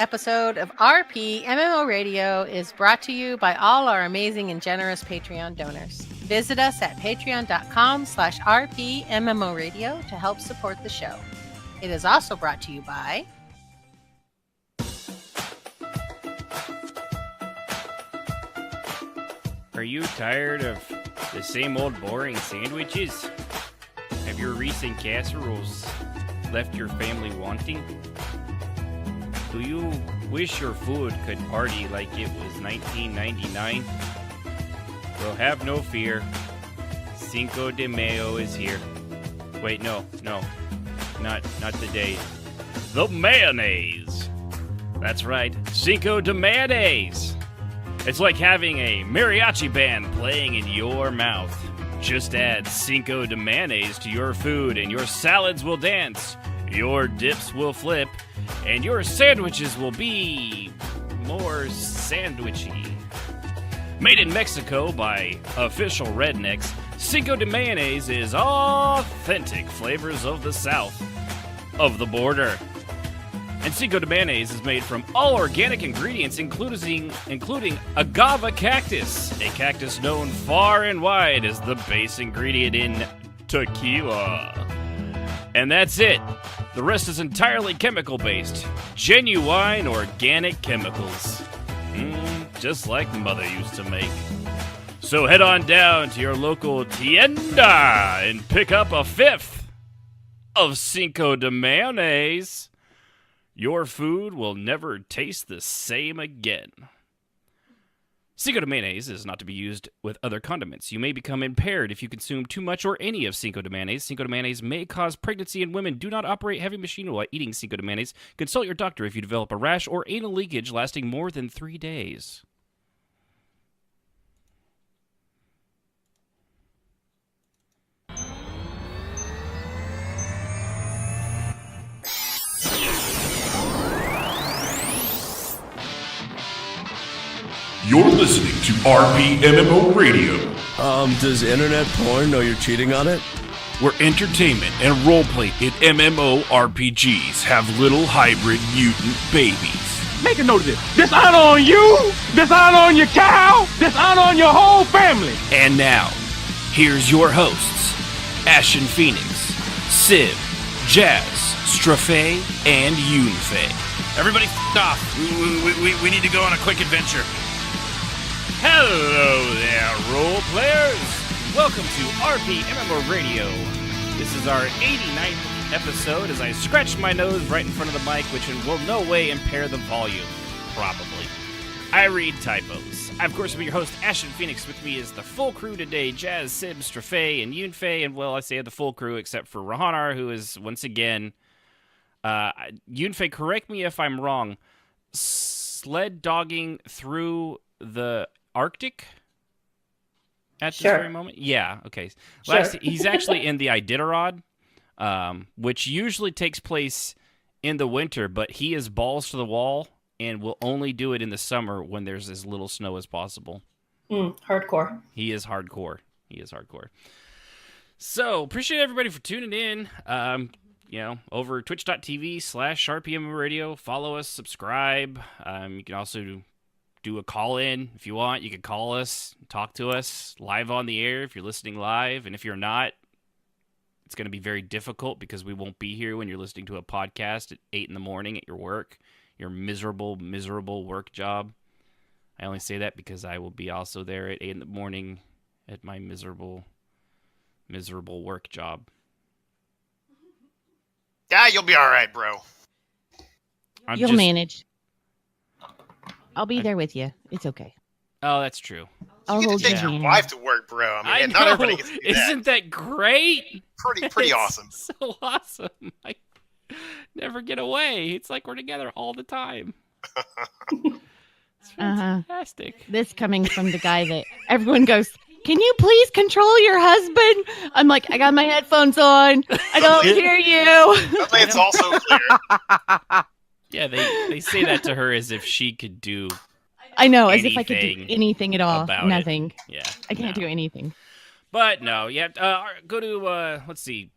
episode of RP MMO Radio is brought to you by all our amazing and generous Patreon donors. Visit us at patreon.com/RP MMO Radio to help support the show. It is also brought to you by... Are you tired of the same old boring sandwiches? Have your recent casseroles left your family wanting? Do you wish your food could party like it was 1999? Well, have no fear. Cinco de Mayo is here. Wait, no, not today. The mayonnaise. That's right, Cinco de Mayonnaise. It's like having a mariachi band playing in your mouth. Just add Cinco de Mayonnaise to your food and your salads will dance, your dips will flip, and your sandwiches will be more sandwichy. Made in Mexico by official rednecks, Cinco de Mayonnaise is authentic flavors of the south of the border. And Cinco de Mayonnaise is made from all organic ingredients, including agave cactus, a cactus known far and wide as the base ingredient in tequila. And that's it. The rest is entirely chemical-based. Genuine organic chemicals. Just like Mother used to make. So head on down to your local tienda and pick up a fifth of Cinco de Mayonnaise. Your food will never taste the same again. Cinco de Mayonnaise is not to be used with other condiments. You may become impaired if you consume too much or any of Cinco de Mayonnaise. Cinco de Mayonnaise may cause pregnancy in women. Do not operate heavy machinery while eating Cinco de Mayonnaise. Consult your doctor if you develop a rash or anal leakage lasting more than 3 days. You're listening to RPMMO Radio. Does internet porn know you're cheating on it? Where entertainment and roleplay in MMORPGs have little hybrid mutant babies. Make a note of this. Dishonor on you, dishonor on your cow, dishonor on your whole family. And now, here's your hosts, Ashen Phoenix, Civ, Jazz, Strafe, and Yunfei. Everybody off. We need to go on a quick adventure. Hello there, role players! Welcome to RP MMO Radio. This is our 89th episode as I scratch my nose right in front of the mic, which will no way impair the volume. Probably. I read typos. I, of course, am your host, Ashen Phoenix. With me is the full crew today, Jazz, Sib, Strafe, and Yunfei. And, well, I say the full crew except for Rahanar, who is, once again... Yunfei, correct me if I'm wrong. Sled dogging through the Arctic at this very moment? Yeah, okay. Sure. He's actually in the Iditarod, which usually takes place in the winter, but he is balls to the wall and will only do it in the summer when there's as little snow as possible. Hardcore. He is hardcore. So, appreciate everybody for tuning in. Over twitch.tv/RPM Radio. Follow us, subscribe. You can also do a call-in if you want. You can call us, talk to us live on the air if you're listening live. And if you're not, it's going to be very difficult because we won't be here when you're listening to a podcast at 8 in the morning at your work, your miserable, miserable work job. I only say that because I will be also there at 8 in the morning at my miserable, miserable work job. Yeah, you'll be all right, bro. You'll manage. I'll be there with you. It's okay. Oh, that's true. I'll hold your Take your hand. wife to work, bro. I mean, I not know. everybody gets to do that. Isn't that great? Pretty It's awesome. So awesome. I never get away. It's like we're together all the time. It's fantastic. This coming from the guy that everyone goes, can you please control your husband? I'm like, I got my headphones on. I don't hear you. I think it's also clear. Yeah, they say that to her as if she could do I know, as if I could do anything at all. about Nothing. it. Yeah. I can't do anything. But no, yeah. Go to let's see,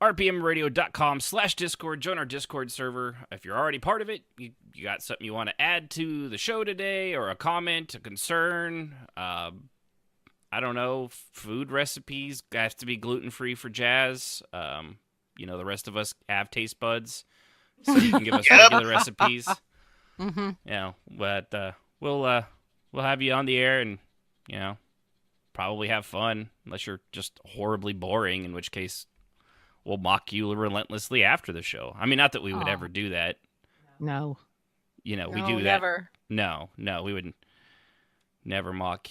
rpmradio.com/Discord. Join our Discord server. If you're already part of it, you got something you want to add to the show today, or a comment, a concern, I don't know, food recipes have to be gluten-free for Jazz. The rest of us have taste buds, so you can give us regular recipes. But we'll have you on the air and, probably have fun, unless you're just horribly boring, in which case we'll mock you relentlessly after the show. I mean, not that we would ever do that. No. We do that. Never. No, we would never mock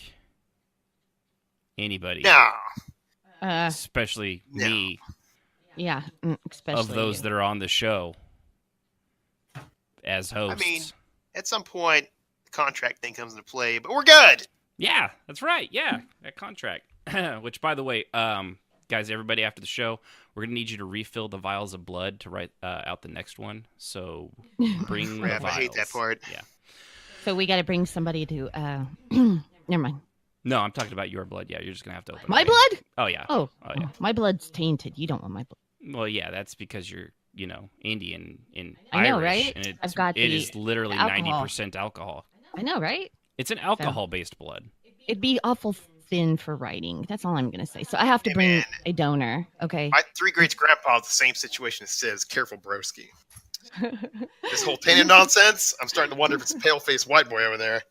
anybody. No. Especially me. Yeah, especially of those that are on the show as hosts. I mean, at some point, the contract thing comes into play, but we're good. Yeah, that's right. Yeah, that contract. Which, by the way, guys, everybody after the show, we're going to need you to refill the vials of blood to write out the next one. So bring the vials. I hate that part. Yeah. So we got to bring somebody to, never mind. No, I'm talking about your blood. Yeah, you're just going to have to open My it. blood? Oh, yeah. Oh, yeah. My blood's tainted. You don't want my blood. Well, yeah, that's because you're, Indian and I know, Irish, right? and I've got it is literally alcohol. 90% alcohol. I know, right? It's an alcohol-based blood. It'd be awful thin for writing. That's all I'm going to say. So I have to bring a donor. Okay. My 3 greats grandpa is the same situation as Sid's. Careful, broski. This whole tainted nonsense, I'm starting to wonder if it's a pale-faced white boy over there.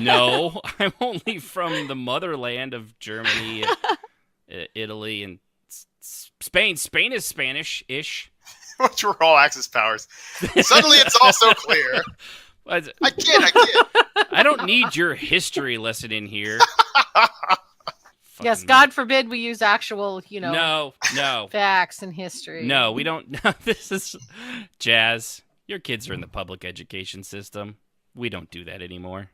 No, I'm only from the motherland of Germany, Italy, and Spain. Spain is Spanish-ish. Which were all Axis powers. Suddenly it's all so clear. I kid. I don't need your history lesson in here. Yes, God forbid we use actual, No. facts and history. No, we don't. This is Jazz. Your kids are in the public education system. We don't do that anymore.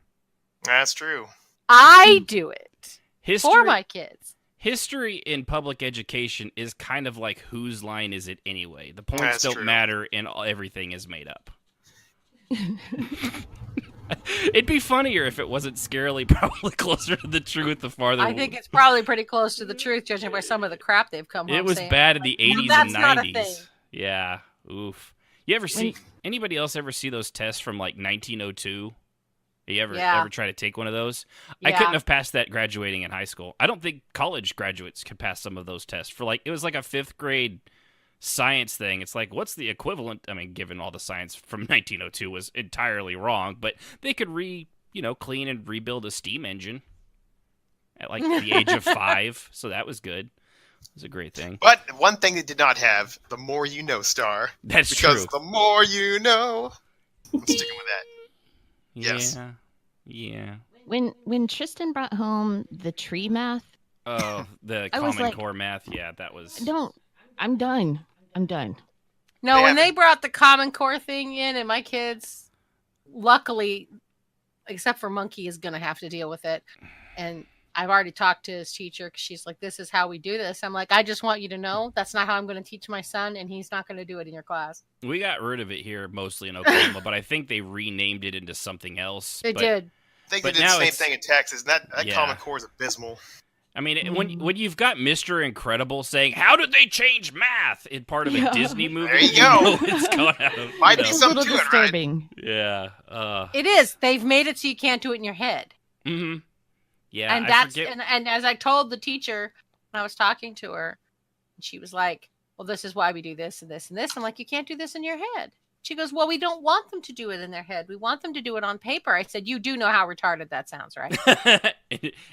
That's true. I do it for my kids. History in public education is kind of like whose line is it anyway? The points don't matter and everything is made up. It'd be funnier if it wasn't scarily probably closer to the truth the farther. I think it's probably pretty close to the truth, judging by some of the crap they've come home It was saying. bad in the 80s That's and not a 90s. thing. Yeah. Oof. You ever see anybody else ever see those tests from like 1902? You ever try to take one of those? Yeah. I couldn't have passed that graduating in high school. I don't think college graduates could pass some of those tests. It was like a 5th grade science thing. It's like, what's the equivalent? I mean, given all the science from 1902 was entirely wrong, but they could clean and rebuild a steam engine at like the age of 5. So that was good. It was a great thing. But one thing they did not have, the more you know star. That's because true. The more you know. I'm sticking with that. Yes. Yeah. When Tristan brought home the tree math. Oh, the Common Core math. Yeah, that was. I'm done. No, when they brought the Common Core thing in, and my kids, luckily, except for Monkey, is going to have to deal with it. And I've already talked to his teacher because she's like, this is how we do this. I'm like, I just want you to know that's not how I'm going to teach my son, and he's not going to do it in your class. We got rid of it here mostly in Oklahoma, but I think they renamed it into something else. They did. I think they did the same thing in Texas. That Common Core is abysmal. I mean, when you've got Mr. Incredible saying, how did they change math in part of a Disney movie? There you go. It's going out of, Might be something to it, disturbing. Right? Yeah. It is. They've made it so you can't do it in your head. Mm-hmm. Yeah, and and as I told the teacher when I was talking to her, she was like, well, this is why we do this and this and this. I'm like, you can't do this in your head. She goes, well, we don't want them to do it in their head. We want them to do it on paper. I said, you do know how retarded that sounds, right?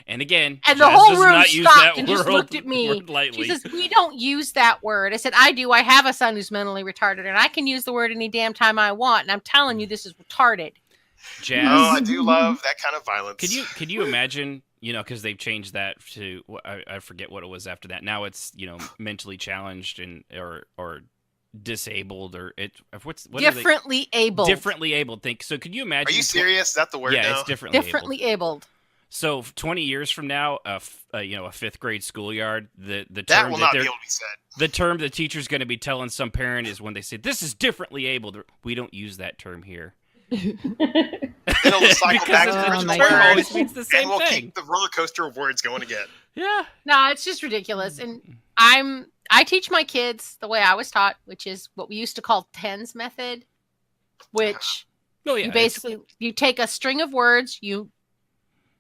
And again, and the whole room stopped and just looked at me. She says, we don't use that word. I said, I do. I have a son who's mentally retarded, and I can use the word any damn time I want. And I'm telling you, this is retarded. Jazz. Oh, I do love that kind of violence. Could you imagine, because they've changed that to, I forget what it was after that. Now it's, mentally challenged and or disabled or what differently abled. Differently abled. So could you imagine? Are you serious? Is that the word? Yeah, now? it's differently abled. So 20 years from now, a 5th grade schoolyard, the that term will not be able to be said. The term the teacher's going to be telling some parent is when they say this is differently abled. We don't use that term here. It'll cycle back to the original word. Always means the same and we'll thing. keep the roller coaster of words going again. Yeah. No, it's just ridiculous. And I'm I teach my kids the way I was taught, which is what we used to call tens method, which Oh yeah. you basically you take a string of words, you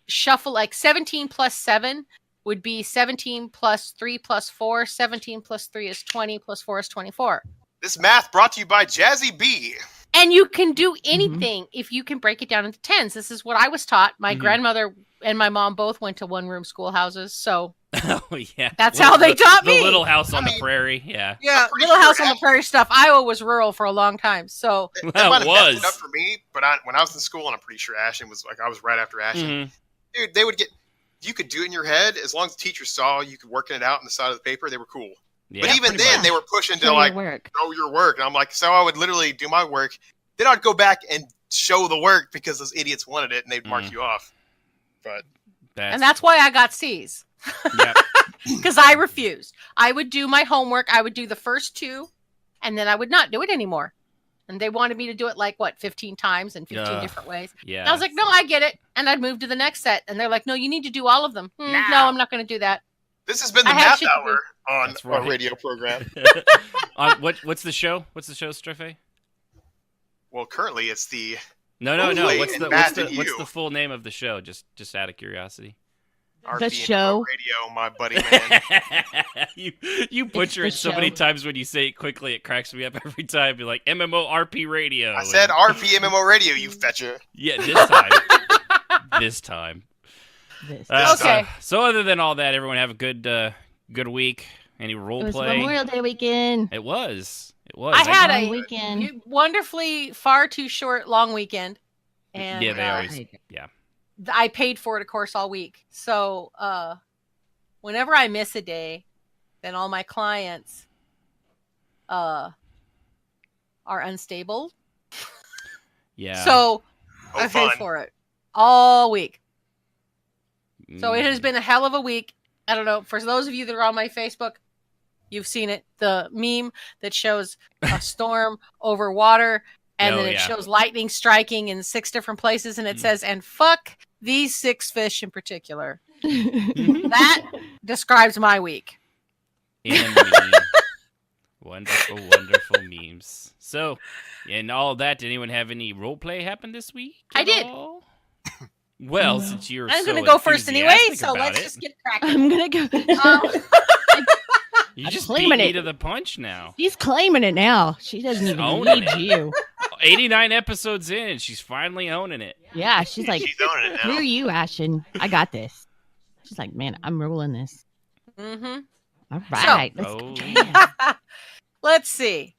shuffle like 17 plus 7 would be 17 plus 3 plus 4. 17 plus 3 is 20 plus 4 is 24. This math brought to you by Jazzy B. And you can do anything if you can break it down into tens. This is what I was taught. My grandmother and my mom both went to one-room schoolhouses, so Oh yeah. that's how they taught me. The Little House on the Prairie. Yeah. Yeah, I'm pretty Little sure House on the Prairie stuff. Iowa was rural for a long time, so That Well, might it have messed was. it up for me, but when I was in school, and I'm pretty sure Ashton was like, I was right after Ashton. Mhm. Dude, they would get, you could do it in your head as long as the teacher saw you could working it out on the side of the paper. They were cool. Yeah, but even pretty then, much. they were pushing to Show your like, work. show your work. And I'm like, so I would literally do my work. Then I'd go back and show the work because those idiots wanted it and they'd mark you off. But and that's why I got C's. Yep. Because I refused. I would do my homework. I would do the first 2, and then I would not do it anymore. And they wanted me to do it like, 15 times in 15 different ways. Yeah. And I was like, no, I get it. And I'd move to the next set. And they're like, no, you need to do all of them. No, I'm not going to do that. this has been the I had math shit to hour on That's our right. radio program. What's the show? What's the show, Streffe? Well, currently it's the No. Roleplay What's and the Matt and what's you. the full name of the show? Just out of curiosity. RP show. radio, my buddy man. you butcher It's it the so many show. times when you say it quickly. It cracks me up every time. You're like MMORP radio. I said RP MMO radio, you fetcher. Yeah, this time. This time. This. Okay. So other than all that, everyone have a good week. Any role It was play? Memorial Day weekend. It was. It was. I had Long a weekend. wonderfully far too short long weekend. And Yeah, they always. Yeah. I paid for it, of course, all week. So whenever I miss a day, then all my clients are unstable. Yeah. So Oh, I paid fun. for it all week. So it has Mm. been a hell of a week. I don't know. For those of you that are on my Facebook, you've seen it. The meme that shows a storm over water, and Oh, then it yeah. shows lightning striking in 6 different places, and it says, and fuck these 6 fish in particular. That describes my week. And meme. Wonderful, wonderful memes. So, and all that, did anyone have any role play happen this week? I at did. all? Well, since you're I'm so going to go first anyway, enthusiastic so about let's it, just get cracking. I'm gonna go. you I'm just claiming beat me it. to the punch now. She's claiming it now. She doesn't even Owning need it. you. 89 episodes in, and she's finally owning it. Yeah, she's like, She's owning it now. "Screw you, Ashton. I got this." She's like, "Man, I'm rolling this." Mm-hmm. All right, let's Oh. go. Let's see.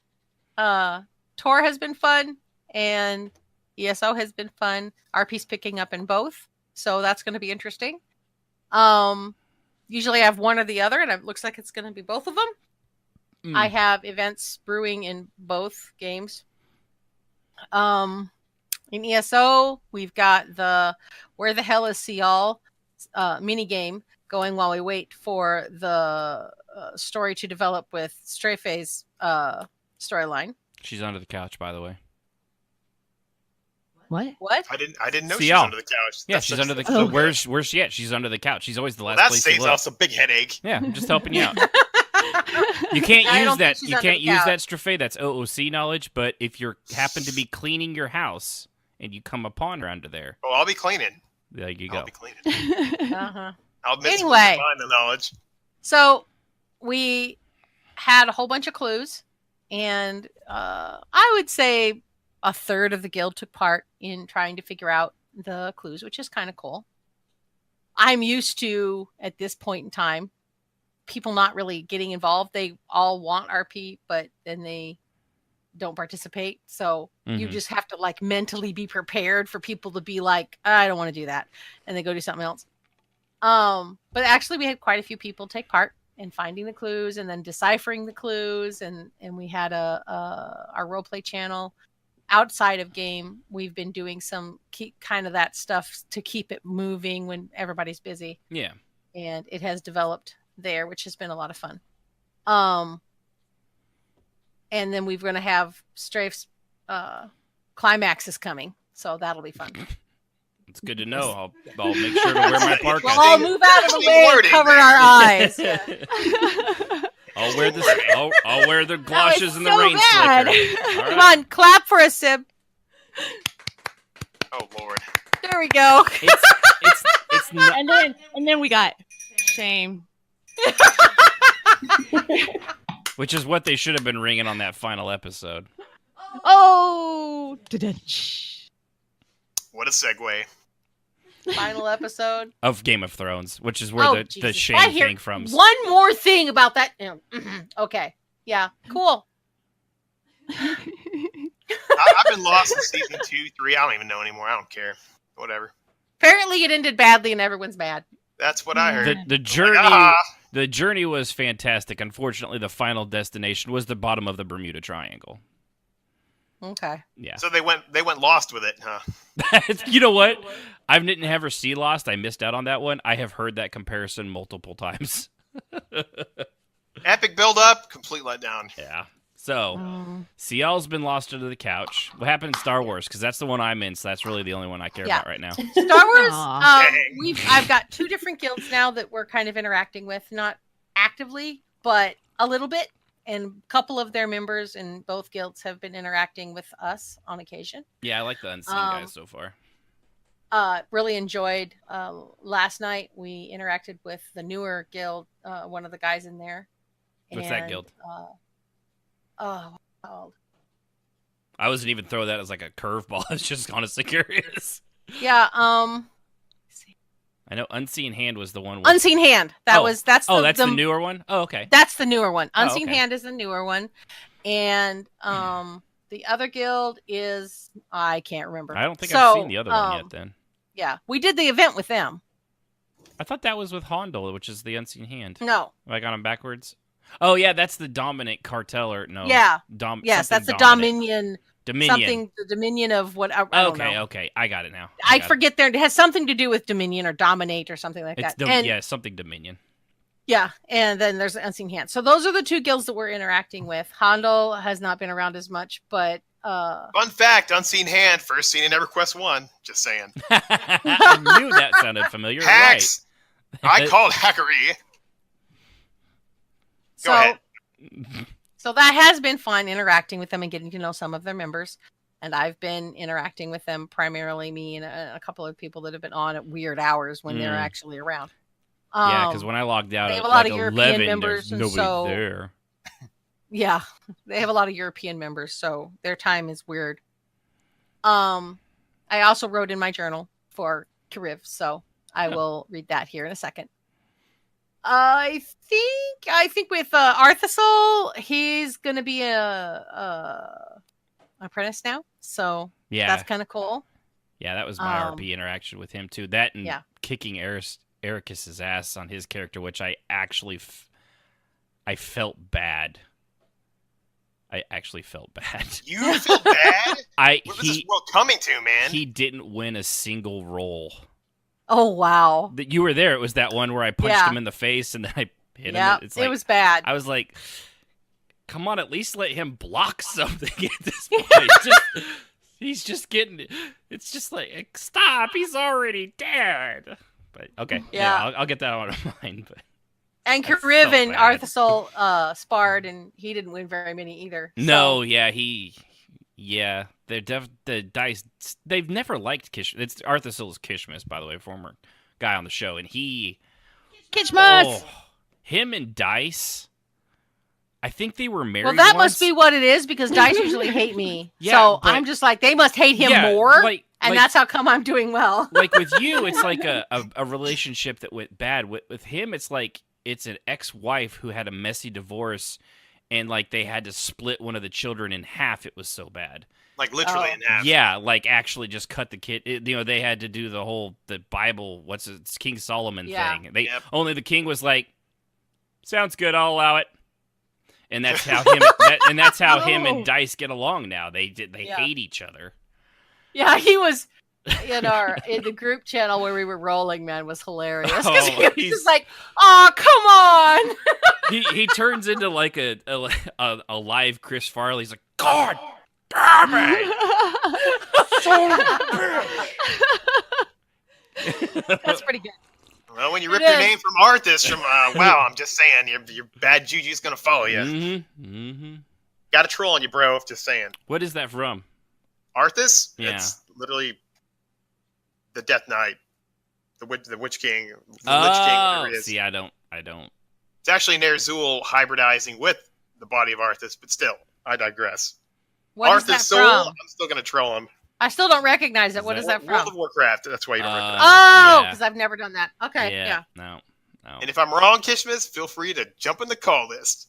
Tor has been fun, and ESO has been fun. RP's picking up in both, so that's going to be interesting. Usually I have one or the other, and it looks like it's going to be both of them. Mm. I have events brewing in both games. In ESO, we've got the Where the Hell is Seal mini game going while we wait for the story to develop with Strefe's storyline. She's under the couch, by the way. What? What? I didn't know See she's y'all. under the couch. Yeah, That's she's such- under the. Oh. Where's she at? She's under the couch. She's always the last That place to saves look. us a big headache. Yeah, I'm just helping you out. You can't I use don't think that. she's You under can't the use couch. that, Streffe. That's OOC knowledge. But if you happen to be cleaning your house and you come upon her under there, Oh, I'll be cleaning. there you I'll go. be cleaning. Uh-huh. I'll miss Anyway. find the knowledge. So we had a whole bunch of clues, and I would say a third of the guild took part in trying to figure out the clues, which is kind of cool. I'm used to, at this point in time, people not really getting involved. They all want RP, but then they don't participate. So you Mhm. just have to like mentally be prepared for people to be like, I don't want to do that. And they go do something else. But actually we had quite a few people take part in finding the clues and then deciphering the clues. And we had our roleplay channel outside of game. We've been doing some kind of that stuff to keep it moving when everybody's busy. Yeah. And it has developed there, which has been a lot of fun. And then we're going to have Strafe's climax is coming, so that'll be fun. It's good to know. I'll make sure to wear my parka. We'll all move out of the Interesting way and wording cover there. our eyes. I'll wear this. I'll wear the galoshes and the so rain bad. slicker. All Come right. on, clap for us, Sib. Oh Lord. There we go. It's not. And then we got shame. Which is what they should have been ringing on that final episode. Oh. What a segue. Final episode. Of Game of Thrones, which is where the Jesus. shame I hear thing from. One more thing about that. Okay. Yeah. Cool. I've been lost in season 2, 3. I don't even know anymore. I don't care. Whatever. Apparently, it ended badly, and everyone's mad. That's what I heard. The journey. Ah. The journey was fantastic. Unfortunately, the final destination was the bottom of the Bermuda Triangle. Okay. Yeah. So they went lost with it, huh? You know what? I didn't ever see Lost. I missed out on that one. I have heard that comparison multiple times. Epic build up, complete letdown. Yeah. So, CL's been lost under the couch. What happened in Star Wars? Because that's the one I'm in, so that's really the only one I care about right now. Star Wars. Dang. I've got 2 different guilds now that we're kind of interacting with, not actively, but a little bit. And a couple of their members in both guilds have been interacting with us on occasion. Yeah, I like the unseen guys so far. Really enjoyed. Last night we interacted with the newer guild, one of the guys in there. What's that guild? What's it called? I wasn't even throwing that as like a curveball. I was just honestly curious. Yeah. I know Unseen Hand was the one. With... Unseen Hand. That's the newer one. Oh, okay. That's the newer one. Oh, Unseen okay. Hand is the newer one, and the other guild is I can't remember. I don't think I've seen the other one yet. Then. Yeah, we did the event with them. I thought that was with Hondel, which is the Unseen Hand. No. Have I got them backwards? Oh yeah, that's the Dominant Cartel, or no? Yeah. Yes, that's the Dominion. Something, the Dominion of what? I don't know. Okay, I got it now. I forget there. It has something to do with Dominion or Dominate or something like that. Yeah, something Dominion. Yeah, and then there's the Unseen Hand. So those are the 2 guilds that we're interacting with. Hondel has not been around as much, but Fun fact: Unseen Hand, first seen in EverQuest 1. Just saying. I knew that sounded familiar. Hacks. Right. I called hackery. Go so ahead. So that has been fun interacting with them and getting to know some of their members. And I've been interacting with them, primarily me and a couple of people that have been on at weird hours when they're actually around. Yeah, because when I logged out, they have at a lot like of 11, European members, there's and nobody so there. yeah, they have a lot of European members, so their time is weird. I also wrote in my journal for Kiriv, so I will read that here in a second. I think with Arthasol, he's gonna be a apprentice now, so Yeah, that's kind of cool. Yeah, that was my RP interaction with him too. That and Yeah. kicking Ericus's ass on his character, which I actually I felt bad. I actually felt bad. You feel bad? What was this world coming to, man? He didn't win a single roll. Oh wow! That you were there. It was that one where I punched him in the face and then I hit him. It's like, it was bad. I was like, "Come on, at least let him block something at this point." He's just getting. It's just like, stop. He's already dead. But okay, I'll get that out of mind. But and Kiriv and Arthasol sparred, and he didn't win very many either. No, they're the dice. They've never liked Kish. It's Arthasil's Kishmas, by the way, former guy on the show, and he Kishmas. Him and Dice. I think they were married. Well, that once. must be what it is, because Dice usually hate me. Yeah, so but- I'm just like, they must hate him more, like- and that's how come I'm doing well. Like with you, it's like a relationship that went bad. With him, it's like it's an ex-wife who had a messy divorce, and like they had to split one of the children in half. It was so bad. Like literally in half. Yeah, like actually just cut the kid. They had to do the Bible. It's King Solomon thing. Only the king was like, "Sounds good, I'll allow it." And that's how him and Dice get along now. They hate each other. Yeah, he was in the group channel where we were rolling. Man, was hilarious because he was just like, "Oh, come on!" he turns into like a live Chris Farley. He's like, "God damn it!" That's pretty good. Well, Well, when you It rip your is. name from Arthas from WoW, I'm just saying, your bad juju's gonna follow you. Mm-hmm. Mm-hmm. Got a troll on you, bro. Just saying. What is that from? Arthas? Yeah. It's literally the Death Knight, the Witch King, the Lich King, whatever it is. See, I don't. It's actually Ner'zhul hybridizing with the body of Arthas, but still, I digress. What is Arthas' that soul, from? I'm still gonna troll him. I still don't recognize it. Is What that- is that World from? of Warcraft. That's why you don't recognize it. Oh, Yeah. because I've never done that. Okay, yeah. No. And if I'm wrong, Kishmas, feel free to jump in the call list.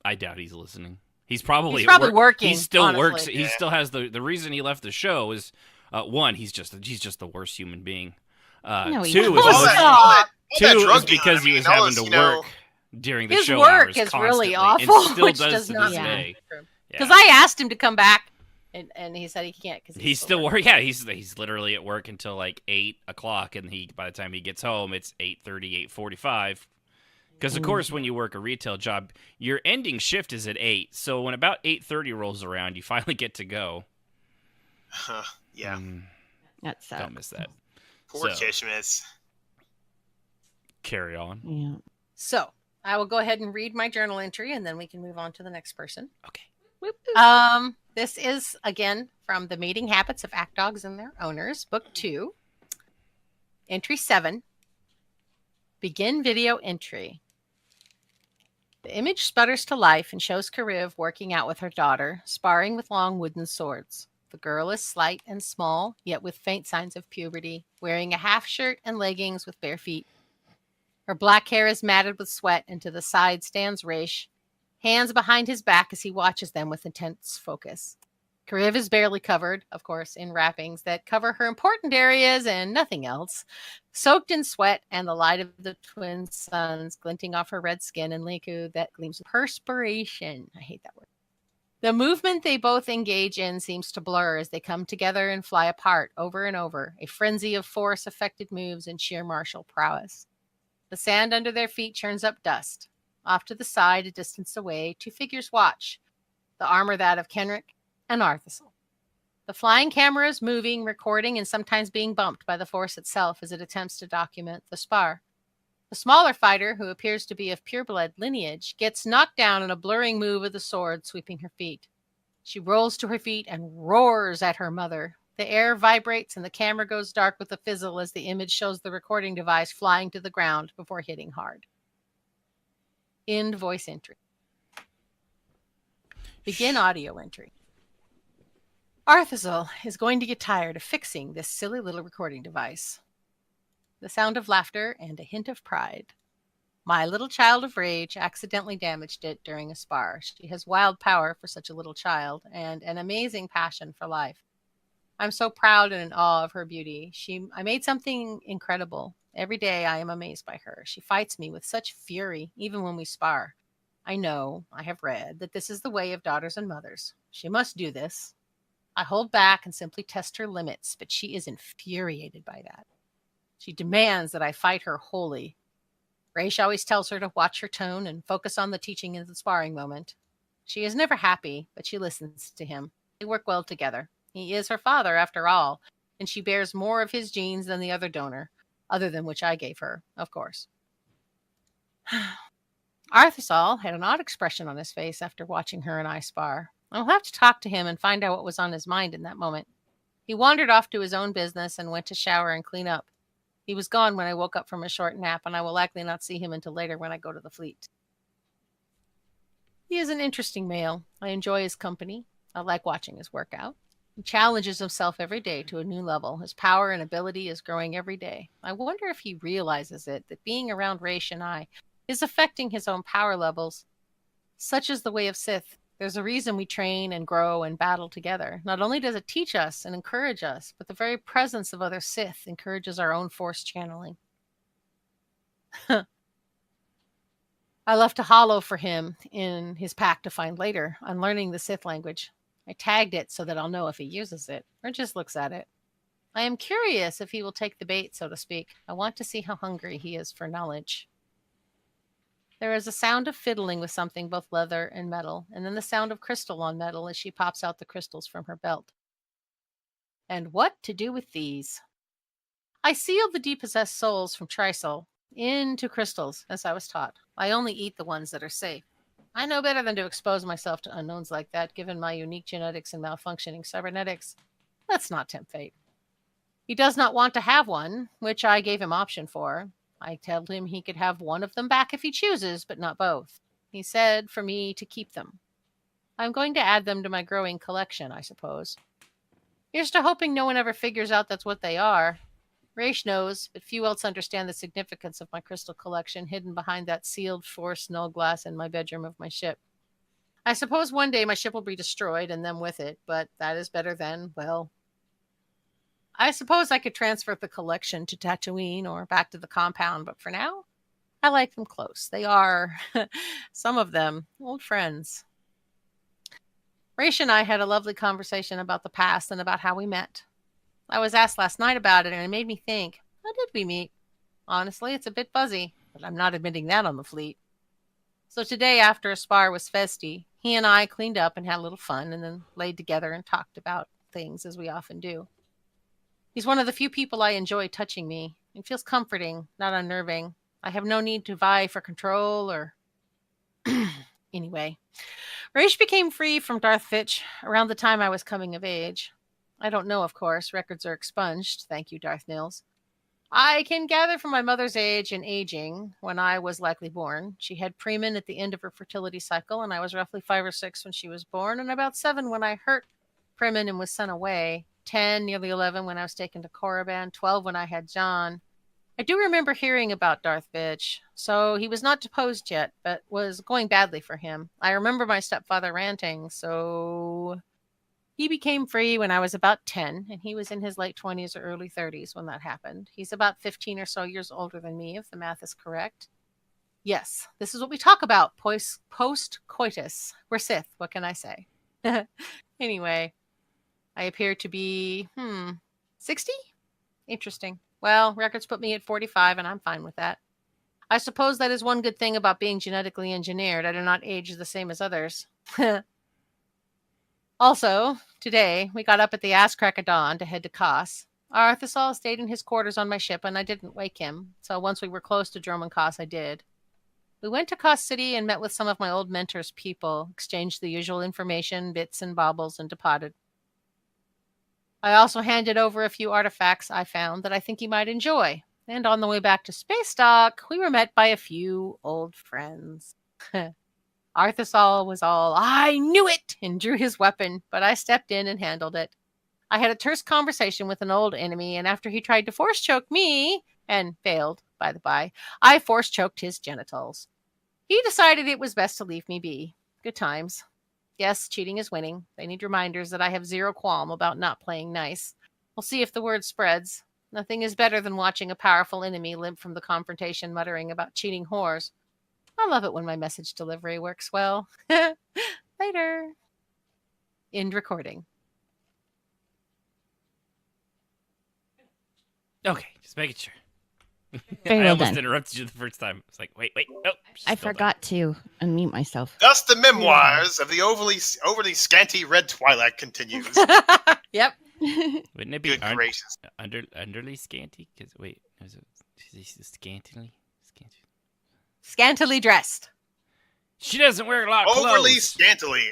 I doubt he's listening. He's probably working. He still honestly. works. He Yeah. still has the reason he left the show is one. He's just the worst human being. No, he Two isn't. is All that- Stop. all that two drug is because dealing, he was all having this, to you know, work during the His show work hours is constantly, really and awful, still which does does to not this sound day. Because Yeah. I asked him to come back, and he said he can't because He's still working. Yeah, he's literally at work until like 8:00, and by the time he gets home, it's 8:30, 8:45. Because of course, when you work a retail job, your ending shift is at 8. So when about 8:30 rolls around, you finally get to go. yeah. That sucks. Don't miss that. Poor So- Kishmas. Carry on. Yeah. So I will go ahead and read my journal entry, and then we can move on to the next person. Okay. This is again from the Mating Habits of Act Dogs and Their Owners, Book 2, Entry 7. Begin video entry. The image sputters to life and shows Kariv working out with her daughter, sparring with long wooden swords. The girl is slight and small, yet with faint signs of puberty, wearing a half shirt and leggings with bare feet. Her black hair is matted with sweat, and to the side stands Raish, hands behind his back as he watches them with intense focus. Kariv is barely covered, of course, in wrappings that cover her important areas and nothing else, soaked in sweat and the light of the twin suns glinting off her red skin and liquid that gleams with perspiration. I hate that word. The movement they both engage in seems to blur as they come together and fly apart over and over, a frenzy of force-affected moves and sheer martial prowess. The sand under their feet churns up dust. Off to the side, a distance away, two figures watch, the armor that of Kenrick and Arthasel. The flying camera is moving, recording, and sometimes being bumped by the force itself as it attempts to document the spar. The smaller fighter, who appears to be of pureblood lineage, gets knocked down in a blurring move of the sword sweeping her feet. She rolls to her feet and roars at her mother. The air vibrates and the camera goes dark with a fizzle as the image shows the recording device flying to the ground before hitting hard. End voice entry. Begin audio entry. Arthasel is going to get tired of fixing this silly little recording device. The sound of laughter and a hint of pride. My little child of rage accidentally damaged it during a spar. She has wild power for such a little child and an amazing passion for life. I'm so proud and in awe of her beauty. I made something incredible. Every day I am amazed by her. She fights me with such fury, even when we spar. I know, I have read, that this is the way of daughters and mothers. She must do this. I hold back and simply test her limits, but she is infuriated by that. She demands that I fight her wholly. Raish always tells her to watch her tone and focus on the teaching in the sparring moment. She is never happy, but she listens to him. They work well together. He is her father, after all, and she bears more of his genes than the other donor, other than which I gave her, of course. Arthasal had an odd expression on his face after watching her and I spar. I'll have to talk to him and find out what was on his mind in that moment. He wandered off to his own business and went to shower and clean up. He was gone when I woke up from a short nap, and I will likely not see him until later when I go to the fleet. He is an interesting male. I enjoy his company. I like watching his workout. He challenges himself every day to a new level. His power and ability is growing every day. I wonder if he realizes it, that being around Raish and I is affecting his own power levels. Such is the way of Sith. There's a reason we train and grow and battle together. Not only does it teach us and encourage us, but the very presence of other Sith encourages our own force channeling. I left a hollow for him in his pack to find later, unlearning the Sith language. I tagged it so that I'll know if he uses it or just looks at it. I am curious if he will take the bait, so to speak. I want to see how hungry he is for knowledge. There is a sound of fiddling with something, both leather and metal, and then the sound of crystal on metal as she pops out the crystals from her belt. And what to do with these? I sealed the depossessed souls from Trisol. Into crystals, as I was taught. I only eat the ones that are safe. I know better than to expose myself to unknowns like that, given my unique genetics and malfunctioning cybernetics. Let's not tempt fate. He does not want to have one, which I gave him option for. I told him he could have one of them back if he chooses, but not both. He said for me to keep them. I'm going to add them to my growing collection, I suppose. Here's to hoping no one ever figures out that's what they are. Raish knows, but few else understand the significance of my crystal collection hidden behind that sealed force null glass in my bedroom of my ship. I suppose one day my ship will be destroyed and them with it, but that is better than, well, I suppose I could transfer the collection to Tatooine or back to the compound, but for now, I like them close. They are, some of them, old friends. Raish and I had a lovely conversation about the past and about how we met. I was asked last night about it, and it made me think, how did we meet? Honestly, it's a bit fuzzy, but I'm not admitting that on the fleet. So today, after a spar was festy, he and I cleaned up and had a little fun, and then laid together and talked about things as we often do. He's one of the few people I enjoy touching me. It feels comforting, not unnerving. I have no need to vie for control or... Anyway, Raish became free from Darth Fitch around the time I was coming of age. I don't know, of course. Records are expunged. Thank you, Darth Nils. I can gather from my mother's age and aging when I was likely born. She had premen at the end of her fertility cycle, and I was roughly 5 or 6 when she was born, and about 7 when I hurt premen and was sent away. 10, nearly 11 when I was taken to Korriban. 12 when I had John. I do remember hearing about Darth Fitch, so he was not deposed yet, but was going badly for him. I remember my stepfather ranting, so he became free when I was about 10, and he was in his late 20s or early 30s when that happened. He's about 15 or so years older than me, if the math is correct. Yes, this is what we talk about, post-coitus. We're Sith, what can I say? Anyway, I appear to be, 60? Interesting. Well, records put me at 45, and I'm fine with that. I suppose that is one good thing about being genetically engineered. I do not age the same as others. Also, today, we got up at the ass crack of dawn to head to Kos. Arthasol stayed in his quarters on my ship, and I didn't wake him, so once we were close to Droman Kos, I did. We went to Kos City and met with some of my old mentor's people, exchanged the usual information, bits and baubles, and departed. I also handed over a few artifacts I found that I think he might enjoy. And on the way back to Space Dock, we were met by a few old friends. Arthasol was all, I knew it, and drew his weapon, but I stepped in and handled it. I had a terse conversation with an old enemy, and after he tried to force choke me, and failed, by the by, I force choked his genitals. He decided it was best to leave me be. Good times. Yes, cheating is winning. They need reminders that I have zero qualm about not playing nice. We'll see if the word spreads. Nothing is better than watching a powerful enemy limp from the confrontation muttering about cheating whores. I love it when my message delivery works well. Later. End recording. Okay, just making sure. Very I well almost done. interrupted you the first time. It's like, wait, no. I forgot to unmute myself. Thus, the memoirs of the overly scanty Red Twilight continues. Yep. Wouldn't it be Good gracious. underly scanty? Because wait, is it scantily? Scantily dressed. She doesn't wear a lot of Overly clothes. scantily.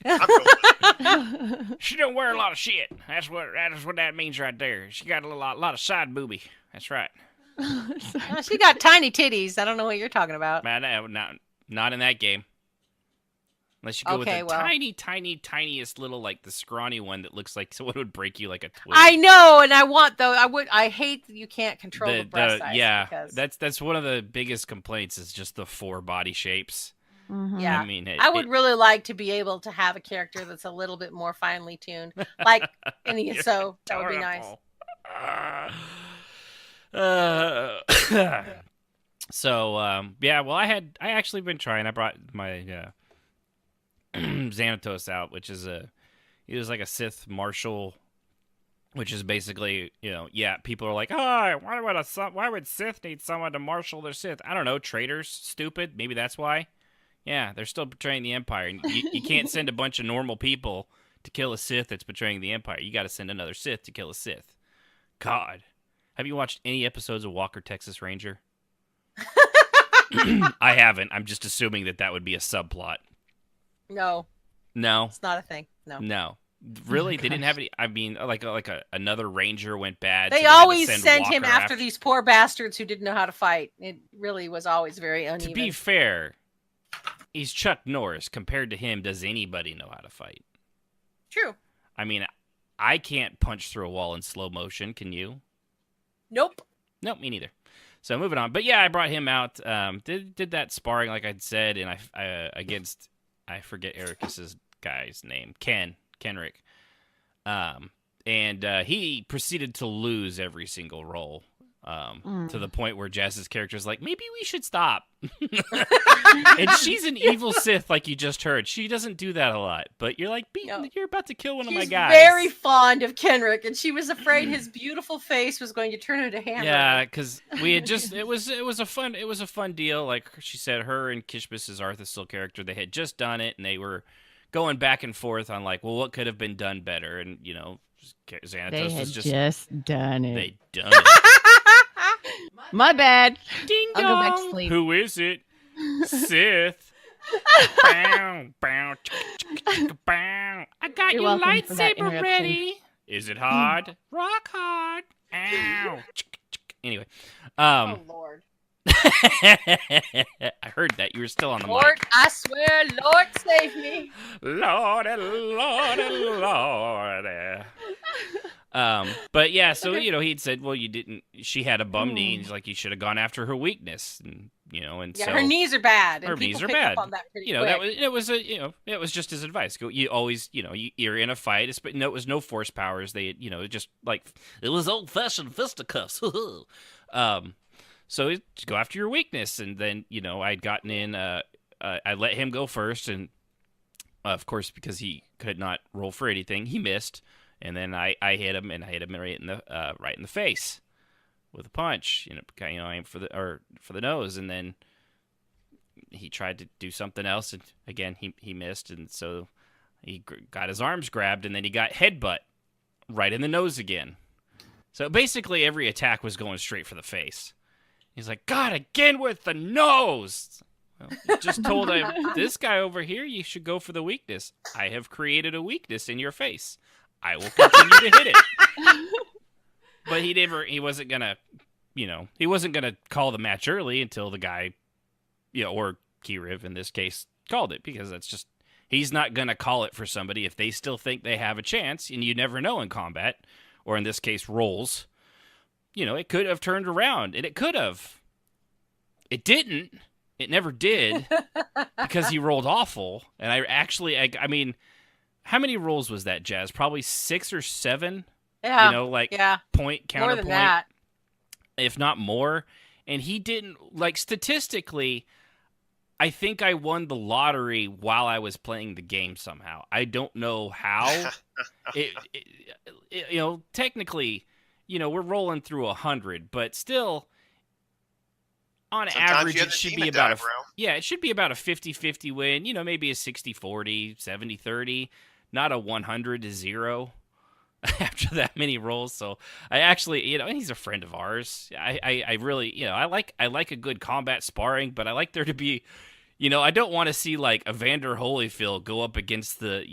I'm going. She don't wear a lot of shit. That's what that means right there. She got a lot of side booby. That's right. Oh, she got tiny titties. I don't know what you're talking about. Man, not in that game. Unless you go Okay, with the well. tiniest little, like the scrawny one that looks like someone would break you like a twig. I know, and I hate that you can't control the breast size. Yeah, because, that's one of the biggest complaints is just the 4 body shapes. Mhm. yeah. I mean, I would really like to be able to have a character that's a little bit more finely tuned. Like, so that would be nice. Yeah, well, I actually been trying. I brought my Xanatos out, which is he was like a Sith marshal, which is basically, people are like, oh, why would Sith need someone to marshal their Sith? I don't know, traitors, stupid. Maybe that's why. Yeah, they're still betraying the Empire. And you can't send a bunch of normal people to kill a Sith that's betraying the Empire. You got to send another Sith to kill a Sith. God. Have you watched any episodes of Walker, Texas Ranger? I haven't. I'm just assuming that would be a subplot. No, No, it's not a thing. No. Really, they didn't have any. I mean, another ranger went bad. They so had to always send sent Walker him after these poor bastards who didn't know how to fight. It really was always very uneven. To be fair, he's Chuck Norris. Compared to him, does anybody know how to fight? True. I mean, I can't punch through a wall in slow motion. Can you? Nope. Nope, me neither. So moving on. But yeah, I brought him out. Did that sparring like I'd said, and I against I forget Ericus's guy's name, Kenrick. And he proceeded to lose every single roll. To the point where Jazz's character is like, maybe we should stop. And she's an evil Sith, like you just heard. She doesn't do that a lot, but you're like, you're about to kill one of my guys. She's very fond of Kenrick, and she was afraid his beautiful face was going to turn into hammer. Yeah, because we had just it was a fun deal. Like she said, her and Kishbis's Arthastil character, they had just done it, and they were going back and forth on like, well, what could have been done better, and Xanatos They had was just done it. they done it. My bad. Ding I'll dong. go back to sleep. Who is it? Sith. Bow, bow, bow. I got You're your welcome for that lightsaber interruption. ready. Is it hard? Rock hard. Ow. Anyway, Oh, Lord. I heard that you were still on the Lord, mic. I swear, Lord, save me. Lord, Lord. But yeah, so he'd said, well, you didn't. She had a bum knee, and he's like, you should have gone after her weakness, and and Yeah, so her knees are bad. And her people knees are pick bad. Up on that pretty That quick. it was just his advice. You always, you're in a fight. But no, it was no force powers. They, just like it was old fashioned fisticuffs. So just go after your weakness, and then I'd gotten in. I let him go first, and of course because he could not roll for anything, he missed. And then I hit him, and I hit him right in the face with a punch. Aim for the nose, and then he tried to do something else, and again he missed, and so he got his arms grabbed, and then he got headbutt right in the nose again. So basically every attack was going straight for the face. He's like, God, again with the nose. Well, you just told this guy over here you should go for the weakness. I have created a weakness in your face. I will continue to hit it. But he wasn't gonna call the match early until the guy, or Kiriv in this case, called it, because that's just, he's not gonna call it for somebody if they still think they have a chance, and you never know in combat, or in this case, rolls. It could have turned around, and it could have. It didn't. It never did, because he rolled awful, and I mean, how many rolls was that, Jazz? Probably 6 or 7. Yeah. Point, counterpoint. More than that. If not more. And he didn't, statistically, I think I won the lottery while I was playing the game somehow. I don't know how. Technically, we're rolling through 100, but still, on Sometimes average, you have it the should demon be about die, bro. it should be about a 50-50 win, maybe a 60-40, 70-30, not a 100-0 after that many rolls. So I actually, he's a friend of ours. I really, I like a good combat sparring, but I like there to be, I don't want to see like Evander Holyfield go up against the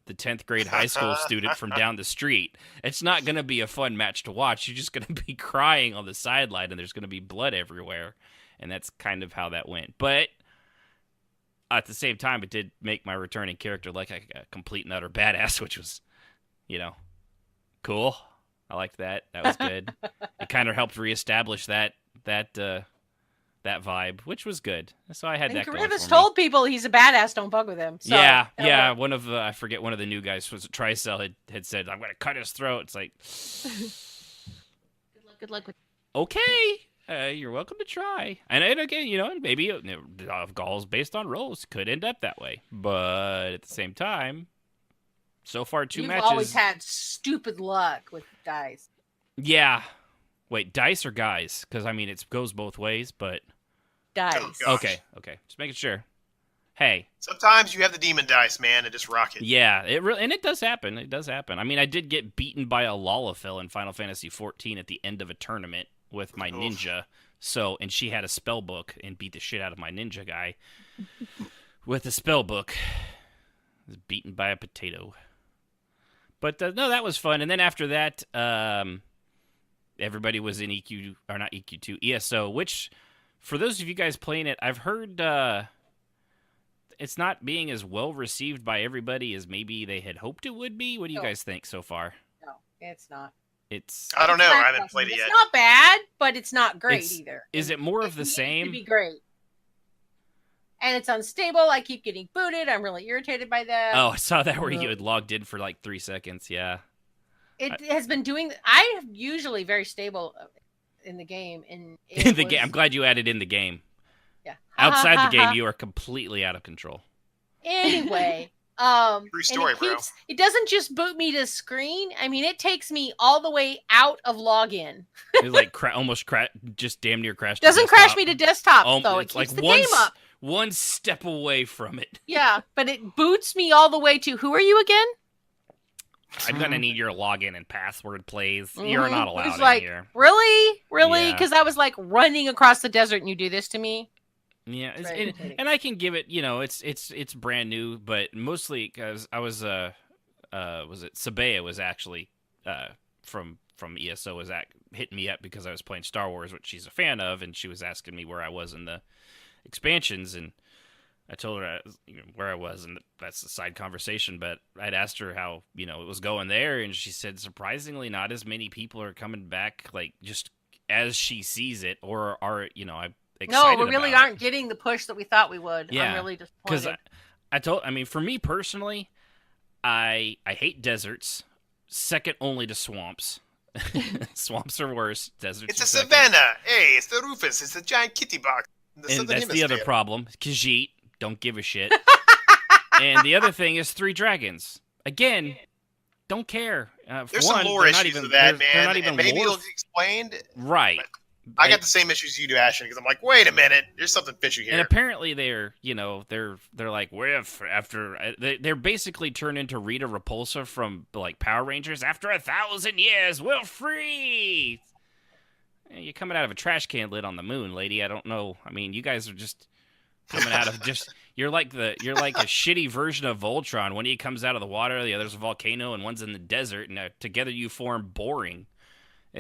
10th grade high school student from down the street. It's not going to be a fun match to watch. You're just going to be crying on the sideline, and there's going to be blood everywhere. And that's kind of how that went. But at the same time, it did make my returning character like a complete and utter badass, which was, cool. I liked that. That was good. It kind of helped reestablish that vibe, which was good. So I had And that going Grievous for me. told people he's a badass, don't bug with him. So, Yeah. One of I forget, one of the new guys was Tricell had said, I'm going to cut his throat. It's like, Good luck with. okay. You're welcome to try. And again, maybe Gauls based on rolls could end up that way. But at the same time, so far 2 You've matches. always had stupid luck with dice. Yeah. Wait, dice or guys? Because, it goes both ways, but... Dice. Oh, gosh. Okay. Just making sure. Hey. Sometimes you have the demon dice, man, and just rock it. Yeah, it does happen. It does happen. I mean, I did get beaten by a Lalafell in Final Fantasy XIV at the end of a tournament with my ninja. So, and she had a spell book and beat the shit out of my ninja guy with a spell book. I was beaten by a potato. But no, that was fun. And then after that, everybody was in EQ, or not EQ2, ESO, which for those of you guys playing it, I've heard it's not being as well received by everybody as maybe they had hoped it would be. What do you guys think so far? No, it's not. I don't know. I haven't played it yet. It's not bad, but it's not great either. Is it more of the It same? needs to be great. And it's unstable. I keep getting booted. I'm really irritated by that. Oh, I saw that where you had logged in for like 3 seconds. Yeah. It has been doing. I'm usually very stable in the game. In the game, I'm glad you added in the game. Yeah. Outside the game, you are completely out of control. Anyway, True story, bro. It doesn't just boot me to screen. I mean, it takes me all the way out of login. It like just damn near crashed. Doesn't crash me to desktop though. It It's keeps like the game up. one step away from it. Yeah, but it boots me all the way to. Who are you again? I'm gonna need your login and password, please. You're not allowed in here. Really? Yeah. Because I was like running across the desert and you do this to me. Yeah, and I can give it. It's brand new, but mostly because I was Sabea was actually from ESO was hitting me up because I was playing Star Wars, which she's a fan of, and she was asking me where I was in the expansions, and I told her where I was, and that's a side conversation. But I'd asked her how it was going there, and she said surprisingly not as many people are coming back like just as she sees it, or are I'm excited. No, we really aren't getting the push that we thought we would. Yeah, I'm really disappointed. Because for me personally, I hate deserts. Second only to swamps. Swamps are worse. Deserts. It's a savanna. Hey, it's the Rufus. It's a giant kitty box. And that's the other problem. Khajiit, don't give a shit. And the other thing is 3 dragons. Again, don't care. There's some lore issues with that, man. They're not even maybe lore. it'll be explained. Right. I got the same issues you do, Ashton, because I'm like, wait a minute, there's something fishy here. And apparently they're like, they're basically turned into Rita Repulsa from like Power Rangers. After 1,000 years, we're free. You're coming out of a trash can lid on the moon, lady. I don't know. I mean, you guys are just coming out of you're like a shitty version of Voltron. One of you comes out of the water, the other's a volcano, and one's in the desert, and together you form boring.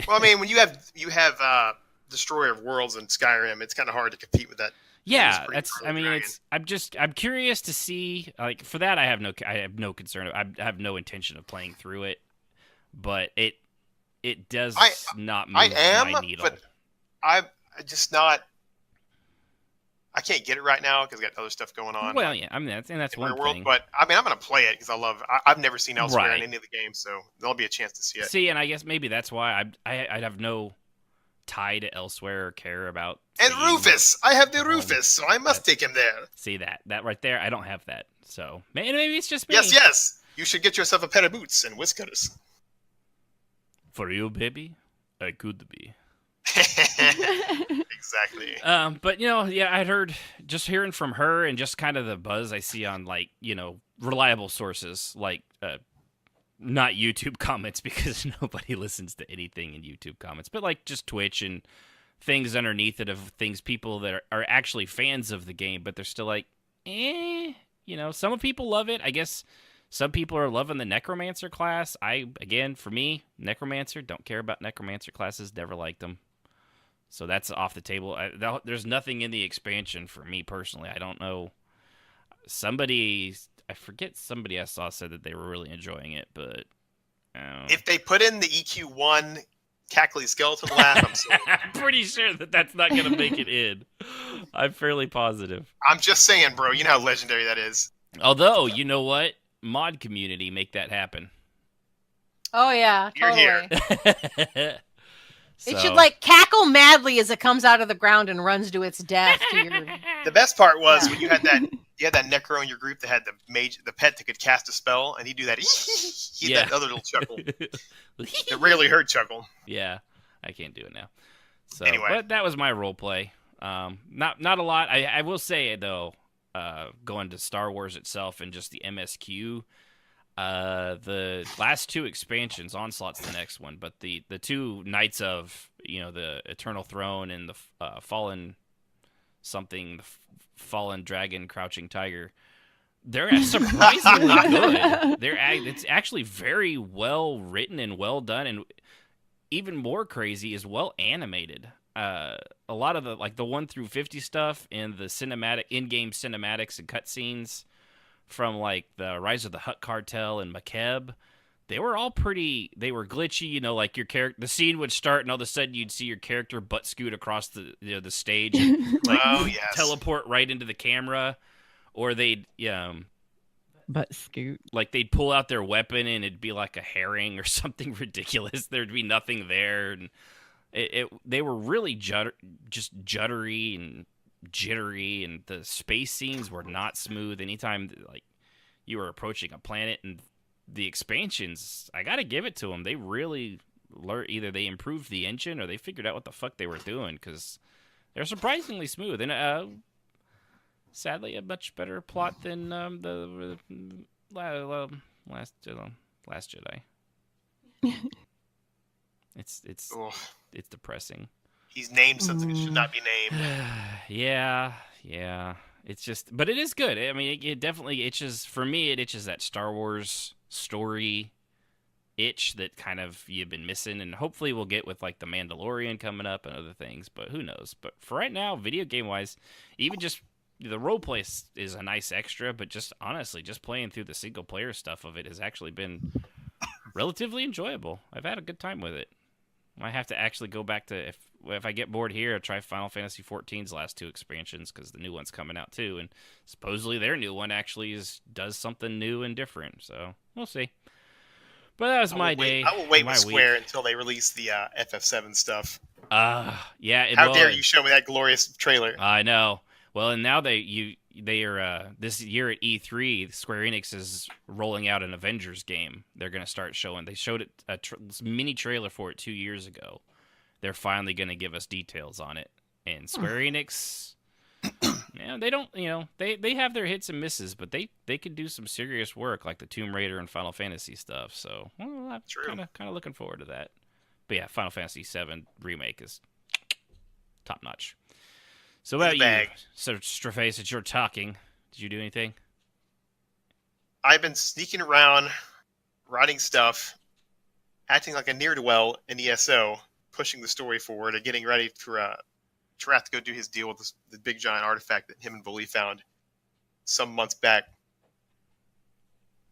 Well, I mean, when you have Destroyer of Worlds in Skyrim, it's kind of hard to compete with that. Yeah, I'm curious to see. Like for that, I have no concern. I have no intention of playing through it, but it does not move my needle. But I'm just not. I can't get it right now because I got other stuff going on. Well, yeah, I mean that's one thing. But I mean, I'm going to play it because I've never seen elsewhere in any of the games, so there'll be a chance to see it. See, and I guess maybe that's why I'd have no tie to elsewhere or care about. And Rufus, I have the Rufus, so I must take him there. See that right there? I don't have that, so maybe it's just me. Yes. You should get yourself a pair of boots and whiskers. For you, baby, I could be. Exactly. But I'd heard, just hearing from her and just kind of the buzz I see on reliable sources like not YouTube comments, because nobody listens to anything in YouTube comments, but like just Twitch and things underneath it of things people that are actually fans of the game, but they're still like, some people love it. I guess some people are loving the Necromancer class. For me, Necromancer, don't care about Necromancer classes, never liked them. So that's off the table. There's nothing in the expansion for me personally. I don't know. I forget somebody I saw said that they were really enjoying it, but if they put in the EQ1 cackly skeleton laugh, I'm sold. I'm pretty sure that's not going to make it in. I'm fairly positive. I'm just saying, bro. You know how legendary that is. Although, you know what? Mod community make that happen. Oh yeah, totally. You're here. It should cackle madly as it comes out of the ground and runs to its death. The best part was when you had that Necro in your group that had the pet that could cast a spell, and he'd do that. That other little chuckle. It rarely heard chuckle. Yeah, I can't do it now. So anyway, but that was my role play. Not a lot. I will say though, going to Star Wars itself and just the MSQ. The last 2 expansions, Onslaught's the next one, but the 2 Knights of, the Eternal Throne and the Fallen something, the Fallen Dragon, Crouching Tiger, they're surprisingly good. It's actually very well written and well done, and even more crazy is well animated. A lot of the 1 through 50 stuff and the in-game cinematics and cutscenes from like the Rise of the Hutt Cartel and Makeb, they were all they were glitchy, like your character, the scene would start and all of a sudden you'd see your character butt scoot across the stage and teleport right into the camera, or they'd Butt scoot. like they'd pull out their weapon and it'd be like a herring or something ridiculous. There'd be nothing there, and they were really just juddery and jittery, and the space scenes were not smooth anytime like you were approaching a planet. And the expansions, I gotta give it to them, they really either they improved the engine or they figured out what the fuck they were doing, because they're surprisingly smooth. And sadly a much better plot than the Last Jedi. It's depressing. He's named something that should not be named. Yeah. It's just, but it is good. I mean, it definitely itches, for me, it itches that Star Wars story itch that kind of you've been missing, and hopefully we'll get with like The Mandalorian coming up and other things, but who knows. But for right now, video game-wise, even just the roleplay is a nice extra, but just honestly, just playing through the single-player stuff of it has actually been relatively enjoyable. I've had a good time with it. I have to actually go back to, if I get bored here, I'll try Final Fantasy XIV's last 2 expansions, because the new one's coming out too, and supposedly their new one actually does something new and different, so we'll see. But that was my day. I will wait with Square until they release the FF7 stuff. Yeah. How dare you show me that glorious trailer? I know. Well, and now they are this year at E3, Square Enix is rolling out an Avengers game. They're going to start showing. They showed it a mini trailer for it 2 years ago. They're finally going to give us details on it. And Square Enix, they don't, they have their hits and misses, but they could do some serious work like the Tomb Raider and Final Fantasy stuff. So I'm kind of looking forward to that. But yeah, Final Fantasy VII Remake is top notch. So about you, so Straface, since you're talking, did you do anything? I've been sneaking around, writing stuff, acting like a ne'er-do-well in ESO, pushing the story forward, and getting ready for Trath to go do his deal with the big giant artifact that him and Bully found some months back.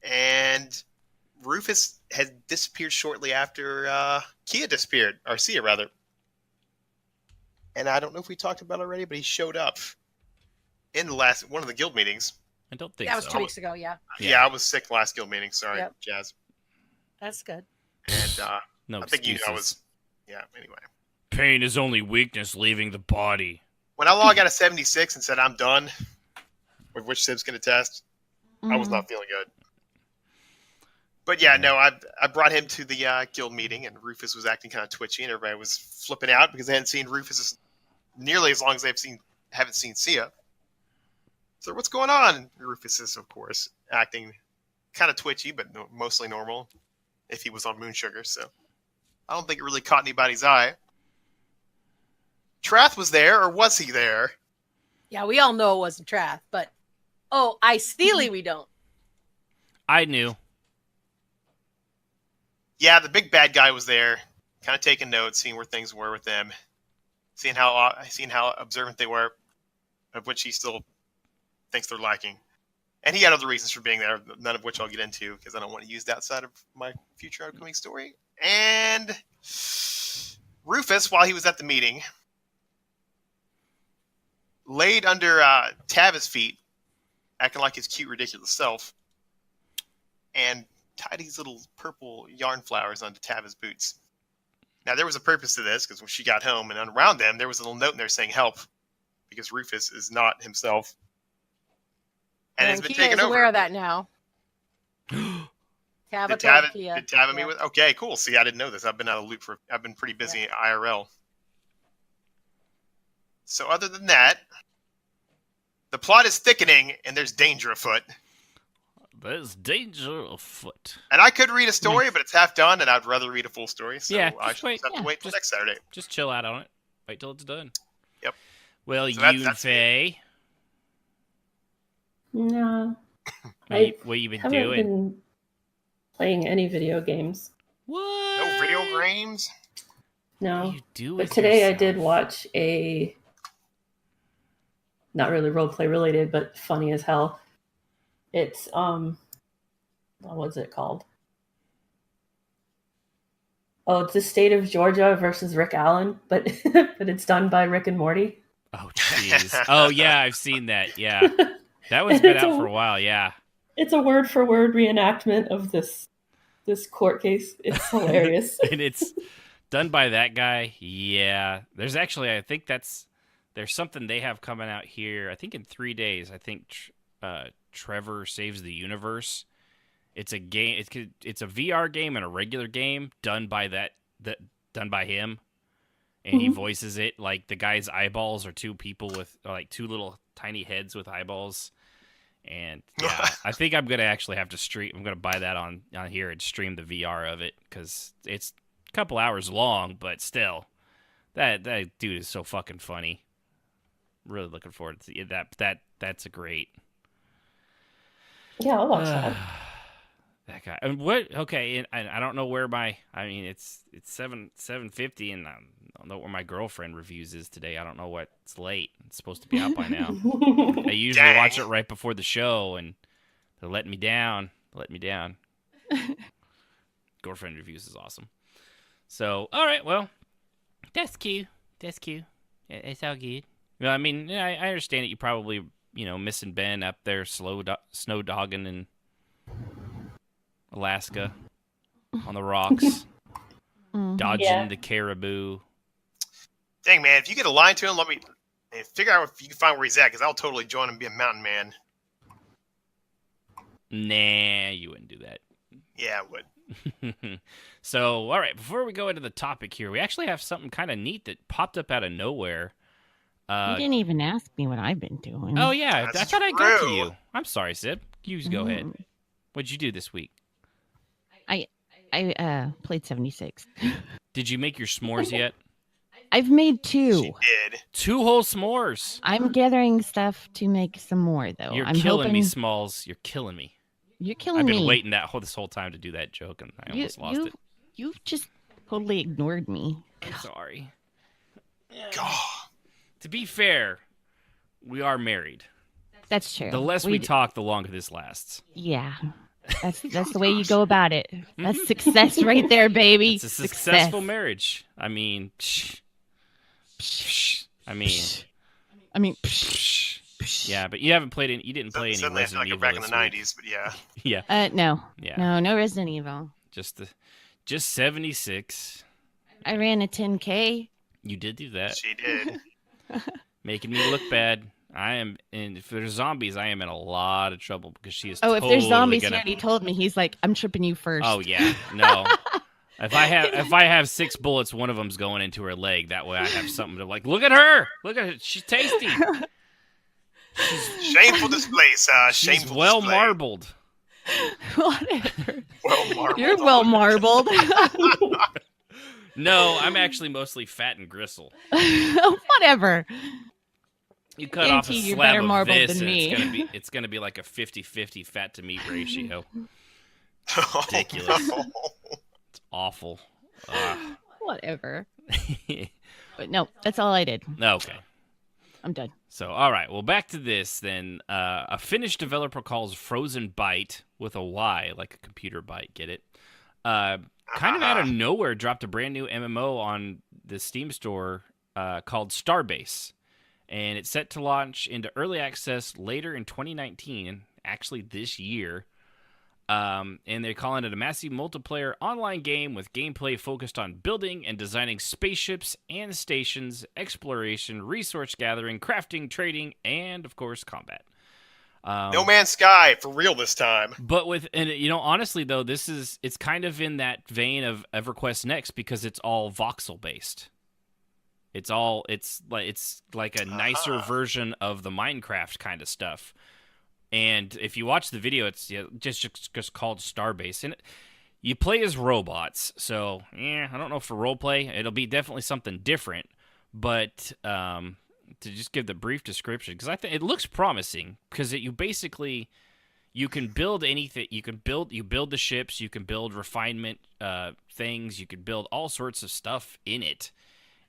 And Rufus had disappeared shortly after Sia disappeared. And I don't know if we talked about it already, but he showed up in one of the guild meetings. I don't think that was 2 weeks ago, yeah. Yeah, I was sick last guild meeting. Sorry, Jazz. That's good. And no I think excuses. I was... Yeah, anyway. Pain is only weakness leaving the body. When I logged out of 76 and said I'm done, with which Sib's going to test, I was not feeling good. But yeah, no, I brought him to the guild meeting, and Rufus was acting kind of twitchy, and everybody was flipping out because they hadn't seen Rufus nearly as long as haven't seen Sia. So what's going on? And Rufus is, of course, acting kind of twitchy, but mostly normal if he was on moon sugar. So I don't think it really caught anybody's eye. Trath was there, or was he there? Yeah, we all know it wasn't Trath, but ideally we don't. I knew. Yeah, the big bad guy was there, kind of taking notes, seeing where things were with them, seeing how observant they were, of which he still thinks they're lacking. And he had other reasons for being there, none of which I'll get into because I don't want to use that outside of my future upcoming story. And Rufus, while he was at the meeting, laid under Tava's feet, acting like his cute, ridiculous self, and tied these little purple yarn flowers onto Tava's boots. Now, there was a purpose to this, because when she got home and around them, there was a little note in there saying help, because Rufus is not himself. And has been taken over. Aware of that now. Did Tava meet with? Okay, cool. See, I didn't know this. I've been out of the loop I've been pretty busy IRL. So other than that, The plot is thickening, and there's danger afoot. There's danger afoot. And I could read a story, but it's half done, and I'd rather read a full story. So Yeah, I just should wait. have to wait till next Saturday. Just chill out on it. Wait till it's done. Yep. Well, So that's Faye, No. what you been haven't doing? been playing any video games. What? No video games? No. What do you do But with today I yourself? did watch a not really roleplay related, but funny as hell. It's what's it called? Oh, it's the state of Georgia versus Rick Allen, but but it's done by Rick and Morty. Oh, jeez. Oh, yeah, I've seen that. Yeah. That one's been out for a while, yeah. It's a word for word reenactment of this court case. It's hilarious. And it's done by that guy. Yeah. There's actually, I think there's something they have coming out here, I think in 3 days. I think Trevor Saves the Universe. It's a game. It's a VR game and a regular game done by done by him, and he voices it. Like the guy's eyeballs are two people with like two little tiny heads with eyeballs, and yeah, I think I'm gonna actually have to stream. I'm gonna buy that on here and stream the VR of it because it's a couple hours long, but still, that dude is so fucking funny. Really looking forward to that. That's a great. Yeah, I'll watch that. That guy. And what? Okay, and I don't know where it's 7:50, and I don't know where my girlfriend reviews is today. I don't know what. It's late. It's supposed to be out by now. I usually watch it right before the show, and they're letting me down. Girlfriend reviews is awesome. So, all right, well, that's cute. It's all good. Well, I mean, yeah, I understand that you probably, missing Ben up there snow dogging in Alaska on the rocks, dodging the caribou. Dang, man, if you get a line to him, let me figure out if you can find where he's at, because I'll totally join him and be a mountain man. Nah, you wouldn't do that. Yeah, I would. So, all right, before we go into the topic here, we actually have something kind of neat that popped up out of nowhere. You didn't even ask me what I've been doing. Oh, yeah, I That's thought I got to true. you. I'm sorry, Sib. You just go ahead. What'd you do this week? I played 76. Did you make your s'mores yet? I've made 2. She did. 2 whole s'mores. I'm gathering stuff to make some more, though. You're I'm killing hoping... me, Smalls. You're killing me. You're killing I've me. been waiting this whole time to do that joke, and I almost lost it. You've just totally ignored me. I'm sorry. God. To be fair, we are married. That's true. The less we talk, the longer this lasts. Yeah. That's the way you go about it. That's success right there, baby. It's a successful marriage. I mean, yeah, but you haven't played any. You didn't play any Suddenly I feel Resident like Evil I'm back in this the week. 90s, but yeah. No. Yeah. No Resident Evil. Just 76. I ran a 10K. You did do that. She did. Making me look bad. And if there's zombies, I am in a lot of trouble because she is. Oh, if there's zombies, gonna... he already told me. He's like, I'm tripping you first. Oh yeah, no. If I have 6 bullets, one of them's going into her leg. That way, I have something to like. Look at her. Look at her. She's tasty. Shameful display, sir. She's Shameful well display. marbled. Whatever. Well marbled. You're well marbled. No, I'm actually mostly fat and gristle. Whatever. You cut off a You're slab better of marbled this, than and me. it's gonna be like a 50-50 fat to meat ratio. Oh, Ridiculous. no. It's awful. Whatever. But no, that's all I did. Okay. I'm done. So, all right. Well, back to this then. A Finnish developer calls Frozen Byte with a Y, like a computer byte. Get it? Kind of out of nowhere, dropped a brand new MMO on the Steam store called Starbase. And it's set to launch into early access later in 2019, actually this year. And they're calling it a massive multiplayer online game with gameplay focused on building and designing spaceships and stations, exploration, resource gathering, crafting, trading, and, of course, combat. No Man's Sky, for real this time. But honestly, though, it's kind of in that vein of EverQuest Next because it's all voxel-based. It's like a nicer version of the Minecraft kind of stuff. And if you watch the video, it's just called Starbase, and you play as robots. So I don't know, for roleplay, it'll be definitely something different. But to just give the brief description, because I think it looks promising, because you can build anything. You build the ships. You can build refinement things. You can build all sorts of stuff in it.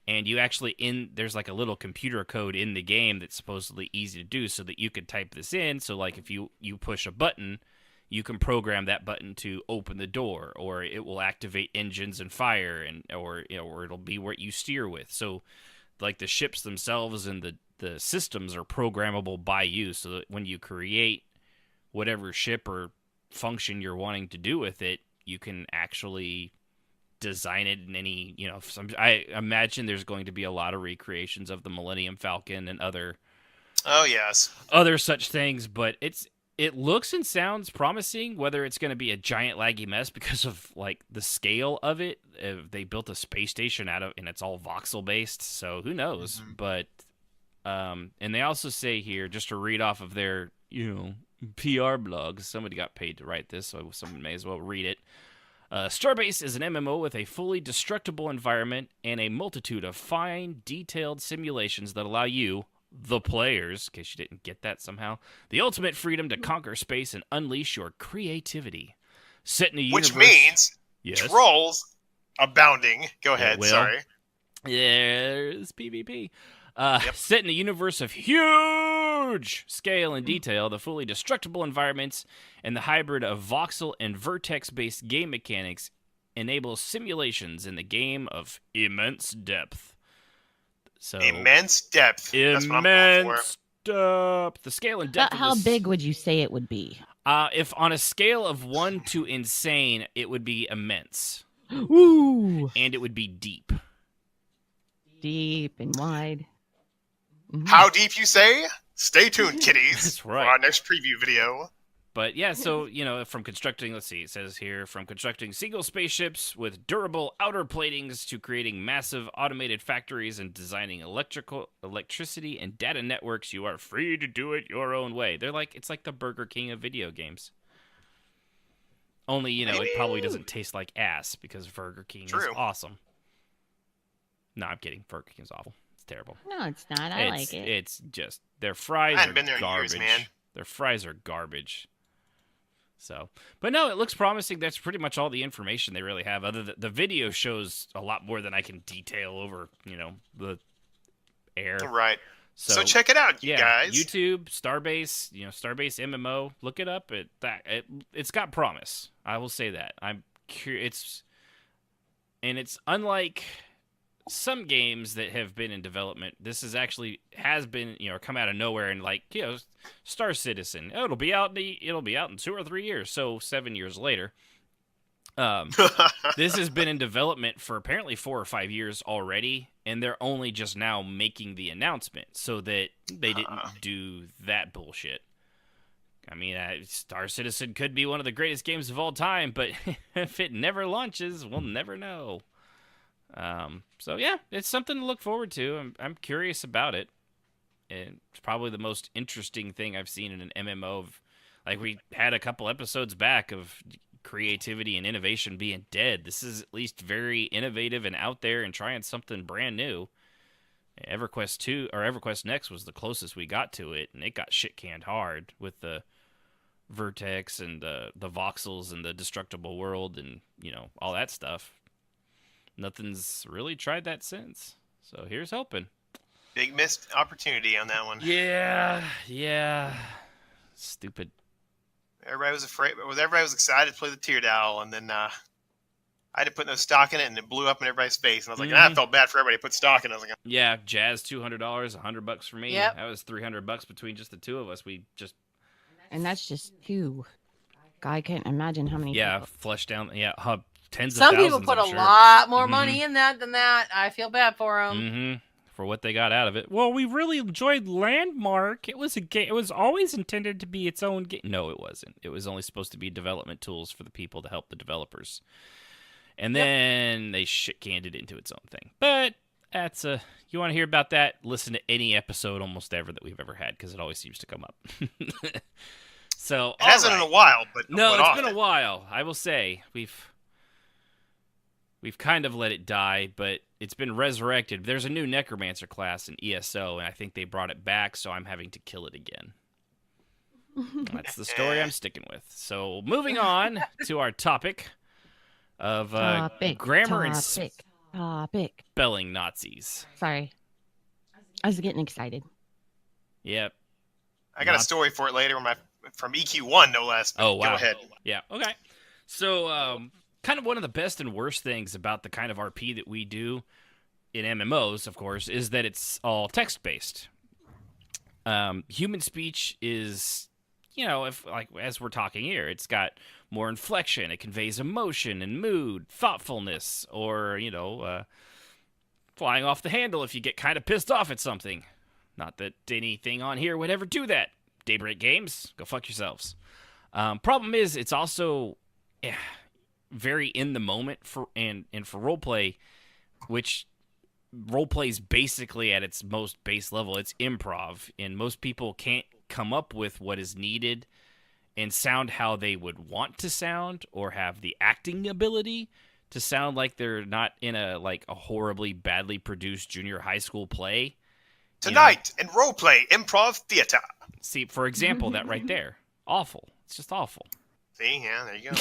And you actually there's like a little computer code in the game that's supposedly easy to do, so that you could type this in. So like if you push a button, you can program that button to open the door, or it will activate engines and fire, or it'll be what you steer with. So like the ships themselves and the systems are programmable by you, so that when you create whatever ship or function you're wanting to do with it, you can actually design it in any, I imagine there's going to be a lot of recreations of the Millennium Falcon and other such things, but it looks and sounds promising. Whether it's going to be a giant laggy mess because of like the scale of it, they built a space station and it's all voxel based, so who knows. But and they also say here, just to read off of their PR blog, somebody got paid to write this, so someone may as well read it. Starbase is an MMO with a fully destructible environment and a multitude of fine, detailed simulations that allow you, the players, in case you didn't get that somehow, the ultimate freedom to conquer space and unleash your creativity. Set in a universe... Which means trolls abounding. Go ahead, sorry. There's PvP. Set in a universe of huge scale and detail, the fully destructible environments and the hybrid of voxel and vertex-based game mechanics enable simulations in the game of immense depth. So immense depth. That's what I'm going for. Depth. The scale and depth. How big would you say it would be? If on a scale of 1 to insane, it would be immense. Ooh. And it would be deep. Deep and wide. How deep, you say? Stay tuned, kiddies. That's right. For our next preview video. But yeah, so, from constructing, let's see, it says here, from constructing single spaceships with durable outer platings to creating massive automated factories and designing electricity and data networks, you are free to do it your own way. It's like the Burger King of video games. Only, it probably doesn't taste like ass, because Burger King is awesome. No, I'm kidding. Burger King's awful. It's terrible. No, it's not. I like it. It's just, their fries I haven't are been there garbage. in years, man. Their fries are garbage. So, but no, it looks promising. That's pretty much all the information they really have. The video shows a lot more than I can detail over, the air. Right. So check it out, you guys. YouTube, Starbase, Starbase MMO. Look it up. It's got promise. I will say that. I'm curious. It's unlike some games that have been in development. This has been come out of nowhere, and Star Citizen. It'll be out in 2 or 3 years. So 7 years later. This has been in development for apparently 4 or 5 years already, and they're only just now making the announcement, so that they didn't do that bullshit. I mean, Star Citizen could be one of the greatest games of all time, but if it never launches, we'll never know. So yeah, it's something to look forward to. I'm curious about it. And it's probably the most interesting thing I've seen in an MMO. We had a couple episodes back of creativity and innovation being dead. This is at least very innovative and out there and trying something brand new. EverQuest 2 or EverQuest Next was the closest we got to it, and it got shit canned hard with the vertex and the voxels and the destructible world and all that stuff. Nothing's really tried that since. So here's hoping. Big missed opportunity on that one. Yeah. Stupid. Everybody was afraid. Everybody was excited to play the Teardowl, and then I had to put no stock in it, and it blew up in everybody's face. And I was like, I felt bad for everybody to put stock in it. I was like, yeah, Jazz $200, $100 for me. Yep. That was $300 between just the two of us. And that's just two. I can't imagine how many. Yeah, flush down. Yeah, tens of Some thousands. people put I'm a sure. lot more money in that than that. I feel bad for them. Mm-hmm. For what they got out of it. Well, we really enjoyed Landmark. It was it was always intended to be its own game. No, it wasn't. It was only supposed to be development tools for the people to help the developers. And then they shit-canned it into its own thing. But That's you want to hear about that? Listen to any episode almost ever that we've ever had, because it always seems to come up. So It hasn't in a while, but no, it's often. been a while. I will say we've kind of let it die, but it's been resurrected. There's a new necromancer class in ESO, and I think they brought it back, so I'm having to kill it again. That's the story I'm sticking with. So moving on to our topic of grammar and spelling Nazis. Sorry. I was getting excited. Yep. I got a story for it later from EQ1, no less. Oh, wow. Go ahead. Yeah, okay. So, kind of one of the best and worst things about the kind of RP that we do in MMOs, of course, is that it's all text-based. Human speech is, as we're talking here, it's got more inflection. It conveys emotion and mood, thoughtfulness, or, flying off the handle if you get kind of pissed off at something. Not that anything on here would ever do that. Daybreak Games, go fuck yourselves. Problem is, it's also very in the moment for roleplay, which roleplay is basically at its most base level. It's improv, and most people can't come up with what is needed and sound how they would want to sound, or have the acting ability to sound like they're not in a horribly badly produced junior high school play. Tonight in roleplay improv theater. See, for example, that right there, awful. It's just awful. See, yeah, there you go.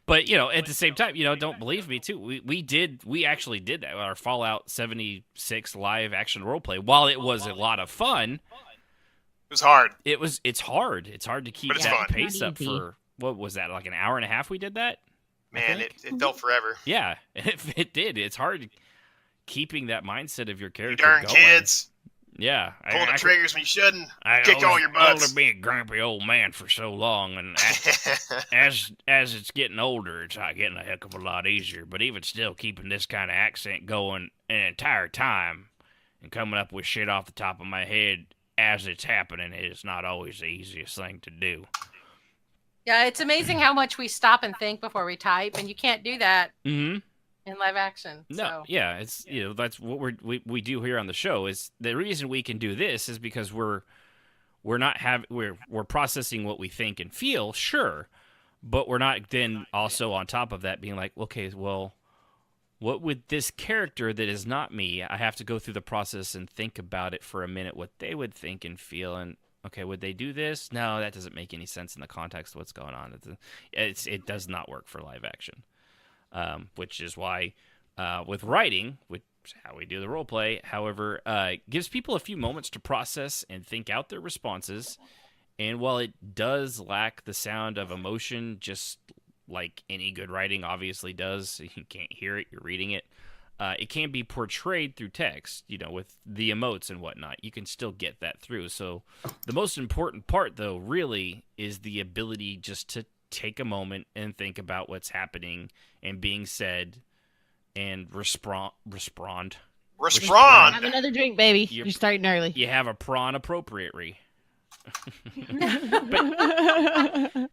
But at the same time, don't believe me too. We actually did that with our Fallout 76 live action roleplay. While it was a lot of fun, it was hard. It's hard. It's hard to keep that pace up for, what was that, like an hour and a half we did that? Man, it felt forever. Yeah, it did. It's hard keeping that mindset of your character You darn going. Kids. Yeah. Pull the triggers when you shouldn't. Kick all your butts. Older being a grumpy old man for so long, and as it's getting older, it's getting a heck of a lot easier. But even still, keeping this kind of accent going an entire time and coming up with shit off the top of my head as it's happening is not always the easiest thing to do. Yeah, it's amazing how much we stop and think before we type, and you can't do that in live action. No, so. yeah, it's that's what we do here on the show. Is the reason we can do this is because we're processing what we think and feel, sure, but we're not then also on top of that being like, okay, well, what would this character that is not me? I have to go through the process and think about it for a minute, what they would think and feel, and okay, would they do this? No, that doesn't make any sense in the context of what's going on. It does not work for live action, which is why with writing, which is how we do the role play, however, gives people a few moments to process and think out their responses. And while it does lack the sound of emotion, just like any good writing obviously does, you can't hear it, you're reading it. It can be portrayed through text, with the emotes and whatnot. You can still get that through. So the most important part, though, really is the ability just to take a moment and think about what's happening and being said and respond. Have another drink, baby. You're starting early. You have a prawn appropriately.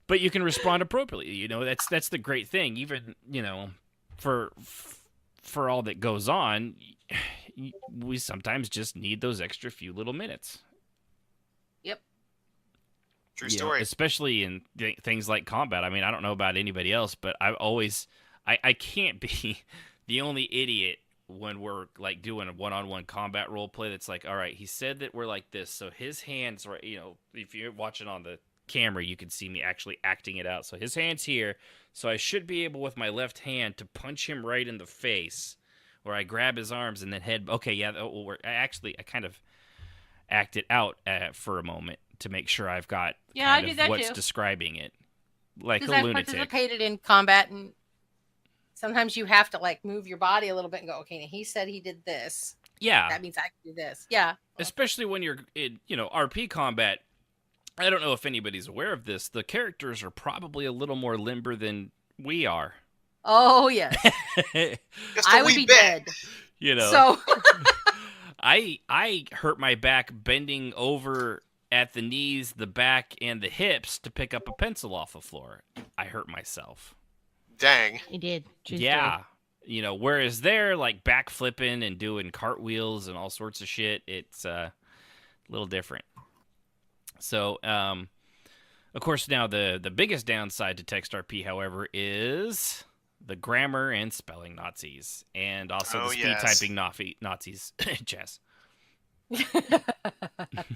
but you can respond appropriately. That's the great thing. Even, for all that goes on, we sometimes just need those extra few little minutes. Yep. True story. Especially in things like combat. I mean, I don't know about anybody else, but I can't be the only idiot when we're like doing a one-on-one combat role play that's like, all right, he said that we're like this, so his hands, right, if you're watching on the camera, you can see me actually acting it out. So his hand's here, so I should be able with my left hand to punch him right in the face, or I grab his arms and then head. Okay, yeah, I kind of act it out for a moment to make sure I've got what's describing it, like a lunatic. I've participated in combat, and sometimes you have to move your body a little bit and go, okay, now he said he did this. Yeah, that means I can do this. Yeah, especially when you're in RP combat. I don't know if anybody's aware of this. The characters are probably a little more limber than we are. Oh, yes. I would be dead. So I hurt my back bending over at the knees, the back, and the hips to pick up a pencil off the floor. I hurt myself. Dang. You did. Yeah. Whereas they're like backflipping and doing cartwheels and all sorts of shit, it's a little different. So, of course, now the biggest downside to TextRP, however, is the grammar and spelling Nazis, and also the speed typing Nazis. Chess.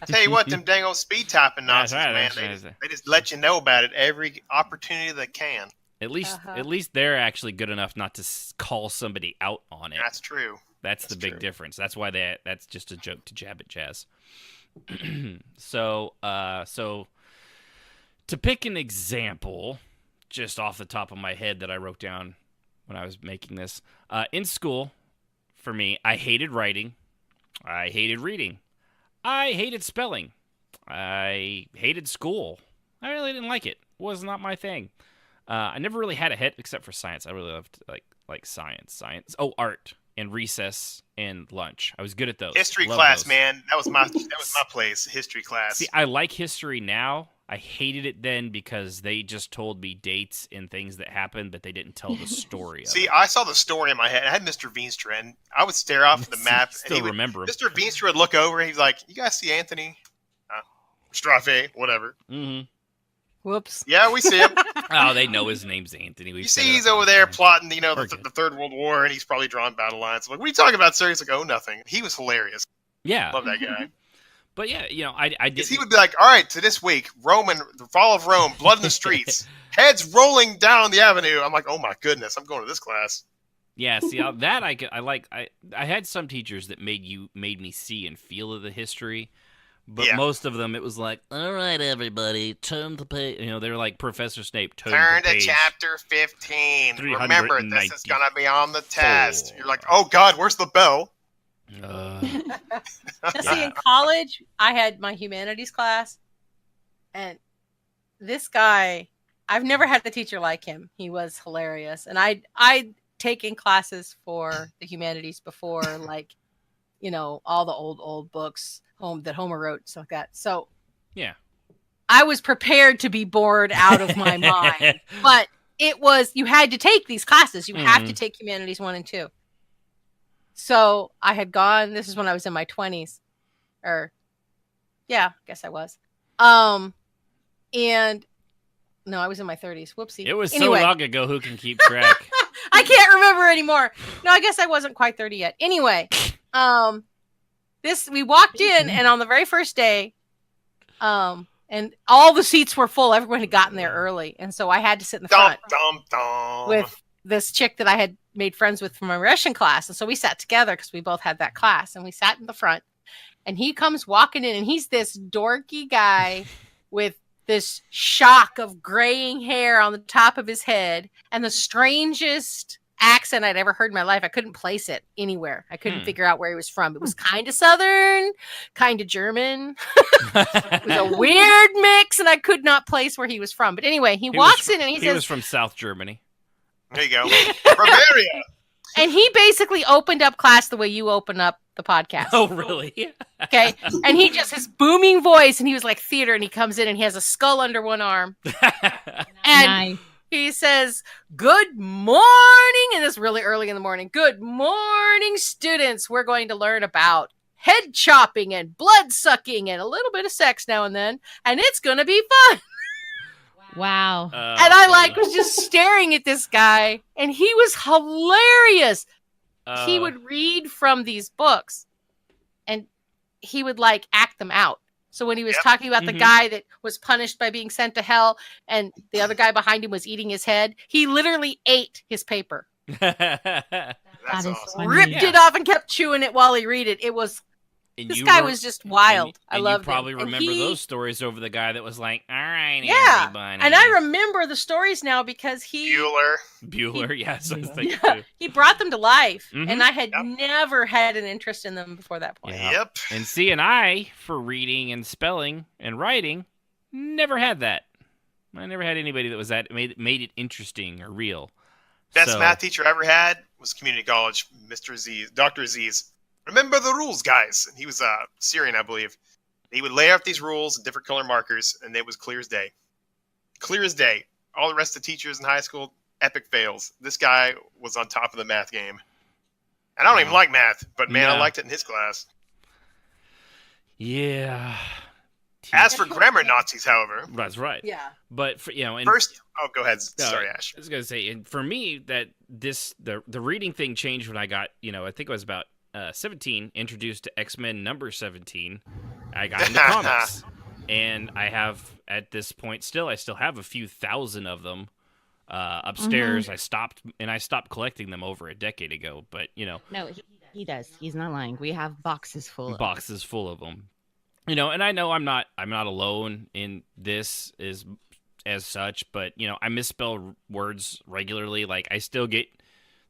Tell you what, them dang old speed typing Nazis, That's right, man, they just let you know about it every opportunity they can. At least they're actually good enough not to call somebody out on it. That's true. That's the big difference. That's why that's just a joke to jab at Jazz. So to pick an example, just off the top of my head that I wrote down when I was making this, in school, for me, I hated writing, I hated reading, I hated spelling, I hated school. I really didn't like it. It was not my thing. I never really had a hit except for science. I really loved like science. Oh, art and recess and lunch. I was good at those. History class, man. That was my place. History class. See, I like history now. I hated it then because they just told me dates and things that happened, but they didn't tell the story of it. I saw the story in my head. I had Mr. Veenstra, and I would stare off at the map. Still remember him. Mr. Veenstra would look over, and he's like, "You guys see Anthony? Strafe, whatever." Mm-hmm. Whoops. Yeah, we see him. Oh, they know his name's Anthony. You see he's over there plotting, the Third World War, and he's probably drawing battle lines. I'm like, what are you talking about, sir? He's like, oh, nothing. He was hilarious. Yeah. Love that guy. But yeah, I did. He would be like, all right, so this week, the fall of Rome, blood in the streets, heads rolling down the avenue. I'm like, oh my goodness, I'm going to this class. Yeah, see that I had some teachers that made me see and feel the history. But most of them, it was like, all right, everybody, turn the page. They were like Professor Snape, turn to chapter 15. Remember, this is going to be on the test. You're like, oh, God, where's the bell? See, in college, I had my humanities class, and this guy, I've never had a teacher like him. He was hilarious. And I'd taken classes for the humanities before, like, all the old books that Homer wrote, stuff like that. So yeah, I was prepared to be bored out of my mind. But you had to take these classes. You have to take humanities 1 and 2. So I had gone, this is when I was in my 20s. I guess I was. And no, I was in my 30s. Whoopsie. It was so long ago, who can keep track? I can't remember anymore. No, I guess I wasn't quite 30 yet. Anyway, we walked in, and on the very first day, and all the seats were full. Everyone had gotten there early, and so I had to sit in the front with this chick that I had made friends with from my Russian class. And so we sat together because we both had that class, and we sat in the front. And he comes walking in, and he's this dorky guy with this shock of graying hair on the top of his head and the strangest accent I'd ever heard in my life. I couldn't place it anywhere. I couldn't figure out where he was from. It was kind of Southern, kind of German. It was a weird mix, and I could not place where he was from. But anyway, he walks in and he says... He was from South Germany. There you go. Bavaria! And he basically opened up class the way you open up the podcast. Oh, really? Okay. And he just, his booming voice, and he was like theater, and he comes in and he has a skull under one arm. And he says, good morning, and it's really early in the morning. Good morning, students. We're going to learn about head chopping and blood sucking and a little bit of sex now and then, and it's going to be fun. Wow. And I was just staring at this guy, and he was hilarious. He would read from these books, and he would act them out. So when he was talking about the guy that was punished by being sent to hell, and the other guy behind him was eating his head, he literally ate his paper. That's awesome. Ripped it off and kept chewing it while he read it. It was... This guy was just wild. I loved him. You probably remember those stories over the guy that was like, all right, everybody. And I remember the stories now because Bueller, yes. I was thinking too. He brought them to life, and I had never had an interest in them before that point. Yep. And see, and I, for reading and spelling and writing, never had that. I never had anybody that was made it interesting or real. Best math teacher I ever had was community college, Mr. Aziz, Dr. Aziz. Remember the rules, guys. And he was Syrian, I believe. He would lay out these rules in different color markers, and it was clear as day. Clear as day. All the rest of the teachers in high school, epic fails. This guy was on top of the math game. And I don't even like math, but man, I No. liked it in his class. Yeah. As for grammar Nazis, however, That's right. Yeah. But for, and first, go ahead. Sorry, Ash. I was gonna say, and for me, that the reading thing changed when I got, I think I was about 17, introduced to X-Men number 17. I got into comics, and I have at this point I still have a few thousand of them upstairs. I stopped collecting them over a decade ago, but No, he does. He's not lying. We have boxes full of boxes full of them. And I know I'm not alone in this as such, but I misspell words regularly. Like I still get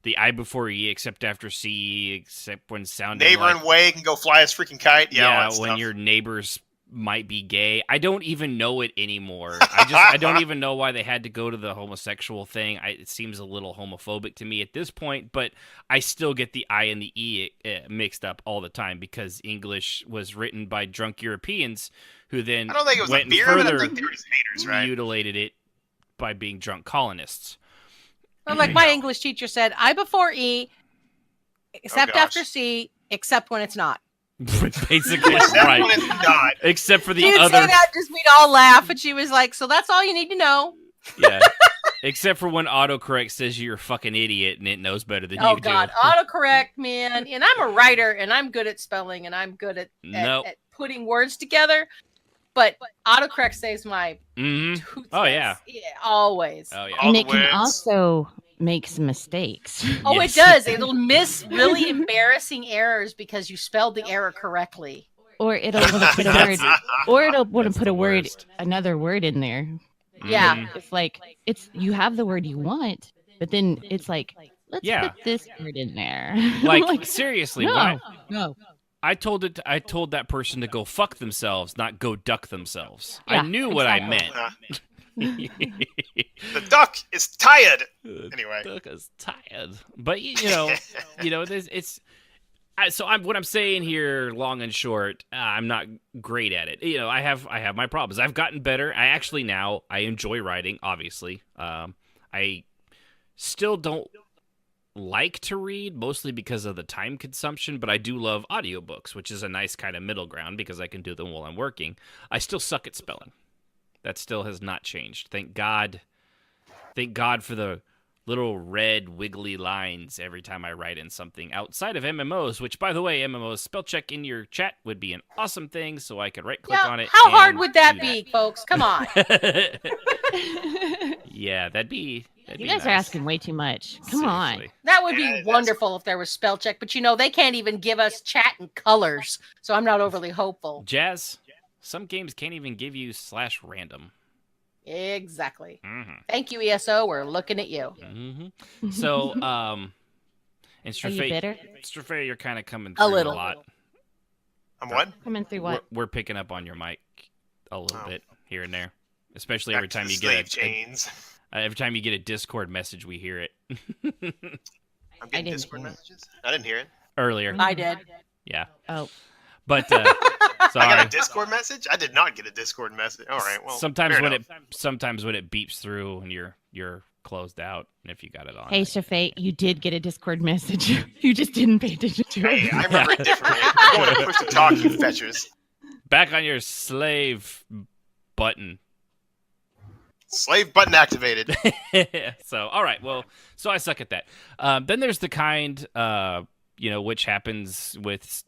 the I before E except after C, except when sounding Neighbor and way can go fly his freaking kite. Yeah, when your neighbors might be gay. I don't even know it anymore. I don't even know why they had to go to the homosexual thing. It seems a little homophobic to me at this point, but I still get the I and the E mixed up all the time because English was written by drunk Europeans who then I don't think it was went a beer, and but I further think they were just haters, right? mutilated it by being drunk colonists. Well, like my English teacher said, I before E, except gosh. after C, except when it's not. Basically, Except right. when it's not. Except for the She'd other. say that, just we'd all laugh, and she was like, "So that's all you need to know." Yeah. Except for when autocorrect says you're a fucking idiot and it knows better than Oh you God, do. autocorrect, man. And I'm a writer, and I'm good at spelling, and I'm good at putting words together. But autocorrect saves my Mm-hmm. 2 Oh, cents. yeah. Always. Oh, yeah. All and the it can words. also make some mistakes. Oh, Yes. it does. It'll miss really embarrassing errors because you spelled the error correctly. Or it'll want to put a word, or it'll want That's to put the a word, worst. another word in there. Yeah. Mhm. It's like you have the word you want, but then it's like, let's Yeah. put this word in there. Like, seriously, no, why? no. I told that person to go fuck themselves, not go duck themselves. I Yeah, knew what I exactly. meant. The duck is tired. Anyway. Duck is tired. But what I'm saying here, long and short, I'm not great at it. I have my problems. I've gotten better. I enjoy writing. Obviously, I still don't like to read, mostly because of the time consumption, but I do love audiobooks, which is a nice kind of middle ground because I can do them while I'm working. I still suck at spelling. That still has not changed. Thank God for the little red wiggly lines every time I write in something outside of MMOs, which, by the way, MMOs spell check in your chat would be an awesome thing, so I could right click on it. How hard and would that do be, folks? Come on. Yeah, that'd be You guys are nice. asking way too much. Come on. Seriously. That would be Yeah, that's- wonderful if there was spell check, but they can't even give us chat and colors, so I'm not overly hopeful. Jazz, some games can't even give you /random. Exactly. Mm-hmm. Thank you, ESO. We're looking at you. Mm-hmm. So, and Are you Strafay, bitter? Strafay, you're kind of coming through little. a lot. I'm what? Coming through what? We're picking up on your mic a little Oh. bit here and there, especially Back every to time the you slave get chains. every time you get a Discord message, we hear it. I'm I getting didn't Discord hear it. messages. I didn't hear it. Earlier, I did. yeah, Oh, but I sorry. got a Discord message. I did not get a Discord message. All right. Well, sometimes fair when enough. it beeps through and you're closed out, and if you got it on, hey, Shafay, you did get a Discord message. You just didn't pay attention to Hey, it. I remember it differently. I'm going to push to talk, you fetchers. back on your slave button. Slave button activated. So, all right. Well, so I suck at that. Then there's the kind, which happens with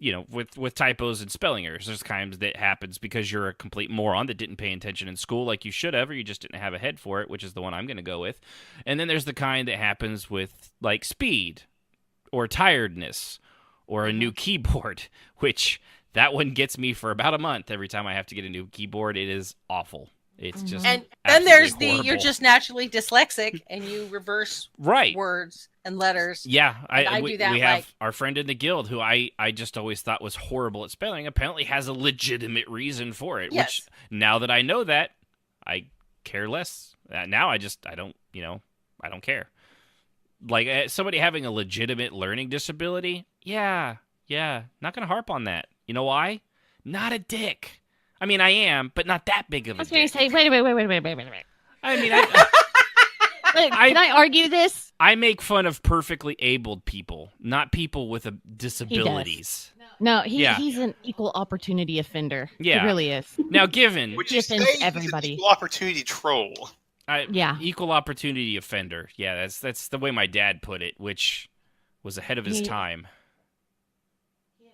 typos and spelling errors. There's kinds that happens because you're a complete moron that didn't pay attention in school like you should have, or you just didn't have a head for it, which is the one I'm going to go with. And then there's the kind that happens with like speed or tiredness or a new keyboard, which that one gets me for about a month every time I have to get a new keyboard. It is awful. It's just And then there's absolutely you're horrible. just naturally dyslexic and you reverse right. words and letters. Yeah, I we do that, we have like- our friend in the guild who I just always thought was horrible at spelling. Apparently has a legitimate reason for it. Yes. Which now that I know that, I care less. Now I don't care. Like somebody having a legitimate learning disability. Yeah, not gonna harp on that. You know why? Not a dick. I mean, I am, but not that big of I a was going dick. to say, wait. I mean, Can I argue this? I make fun of perfectly abled people, not people with disabilities. No, he's an equal opportunity offender. Yeah. He really is. Now, given Would He you offends say he's an everybody. equal opportunity troll? equal opportunity offender. Yeah, that's the way my dad put it, which was ahead of his time.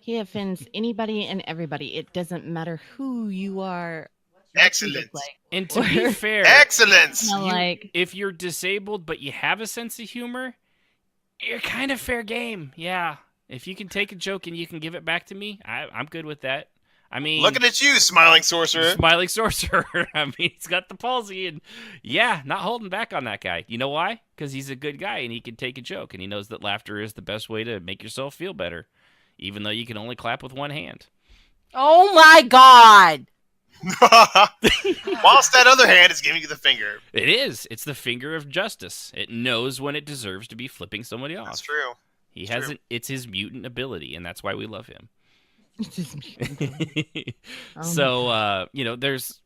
He offends anybody and everybody. It doesn't matter who you are. Excellent. And to be fair, excellence. If you're disabled but you have a sense of humor, you're kind of fair game. Yeah. If you can take a joke and you can give it back to me, I'm good with that. I mean, looking at you, smiling sorcerer. Smiling sorcerer. I mean, he's got the palsy, and not holding back on that guy. You know why? Because he's a good guy and he can take a joke, and he knows that laughter is the best way to make yourself feel better, even though you can only clap with one hand. Oh my God! Whilst that other hand is giving you the finger. It is. It's the finger of justice. It knows when it deserves to be flipping somebody off. That's true. He has it. It's his mutant ability, and that's why we love him. So there's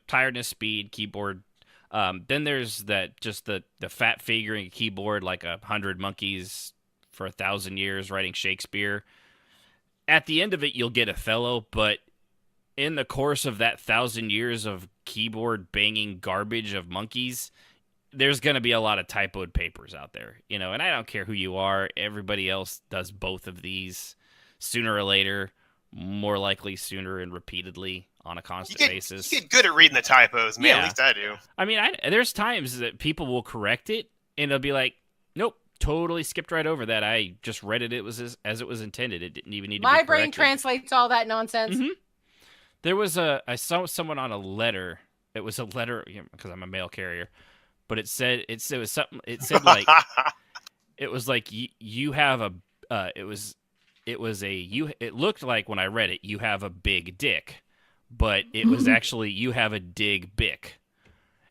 tiredness, speed, keyboard. Then there's the fat figuring keyboard, like 100 monkeys for 1,000 years writing Shakespeare. At the end of it, you'll get Othello, but in the course of that 1,000 years of keyboard banging garbage of monkeys, there's going to be a lot of typoed papers out there, and I don't care who you are. Everybody else does both of these sooner or later, more likely sooner and repeatedly on a constant basis. You get good at reading the typos, man. At least I do. I mean, there's times that people will correct it, and they'll be like, nope, totally skipped right over that. I just read it. It was as it was intended. It didn't even need to be corrected. My brain translates all that nonsense. Mm-hmm. There was I saw someone on a letter. It was a letter because I'm a mail carrier, but it said something. It said like it was like you have a. It looked like when I read it, you have a big dick, but it was actually you have a dig bick,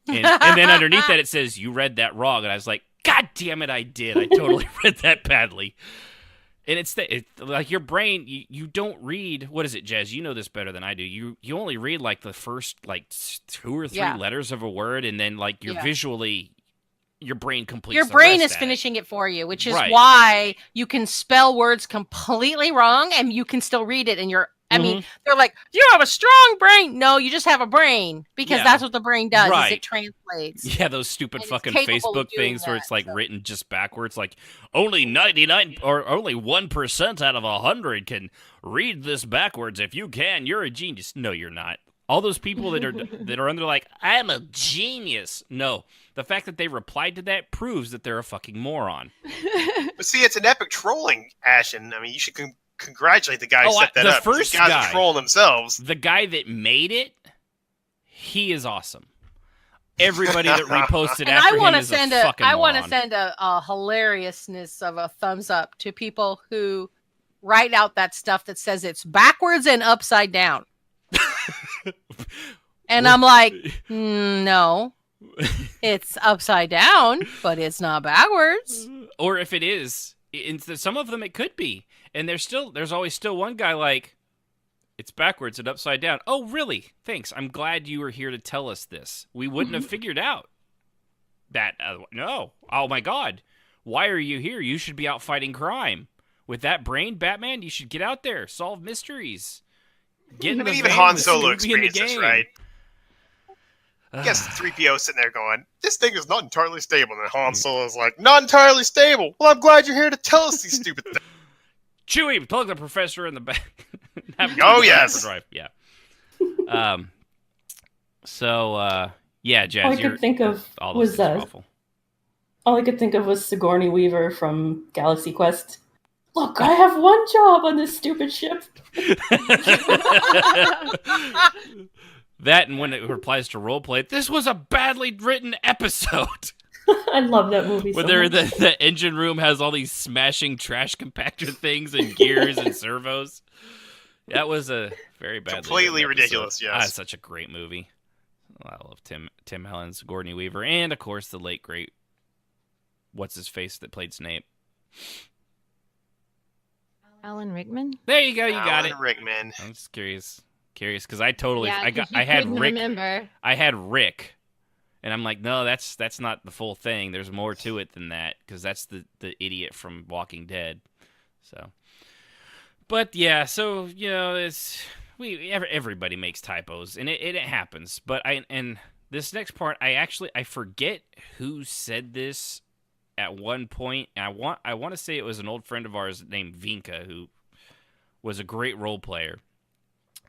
and then underneath that it says you read that wrong, and I was like, God damn it, I did. I totally read that badly. And it's like your brain, you don't read, what is it, Jez? You know this better than I do. You only read like the first like 2 or 3 letters of a word, and then like you're visually, your brain completes. Your brain is finishing it for you, which is right. why you can spell words completely wrong and you can still read it. And I mean, they're like, you have a strong brain. No, you just have a brain because that's what the brain does. Right. Is it translates. Yeah, those stupid fucking Facebook things where it's like written just backwards, like only 99 or only 1% out of 100 can read this backwards. If you can, you're a genius. No, you're not. All those people that are under like, I'm a genius. No, the fact that they replied to that proves that they're a fucking moron. But see, it's an epic trolling, Ashen. I mean, you should congratulate the guy who set that up. The first guys guy, trolling themselves. The guy that made it, he is awesome. Everybody that reposted after him is a fucking moron. I want to send a hilariousness of a thumbs up to people who write out that stuff that says it's backwards and upside down. And I'm like, no, it's upside down, but it's not backwards. Or if it is, some of them it could be. And there's always still one guy like, it's backwards and upside down. Oh, really? Thanks. I'm glad you were here to tell us this. We wouldn't have figured out that. No. Oh, my God. Why are you here? You should be out fighting crime. With that brain, Batman, you should get out there, solve mysteries. Even Han Solo experienced this, right? I guess 3PO sitting there going, this thing is not entirely stable. And then Han Solo's like, not entirely stable. Well, I'm glad you're here to tell us these stupid things. Chewie, plug the professor in the back. Oh, yes. Drive. Yeah. Jazz, all I could think of was Sigourney Weaver from Galaxy Quest. Look, I have one job on this stupid ship. That, and when it replies to roleplay, this was a badly written episode. I love that movie so much. The engine room has all these smashing trash compactor things and gears and servos. That was a very badly completely ridiculous, yes. That's such a great movie. I love Tim Allen's Sigourney Weaver, and of course the late great what's-his-face that played Snape. Alan Rickman? There you go, you got it. Alan Rickman. I'm just curious because I totally I had Rick. Remember. I had Rick, And I'm like, no, that's not the full thing. There's more to it than that, because that's the idiot from Walking Dead. So, but yeah, so it's everybody makes typos, and it happens. But this next part, I forget who said this at one point. I want to say it was an old friend of ours named Vinka, who was a great role player.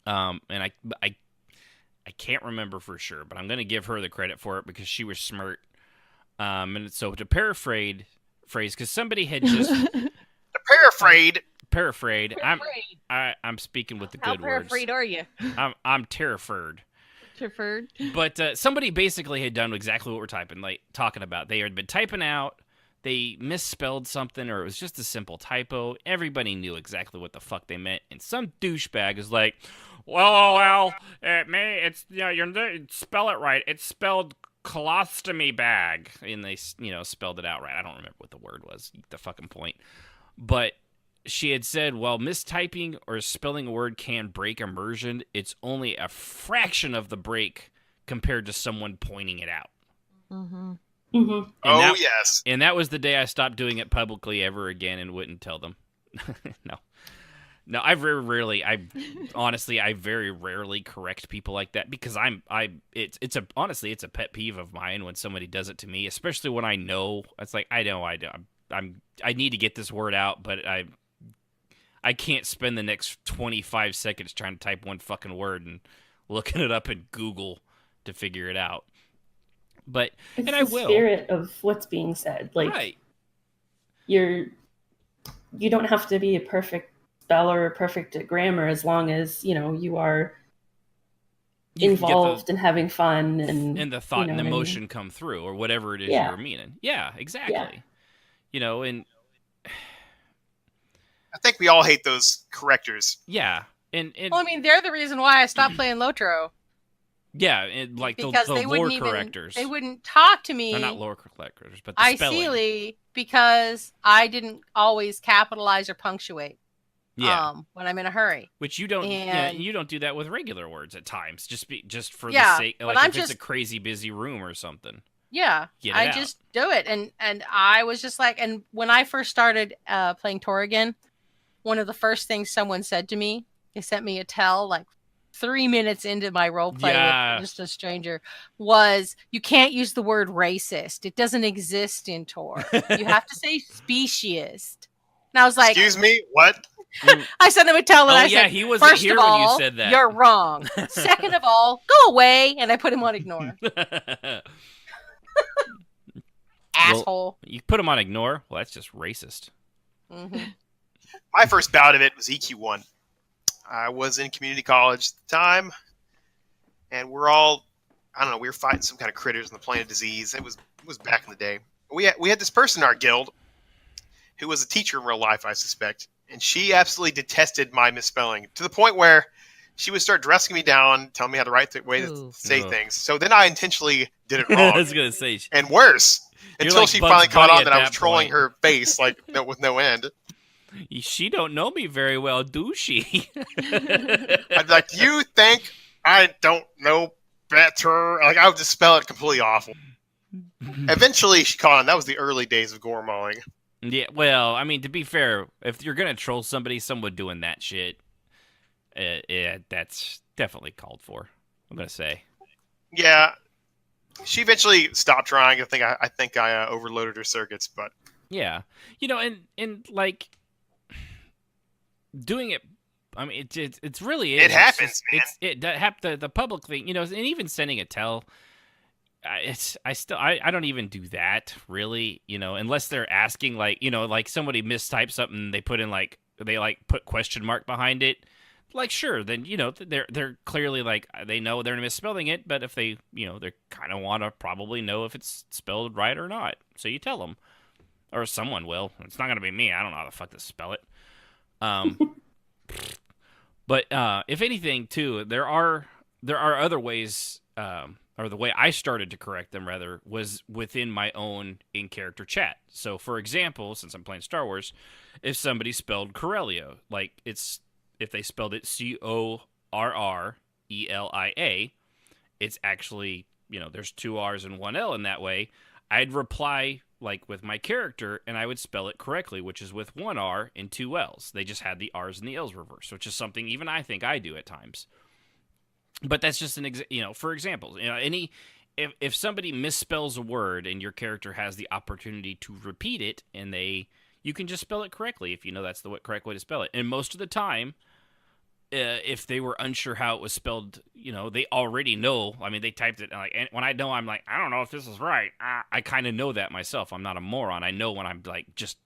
And I can't remember for sure, but I'm going to give her the credit for it because she was smart. And so to paraphrase, because somebody had just paraphrase. I'm speaking with the good words. How paraphrased are you? I'm terrified. But somebody basically had done exactly what we're talking about. They had been typing out, they misspelled something, or it was just a simple typo. Everybody knew exactly what the fuck they meant, and some douchebag is like, well, it's you spell it right. It's spelled colostomy bag, and they spelled it out right. I don't remember what the word was. The fucking point. But she had said, well, mistyping or spelling a word can break immersion. It's only a fraction of the break compared to someone pointing it out. Mm-hmm. Yes. And that was the day I stopped doing it publicly ever again and wouldn't tell them. No, I very rarely correct people like that, because it's a pet peeve of mine when somebody does it to me, especially when I know. It's like, I need to get this word out, but I can't spend the next 25 seconds trying to type one fucking word and looking it up in Google to figure it out. But it's I the will. Spirit of what's being said. Like, right. You don't have to be a perfect speller or perfect at grammar, as long as you are involved and having fun and the thought and emotion come through, or whatever it is you're meaning. Yeah, exactly. Yeah. And I think we all hate those correctors. Yeah. And well, I mean, they're the reason why I stopped playing Lotro. Yeah, because the lore correctors. They wouldn't talk to me. They're not lore correctors, but the spelling. Ideally, because I didn't always capitalize or punctuate. Yeah. When I'm in a hurry. Which you don't. You don't do that with regular words at times. Just for the sake, like if it's a crazy busy room or something. Yeah, I just do it, and I was just like, and when I first started playing Torrigan, one of the first things someone said to me, they sent me a tell like 3 minutes into my role play with just a stranger, was, you can't use the word racist. It doesn't exist in Tor. You have to say speciesist. And I was like, excuse me, what? I sent him a tell, and I said, he wasn't first here of all, when you said that. You're wrong. Second of all, go away. And I put him on ignore. Asshole. Well, you put him on ignore? Well, that's just racist. Mm-hmm. My first bout of it was EQ1. I was in community college at the time, and we were fighting some kind of critters on the plane of disease. It was back in the day. We had this person in our guild who was a teacher in real life, I suspect, and she absolutely detested my misspelling, to the point where she would start dressing me down, telling me how the right way to say things. So then I intentionally did it wrong. I was going to say. And worse, until she finally caught on that I was trolling her face with no end. She don't know me very well, do she? I'd be like, you think I don't know better? Like, I would just spell it completely awful. Eventually, she caught on. That was the early days of gore mauling. Yeah, well, I mean, to be fair, if you're going to troll somebody, someone doing that shit, that's definitely called for, I'm going to say. Yeah. She eventually stopped trying. I think I overloaded her circuits, but... Yeah. And like... doing it, I mean, it's really it happens. The public thing, and even sending a tell, I don't even do that really, unless they're asking, like somebody mistyped something, they put in they put question mark behind it, like, sure, then they're clearly like, they know they're misspelling it, but if they they kind of want to probably know if it's spelled right or not, so you tell them, or someone will. It's not gonna be me. I don't know how the fuck to spell it. But if anything, too, there are other ways, or the way I started to correct them, rather, was within my own in-character chat. So, for example, since I'm playing Star Wars, if somebody spelled Corellia, like if they spelled it Corrrelia, it's actually there's 2 R's and 1 L in that way, I'd reply like with my character, and I would spell it correctly, which is with 1 R and 2 L's. They just had the R's and the L's reversed, which is something even I think I do at times. But that's just for example, if somebody misspells a word and your character has the opportunity to repeat it, and you can just spell it correctly if you know that's the correct way to spell it. And most of the time, if they were unsure how it was spelled, they already know. I mean, they typed it, and when I know, I'm like, I don't know if this is right. I kind of know that myself. I'm not a moron. I know when I'm like just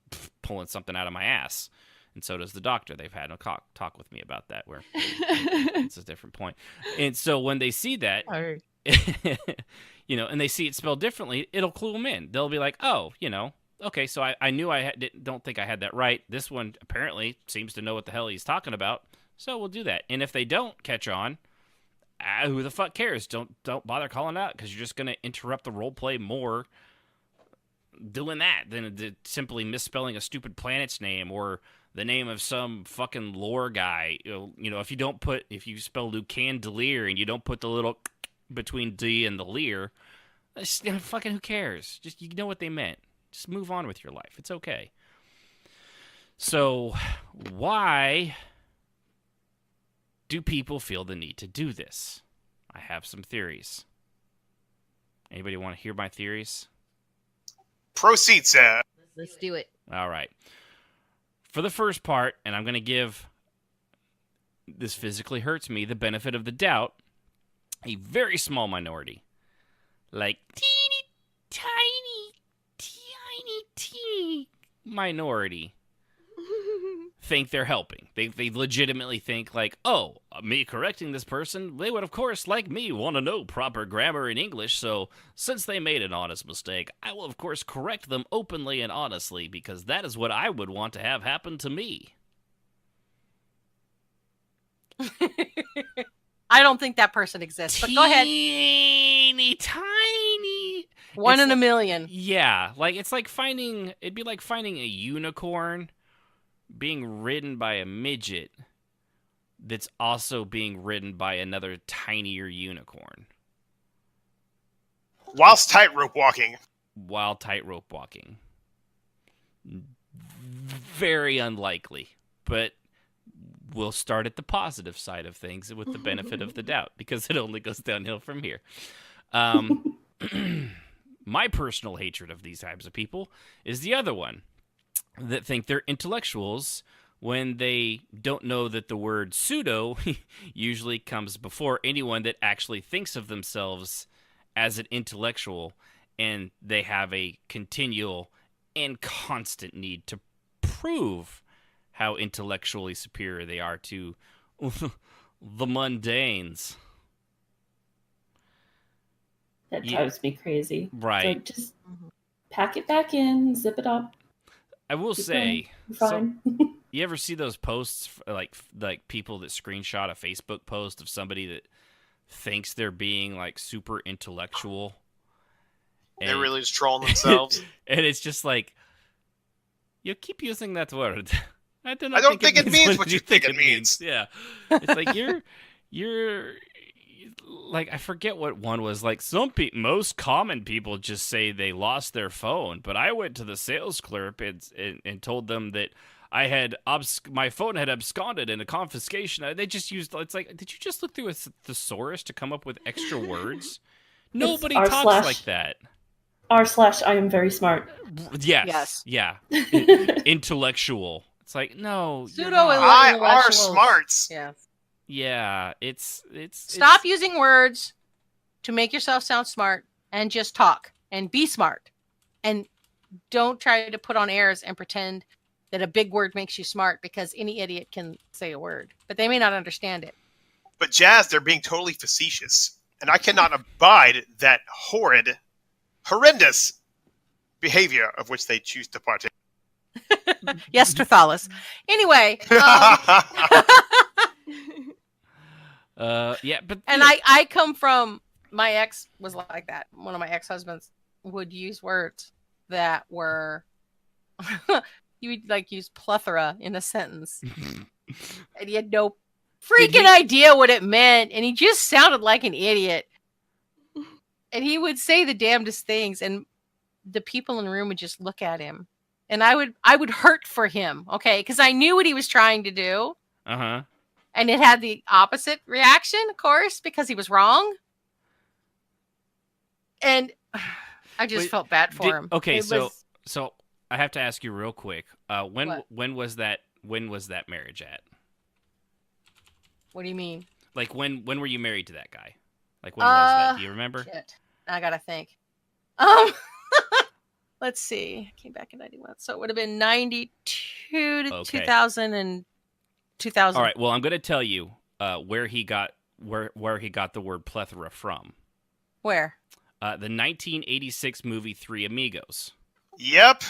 pulling something out of my ass. And so does the doctor. They've had a talk with me about that, where it's a different point. And so when they see that, and they see it spelled differently, it'll clue them in. They'll be like, oh, okay, so I knew don't think I had that right. This one apparently seems to know what the hell he's talking about. So we'll do that. And if they don't catch on, who the fuck cares? Don't bother calling out, because you're just going to interrupt the role play more doing that than simply misspelling a stupid planet's name or the name of some fucking lore guy. If you spell Lucandelier and you don't put the little between D and the leer, fucking who cares? Just, you know what they meant. Just move on with your life. It's okay. So why do people feel the need to do this? I have some theories. Anybody want to hear my theories? Proceed, sir. Let's do it. All right. For the first part, and I'm going to give this physically hurts me the benefit of the doubt, a very small minority, like teeny minority, think they're helping. They legitimately think like, oh, me correcting this person, they would of course, like me, want to know proper grammar in English, so since they made an honest mistake, I will of course correct them openly and honestly, because that is what I would want to have happen to me. I don't think that person exists, but go ahead. Teeny tiny. One in a million. Yeah, like it'd be like finding a unicorn being ridden by a midget that's also being ridden by another tinier unicorn. Whilst tightrope walking. While tightrope walking. Very unlikely, but we'll start at the positive side of things with the benefit of the doubt, because it only goes downhill from here. My personal hatred of these types of people is the other one, that think they're intellectuals when they don't know that the word pseudo usually comes before anyone that actually thinks of themselves as an intellectual, and they have a continual and constant need to prove how intellectually superior they are to the mundanes. That drives me crazy. Right. Like, just pack it back in, zip it up. I will say, fine. You ever see those posts, like people that screenshot a Facebook post of somebody that thinks they're being like super intellectual? They're really just trolling themselves. And it's just like, you keep using that word. I don't think it means what you think it means. Yeah. It's like, you're like, I forget what one was. Like, most common people just say they lost their phone, but I went to the sales clerk and told them that I had my phone had absconded in a confiscation. They just used, it's like, did you just look through a thesaurus to come up with extra words? Nobody talks like that. r/I am very smart. Yes. Yeah. Intellectual. It's like, no. I are smarts. Yeah. Yeah, it's Stop using words to make yourself sound smart, and just talk and be smart. And don't try to put on airs and pretend that a big word makes you smart, because any idiot can say a word, but they may not understand it. But Jazz, they're being totally facetious, and I cannot abide that horrendous behavior of which they choose to partake. Yes, Trithalis. Anyway. But I come from, my ex was like that. One of my ex-husbands would use words that were, he would like use plethora in a sentence, and he had no freaking idea what it meant, and he just sounded like an idiot. And he would say the damnedest things, and the people in the room would just look at him. And I would hurt for him, okay? Because I knew what he was trying to do. Uh-huh. And it had the opposite reaction, of course, because he was wrong. And I just felt bad for him. Okay, so I have to ask you real quick. When was that marriage at? What do you mean? Like when were you married to that guy? Like when was that? Do you remember? Shit. I gotta think. Let's see. I came back in 91. So it would have been 92 to 2000 and 2000. All right. Well, I'm going to tell you where he got the word plethora from. Where? The 1986 movie Three Amigos. Yep.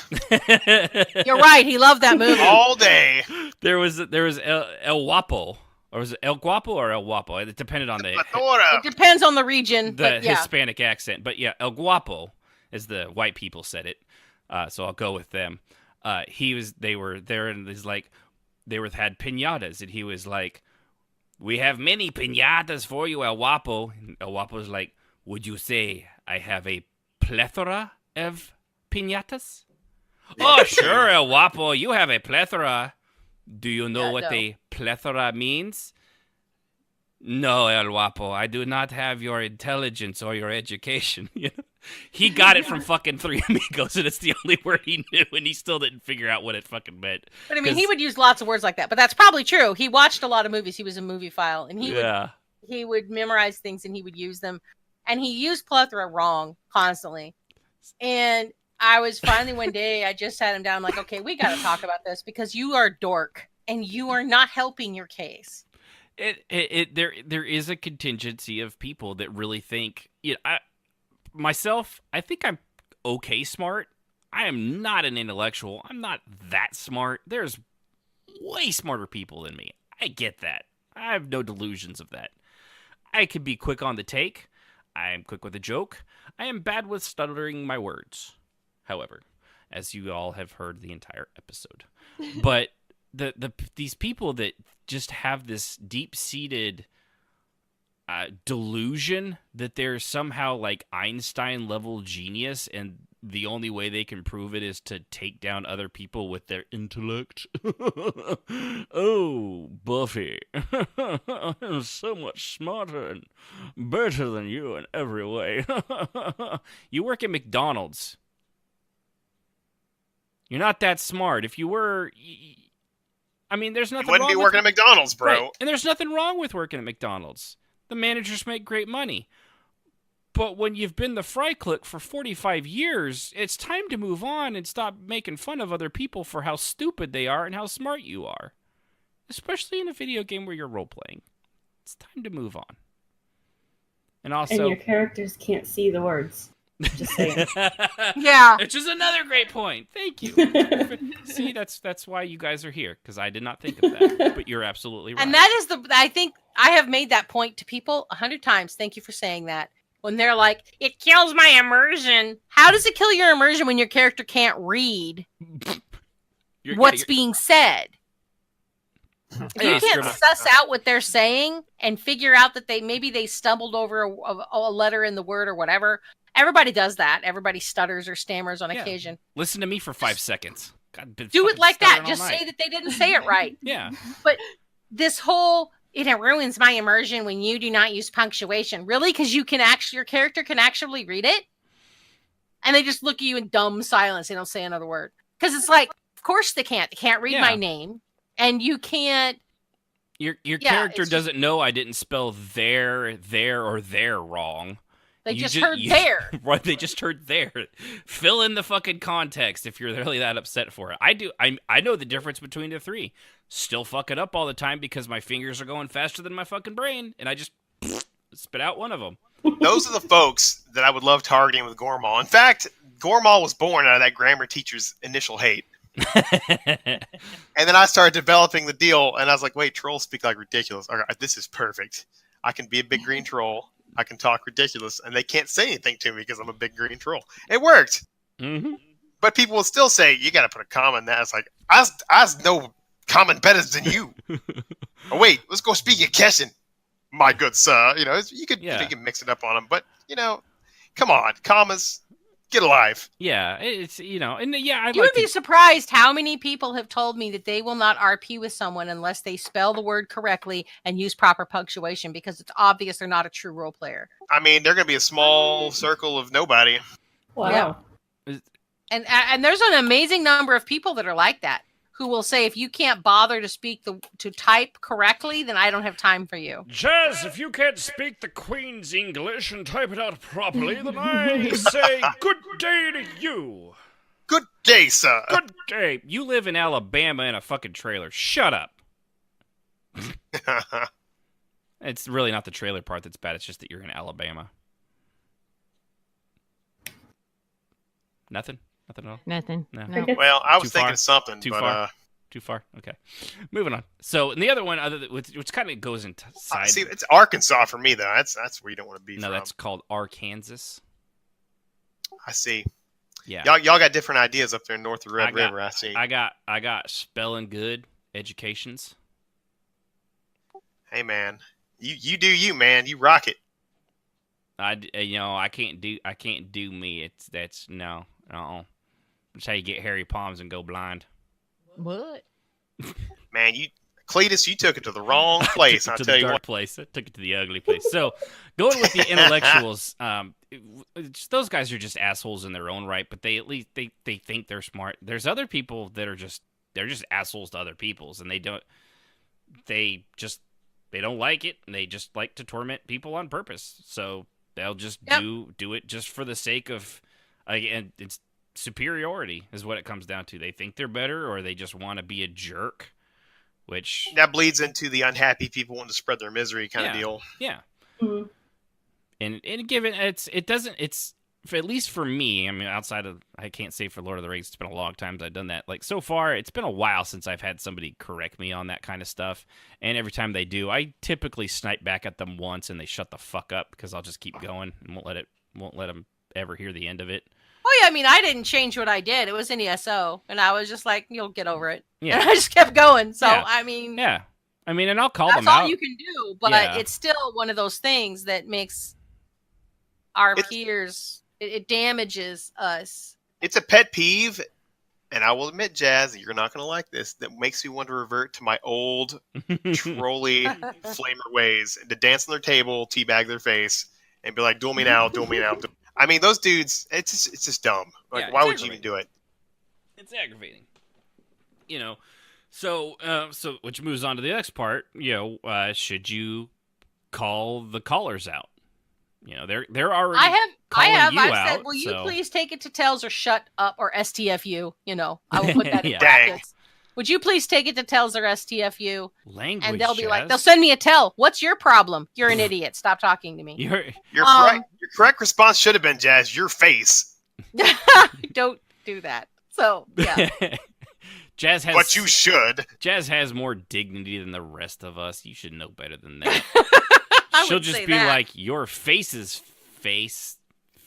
You're right. He loved that movie. All day. There was El Guapo. Or was it El Guapo or El Guapo? It depended on the... It depends on the region. The Hispanic accent. But yeah, El Guapo, as the white people said it. So I'll go with them. They were there, and he's like, had piñatas, and he was like, "We have many piñatas for you, El Guapo." And El Guapo's like, "Would you say I have a plethora of piñatas?" "Oh, sure, El Guapo, you have a plethora. Do you know what a plethora means?" "No, El Guapo, I do not have your intelligence or your education." He got it from fucking Three Amigos, and it's the only word he knew, and he still didn't figure out what it fucking meant. But I mean, he would use lots of words like that, but that's probably true. He watched a lot of movies. He was a moviephile, and he would memorize things, and he would use them. And he used plethora wrong constantly. And I was finally one day, I just sat him down. I'm like, okay, we got to talk about this because you are a dork, and you are not helping your case. There is a contingency of people that really think, I think I'm okay smart. I am not an intellectual. I'm not that smart. There's way smarter people than me. I get that. I have no delusions of that. I can be quick on the take. I am quick with a joke. I am bad with stuttering my words, however, as you all have heard the entire episode. But these people that just have this deep-seated delusion that they're somehow like Einstein level genius, and the only way they can prove it is to take down other people with their intellect. "Oh, Buffy, I'm so much smarter and better than you in every way." You work at McDonald's. You're not that smart. If you were, I mean, there's nothing. You wouldn't be working at McDonald's, bro. Right. And there's nothing wrong with working at McDonald's. The managers make great money. But when you've been the fry cook for 45 years, it's time to move on and stop making fun of other people for how stupid they are and how smart you are. Especially in a video game where you're role-playing. It's time to move on. And also... And your characters can't see the words. Just saying. Yeah. Which is another great point. Thank you. See, that's why you guys are here, because I did not think of that. But you're absolutely right. And that is I think I have made that point to people 100 times. Thank you for saying that. When they're like, "It kills my immersion." How does it kill your immersion when your character can't read what's being said? If you can't suss out what they're saying and figure out that maybe they stumbled over a letter in the word or whatever. Everybody does that. Everybody stutters or stammers on occasion. Listen to me for 5 seconds. God, do it like that. Just say that they didn't say it right. Yeah. But this whole, it ruins my immersion when you do not use punctuation. Really? Because your character can actually read it? And they just look at you in dumb silence. They don't say another word. Because it's like, of course they can't. They can't read my name. And you can't. Your character doesn't know I didn't spell there, or there wrong. They just heard there. Right, they just heard there. Fill in the fucking context if you're really that upset for it. I do. I know the difference between the three. Still fuck it up all the time because my fingers are going faster than my fucking brain, and I just spit out one of them. Those are the folks that I would love targeting with Gormal. In fact, Gormal was born out of that grammar teacher's initial hate. And then I started developing the deal, and I was like, wait, trolls speak like ridiculous. All right, this is perfect. I can be a big green troll. I can talk ridiculous, and they can't say anything to me because I'm a big green troll. It worked. Mm-hmm. But people will still say, you got to put a comma in that. It's like, I know common better than you. Oh, wait, let's go speak in Kessin, my good sir. You know, you can mix it up on them. But, Come on, commas. Get alive. Yeah, it's and yeah, You would be surprised how many people have told me that they will not RP with someone unless they spell the word correctly and use proper punctuation because it's obvious they're not a true role player. I mean, they're going to be a small circle of nobody. Wow. Yeah. And there's an amazing number of people that are like that, who will say, if you can't bother to type correctly, then I don't have time for you. Jazz, if you can't speak the Queen's English and type it out properly, then I say good day to you. Good day, sir. Good day. You live in Alabama in a fucking trailer. Shut up. It's really not the trailer part that's bad. It's just that you're in Alabama. Nothing? Nothing at all? Nothing. No. Well, I was Too thinking far? of something, Too but far? Too far? Okay. Moving on. So, and the other one, which kind of goes into side. see, it's Arkansas for me though. That's where you don't want to be. No, from. that's called Arkansas. I see. Yeah. Y'all got different ideas up there north of Red River. I see. I got spelling good educations. Hey man, you do you, man. You rock it. I can't do me. That's no. That's how you get hairy palms and go blind. What? Man, Cletus, you took it to the wrong place. I'll to tell the you dark what. place. I took it to the ugly place. So, going with the intellectuals, those guys are just assholes in their own right, but they at least they think they're smart. There's other people that are just assholes to other people's, and they don't like it, and they just like to torment people on purpose. So they'll just do it just for the sake of, again, it's superiority is what it comes down to. They think they're better, or they just want to be a jerk, which that bleeds into the unhappy people wanting to spread their misery kind of deal. Yeah. Mm-hmm. And given it's at least for me, I mean, outside of, I can't say for Lord of the Rings, it's been a long time since I've done that. Like, so far, it's been a while since I've had somebody correct me on that kind of stuff. And every time they do, I typically snipe back at them once and they shut the fuck up because I'll just keep going and won't let them ever hear the end of it. Oh yeah, I mean, I didn't change what I did. It was in ESO, and I was just like, "You'll get over it." Yeah. And I just kept going. So Yeah. I mean, Yeah. I mean, and I'll call that's them out. all you can do. But Yeah. it's still one of those things that makes our peers. It damages us. It's a pet peeve, and I will admit, Jazz, you're not going to like this. That makes me want to revert to my old trolly flamer ways, and to dance on their table, teabag their face, and be like, "Duel me now, duel me now." I mean, those dudes, it's just dumb. Like, Yeah, why it's would you even do it? It's aggravating. So which moves on to the next part. Should you call the callers out? They're already. I've said, will you please take it to Tells or shut up or STFU? I will put that in brackets. Would you please take it to Tells or STFU? Language, and they'll be like, they'll send me a tell. What's your problem? You're an idiot. Stop talking to me. Your correct response should have been, Jazz, your face. Don't do that. So, yeah. Jazz has what you should. Jazz has more dignity than the rest of us. You should know better than that. She'll just be like, your face's face.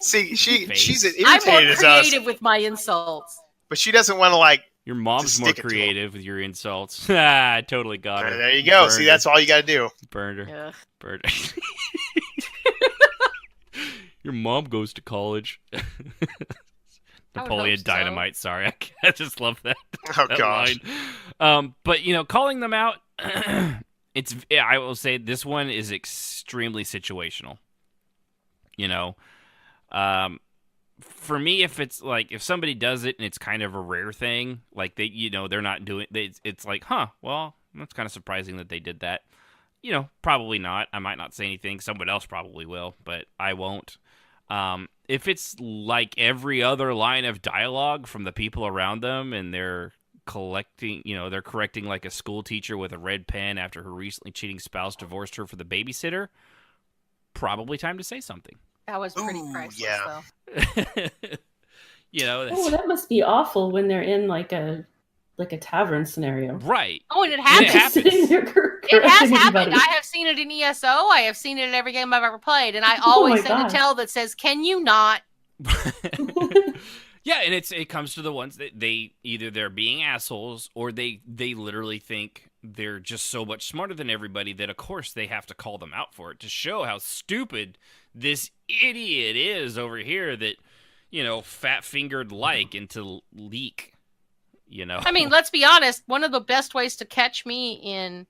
See, she's as I'm more irritated as us. creative with my insults. But she doesn't want to, like, your mom's more creative with your insults. I totally got her. There you go. Burned See, her. that's all you got to do. Burned her. Yeah. Burned her. Your mom goes to college. Napoleon Dynamite. So. Sorry, I just love that. Oh that gosh. Line. But calling them out, I will say this one is extremely situational. For me, if it's like if somebody does it and it's kind of a rare thing, like they're not doing, it's like, well, that's kind of surprising that they did that. Probably not. I might not say anything. Someone else probably will, but I won't. If it's like every other line of dialogue from the people around them and they're they're correcting like a school teacher with a red pen after her recently cheating spouse divorced her for the babysitter, probably time to say something. That was pretty priceless, though. That must be awful when they're in like a tavern scenario. Right. Oh, and it happens. It has happened. I have seen it in ESO. I have seen it in every game I've ever played, and I always send a tell that says, "Can you not?" Yeah, and it comes to the ones that they're being assholes, or they literally think they're just so much smarter than everybody that, of course, they have to call them out for it to show how stupid this idiot is over here that, fat-fingered like into leak, I mean, let's be honest. One of the best ways to catch me in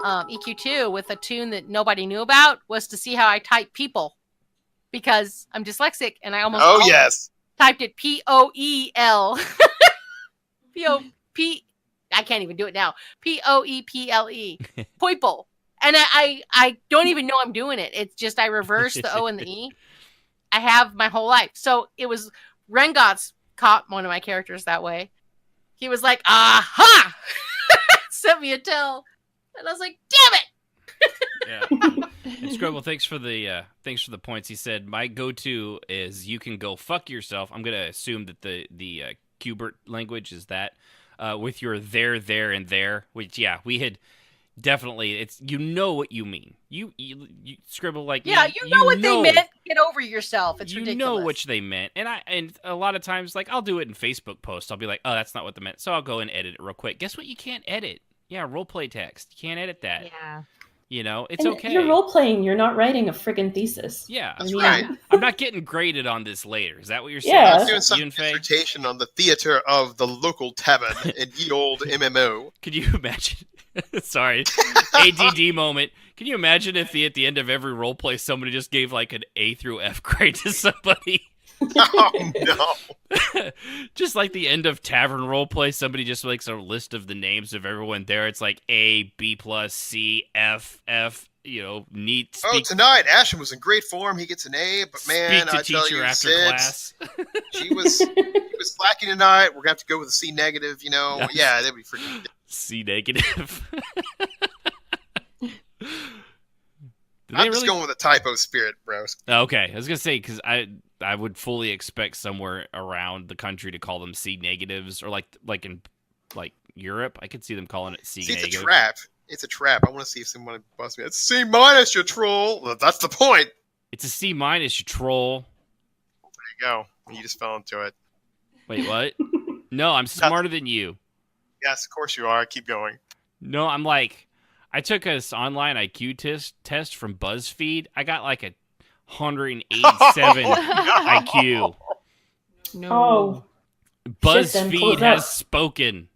EQ2 with a tune that nobody knew about was to see how I type people, because I'm dyslexic and I almost typed it P-O-E-L. P-O-P... I can't even do it now. P-O-E-P-L-E. People. And I don't even know I'm doing it. It's just I reverse the O and the E. I have my whole life. So it was Rengots caught one of my characters that way. He was like, aha! Sent me a tell. And I was like, damn it! Yeah. And Scrubble, thanks for the points. He said, my go-to is you can go fuck yourself. I'm going to assume that the Qbert language is that. With your there, and there, which, we had definitely, it's, what you mean. You Scribble, like, you know what they meant. Get over yourself. It's ridiculous. You know which they meant. And a lot of times, like, I'll do it in Facebook posts. I'll be like, oh, that's not what they meant. So I'll go and edit it real quick. Guess what you can't edit? Yeah, roleplay text. You can't edit that. Yeah. It's and okay. You're role-playing. You're not writing a friggin' thesis. Yeah. That's right. I'm not getting graded on this later. Is that what you're saying? Yeah. I was doing some dissertation on the theater of the local tavern in ye old MMO. Could you imagine? Sorry. ADD moment. Can you imagine if at the end of every roleplay somebody just gave like an A through F grade to somebody? Oh, no. Just like the end of tavern roleplay, somebody just makes a list of the names of everyone there. It's like A, B+, C, F, neat. Tonight, Ashton was in great form. He gets an A, but man, I tell you, after Sid, class. she was slacking tonight. We're going to have to go with a C negative, Yes. Yeah, that'd be freaking C negative. I'm just going with a typo spirit, bros. Okay, I was going to say, because I would fully expect somewhere around the country to call them C negatives, or like in Europe, I could see them calling it C negative. It's a trap. It's a trap. I want to see if someone busts me. It's C minus, you troll. Well, that's the point. It's a C minus, you troll. There you go. You just fell into it. Wait, what? No, I'm smarter than you. Yes, of course you are. Keep going. No, I'm like, I took an online IQ test from BuzzFeed. I got like a 187 IQ. No. Oh. BuzzFeed has spoken.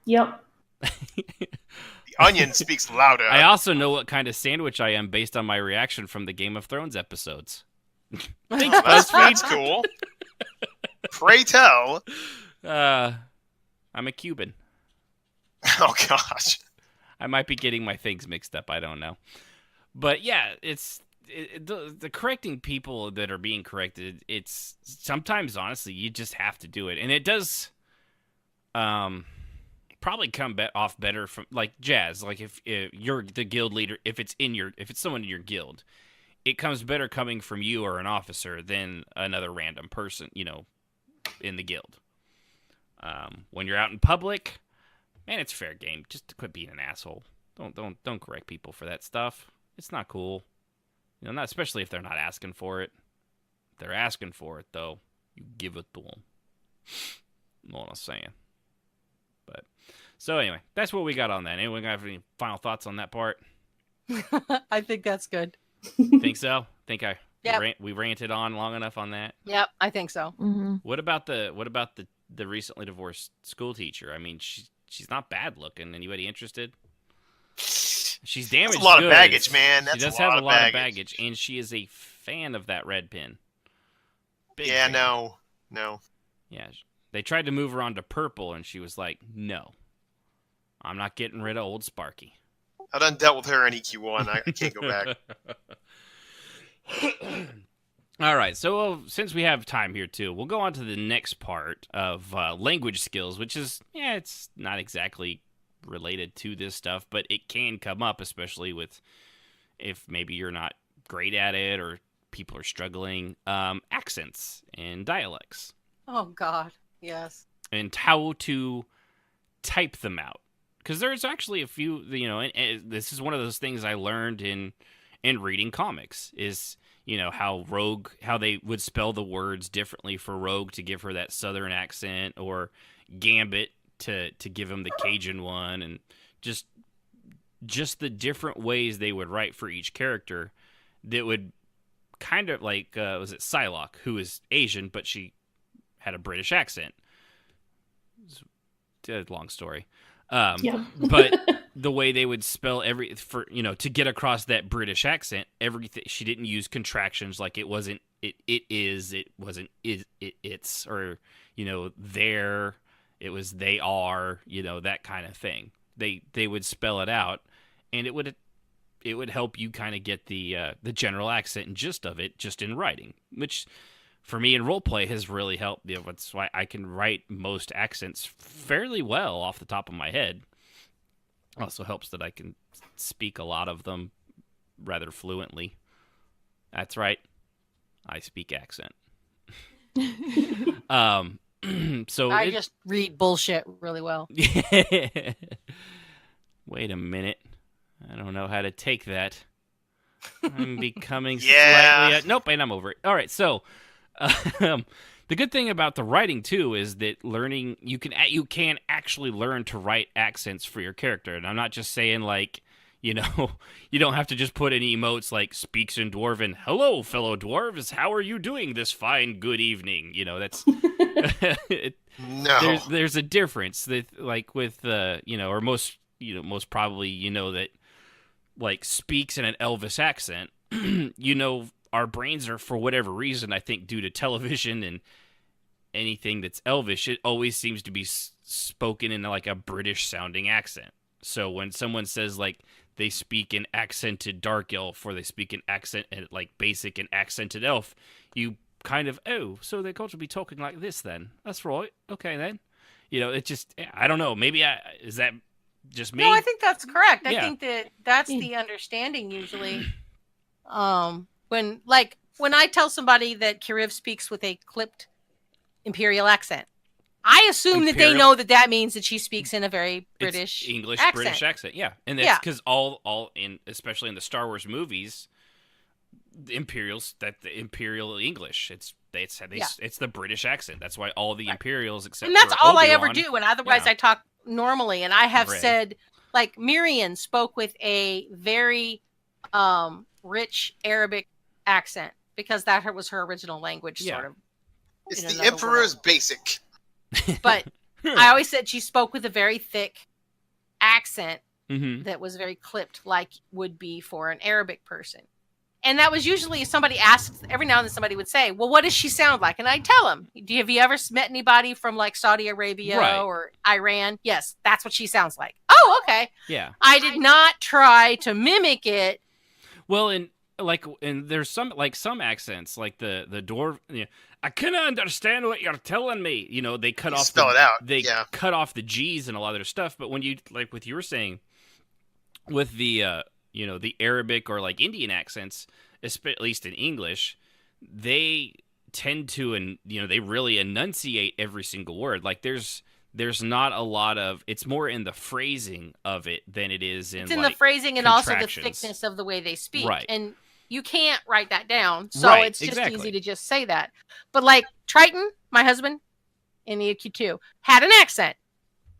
Yep. The onion speaks louder. I also know what kind of sandwich I am based on my reaction from the Game of Thrones episodes. That's cool. Pray tell. I'm a Cuban. Oh, gosh. I might be getting my things mixed up. I don't know. But yeah, the correcting people that are being corrected, it's sometimes, honestly, you just have to do it. And it does probably come off better from, like, Jazz. Like, if you're the guild leader, if it's someone in your guild, it comes better coming from you or an officer than another random person, in the guild. When you're out in public, man, it's fair game. Just quit being an asshole. Don't correct people for that stuff. It's not cool. Not especially if they're not asking for it. If they're asking for it, though, you give it to them. You know what I'm saying? But so anyway, that's what we got on that. Anyone got any final thoughts on that part? I think that's good. Think so? Think we ranted on long enough on that? Yep, I think so. Mm-hmm. What about the recently divorced school teacher? I mean, she's not bad looking. Anybody interested? She's damaged. That's a lot goods. of baggage, man. She does have a lot of baggage, and she is a fan of that red pin. Big fan. No. Yeah, they tried to move her on to purple, and she was like, "No, I'm not getting rid of old Sparky." I done dealt with her in EQ1. I can't go back. All right, so since we have time here too, we'll go on to the next part of language skills, which is, it's not exactly related to this stuff, but it can come up, especially if maybe you're not great at it or people are struggling. Accents and dialects. Oh, God, yes. And how to type them out. Because there's actually a few, and this is one of those things I learned in reading comics, is how they would spell the words differently for Rogue to give her that southern accent, or Gambit to give him the Cajun one, and just just the different ways they would write for each character that would kind of like, was it Psylocke, who is Asian, but she had a British accent. It's a long story. Yeah. But the way they would spell to get across that British accent, everything, she didn't use contractions like it wasn't, it is, it wasn't, it's, or, there, it was, they are, that kind of thing. They would spell it out, and it would help you kind of get the general accent and gist of it just in writing, which for me in roleplay has really helped. That's why I can write most accents fairly well off the top of my head. Also helps that I can speak a lot of them rather fluently. That's right. I speak accent. So I just read bullshit really well. Wait a minute. I don't know how to take that. I'm becoming Yeah. slightly... Nope, and I'm over it. All right, so the good thing about the writing, too, is that learning... You can actually learn to write accents for your character. And I'm not just saying, like, you don't have to just put any emotes like speaks in Dwarven, hello, fellow dwarves, how are you doing this fine good evening? That's... No. There's a difference that, like, with, or most probably, that, like, speaks in an Elvis accent, our brains are, for whatever reason, I think due to television and anything that's Elvish, it always seems to be spoken in, like, a British-sounding accent. So when someone says, like, they speak in accented Dark Elf, or they speak in accent, like, basic and accented Elf, you kind of, so they're going to be talking like this then. That's right. Okay, then. It just, I don't know. Maybe is that just me? No, I think that's correct. Yeah. I think that's the understanding usually. When I tell somebody that Kiriv speaks with a clipped Imperial accent, I assume that they know that means that she speaks in a very British English accent. British accent. Yeah, and that's because all in, especially in the Star Wars movies, the Imperials, that the Imperial English, it's the British accent. That's why all the Imperials, except and that's for all I Obi-Wan, ever do. And otherwise, I talk normally. And I have said, like, Miriam spoke with a very rich Arabic accent because that was her original language, sort of. It's the Emperor's basic. But I always said she spoke with a very thick accent that was very clipped, like would be for an Arabic person. And that was usually somebody asked, every now and then somebody would say, well, what does she sound like? And I'd tell them, have you ever met anybody from like Saudi Arabia or Iran? Yes, that's what she sounds like. Oh, okay. Yeah. I did not try to mimic it. Well, and there's some accents, like the dwarf, I cannot understand what you're telling me. They cut off spell it out. They cut off the G's and a lot of their stuff. But when you, like what you were saying with the the Arabic or like Indian accents, at least in English, they tend to, and they really enunciate every single word. Like there's not a lot of, it's more in the phrasing of it than it is in, the phrasing and also the thickness of the way they speak. Right. And you can't write that down. So it's just easy to just say that. But like Triton, my husband, in the EQ2, had an accent.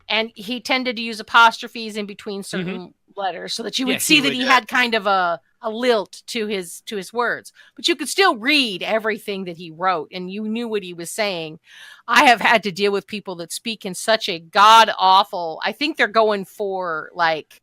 And he tended to use apostrophes in between certain letters so that you would see that he had kind of a lilt to his words. But you could still read everything that he wrote and you knew what he was saying. I have had to deal with people that speak in such a god-awful, I think they're going for like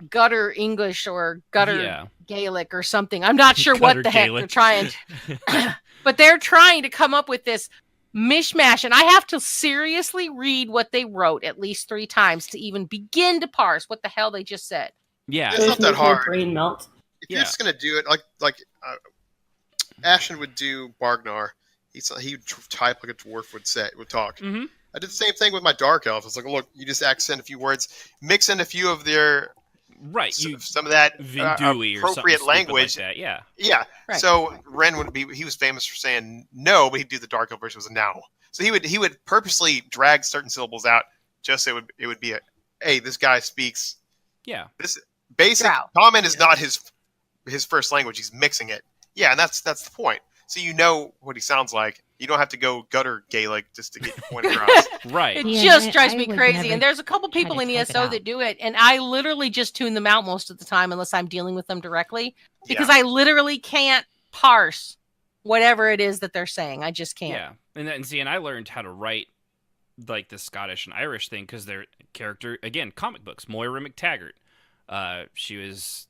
gutter English or gutter Gaelic or something. I'm not sure what the heck they're trying to, but they're trying to come up with this mishmash, and I have to seriously read what they wrote at least 3 times to even begin to parse what the hell they just said. Yeah, it's not that hard. Brain melt. If you're just gonna do it like Ashen would do Bargnar, he would type like a dwarf would talk. Mm-hmm. I did the same thing with my dark elf. It's like, look, you just accent a few words, mix in a few of their some of that appropriate language. Like that. Yeah. Right. So Ren he was famous for saying no, but he'd do the dark elf version was a now. So he would purposely drag certain syllables out just so it would be hey, this guy speaks. Yeah. This basic common is not his first language. He's mixing it. Yeah, and that's the point. So you know what he sounds like, You don't have to go gutter Gaelic just to get your point across. Right. It Yeah, just I- drives I me would crazy. never And there's a couple try people to in type it ESO out. that do it, and I literally just tune them out most of the time unless I'm dealing with them directly, because Yeah. I literally can't parse whatever it is that they're saying. I just can't. Yeah, and I learned how to write like the Scottish and Irish thing because their character, again, comic books. Moira McTaggart, she was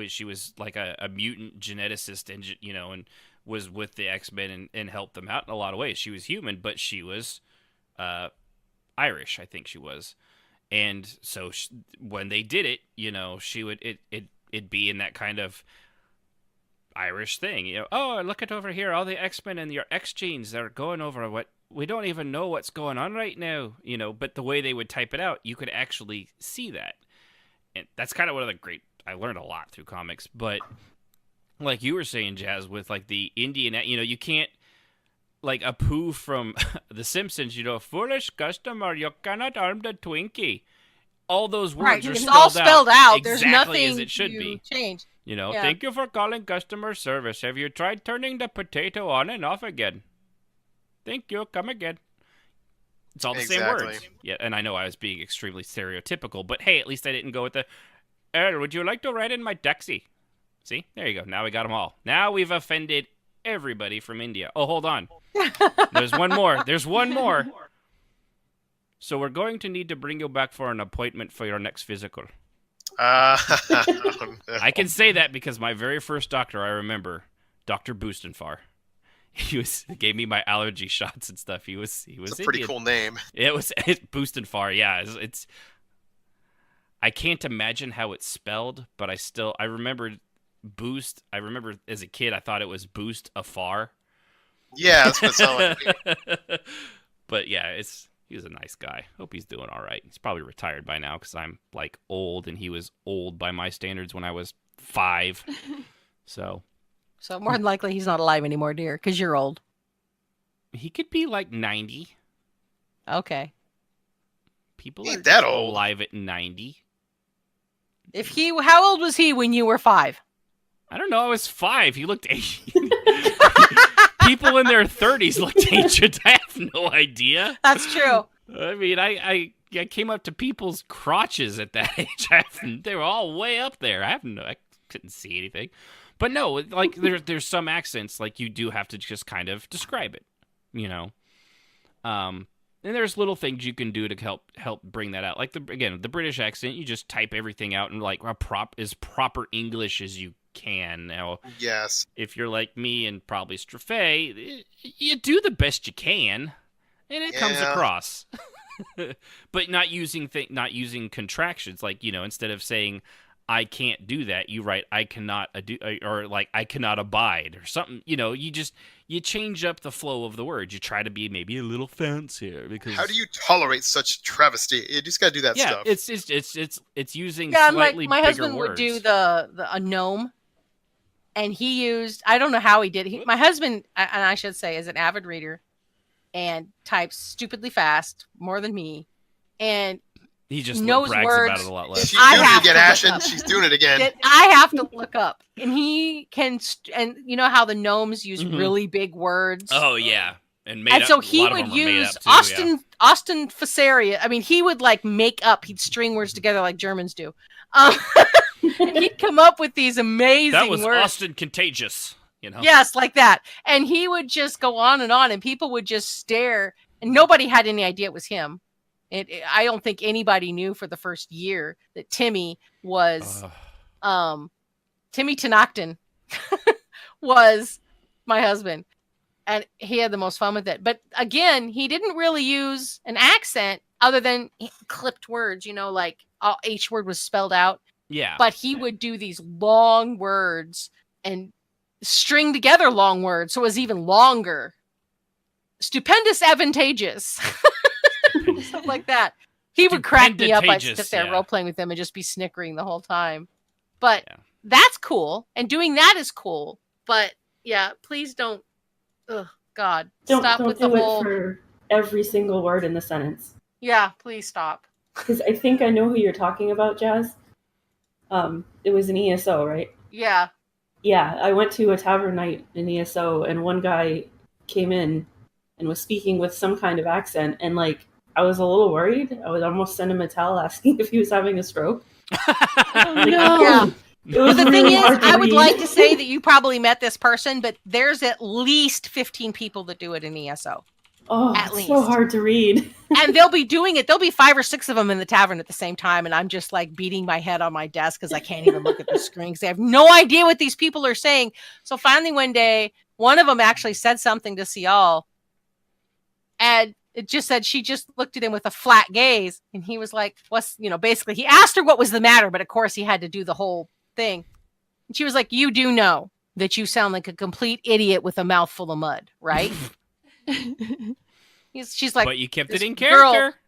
she was like a mutant geneticist, and and was with the X-Men and helped them out in a lot of ways. She was human, but she was Irish, I think she was, and so when they did it, she would it'd be in that kind of Irish thing, oh, look at over here, all the X-Men and your X genes, they're going over what we don't even know what's going on right now, but the way they would type it out, you could actually see that. And that's kind of one of the great, I learned a lot through comics, but like you were saying, Jazz, with like the Indian, you can't, like Apu from The Simpsons, foolish customer, you cannot arm the Twinkie. All those words are it's all spelled out. exactly There's nothing as it should be. Change. Yeah. Thank you for calling customer service. Have you tried turning the potato on and off again? Thank you. Come again. It's all the same words. Yeah, and I know I was being extremely stereotypical, but hey, at least I didn't go with the, would you like to ride in my taxi? See? There you go. Now we got them all. Now we've offended everybody from India. Oh, hold on. There's one more. There's one more. So we're going to need to bring you back for an appointment for your next physical. Oh, no. I can say that because my very first doctor, I remember, Dr. Boostenfar. He gave me my allergy shots and stuff. He was It's a pretty Indian. cool name. It's Boostenfar, yeah. It's I can't imagine how it's spelled, but I remember Boost. I remember as a kid I thought it was Boost Afar. Yeah, that's what it sounded like. But yeah, he was a nice guy. Hope he's doing all right. He's probably retired by now because I'm like old, and he was old by my standards when I was 5. So more than likely he's not alive anymore, dear, because you're old. he could be like 90. Okay. People Ain't are that old. alive at 90. How old was he when you were 5? I don't know. I was 5. He looked ancient. People in their 30s looked ancient. I have no idea. That's true. I mean, I came up to people's crotches at that age. They were all way up there. I couldn't see anything. But no, like there's some accents like you do have to just kind of describe it, And there's little things you can do to help bring that out. Like the British accent, you just type everything out in like as proper English as you can. Now, Yes. if you're like me and probably Strafe, you do the best you can, and it comes Yeah. across. But not using contractions, like instead of saying I can't do that, you write I cannot do, or like I cannot abide or something. You change up the flow of the word. You try to be maybe a little fancier because How do you tolerate such travesty? You just gotta do that stuff. it's using Yeah, slightly like my bigger husband words. would do a gnome, and he used, I don't know how he did it. My husband, and I should say, is an avid reader and types stupidly fast, more than me, and He just knows brags words. about it a lot less. She's I doing have it again, to look Ashen. up. She's doing it again. that I have to look up. And he can, and you know how the gnomes use Mhm. really big words? Oh yeah, and so a he lot of would them are made use up, too, yeah. Austin Fasaria. I mean, he would like he'd string words together like Germans do. And he'd come up with these amazing That was words. Austin Contagious. Yes, like that. And he would just go on, and people would just stare, and nobody had any idea it was him. I don't think anybody knew for the first year that Timmy was Timmy Tenocton was my husband, and he had the most fun with it. But again, he didn't really use an accent other than clipped words, like each word was spelled out. Yeah. But he would do these long words and string together long words, so it was even longer. Stupendous, advantageous. Stuff like that. He would crack me up. I'd sit there role playing with them and just be snickering the whole time. But that's cool, and doing that is cool. But yeah, please don't. Ugh, God, stop don't with do the whole. it for every single word in the sentence. Yeah, please stop. Because I think I know who you're talking about, Jazz. It was an ESO, right? Yeah. Yeah, I went to a tavern night in ESO, and one guy, came in and was speaking with some kind of accent, and like I was a little worried. I would almost send him a tell asking if he was having a stroke. Oh, no. Yeah. It was But the really thing is, hard to I would read. like to say that you probably met this person, but there's at least 15 people that do it in ESO. Oh, At it's least. so hard to read. And they'll be doing it. There'll be 5 or 6 of them in the tavern at the same time. And I'm just like beating my head on my desk because I can't even look at the screen because I have no idea what these people are saying. So finally one day, one of them actually said something to Cial. And it just said, she just looked at him with a flat gaze. And he was like, basically he asked her what was the matter. But of course he had to do the whole thing. And she was like, you do know that you sound like a complete idiot with a mouthful of mud, right? She's like, but you kept it in girl- character.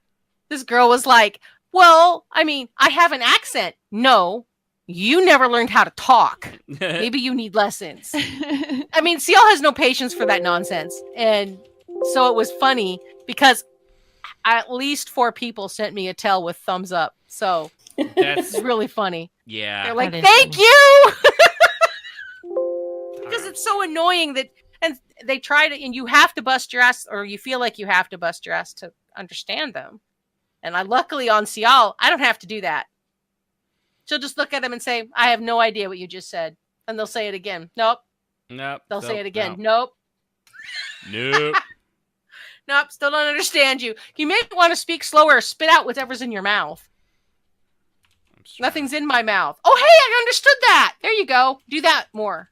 This girl was like, well, I mean, I have an accent. No, you never learned how to talk. Maybe you need lessons. I mean, Cial has no patience for that nonsense. And so it was funny because at least 4 people sent me a tell with thumbs up. So That's it's really funny. yeah. They're like, That is thank funny. you. Because it's so annoying that, and they try to, and you have to bust your ass, or you feel like you have to bust your ass to understand them. And luckily on Cial, I don't have to do that. She'll just look at them and say, I have no idea what you just said. And they'll say it again. Nope. Nope. They'll say it again. No. Nope. Nope. Nope. Still don't understand you. You may want to speak slower or spit out whatever's in your mouth. Nothing's in my mouth. Oh, hey, I understood that. There you go. Do that more.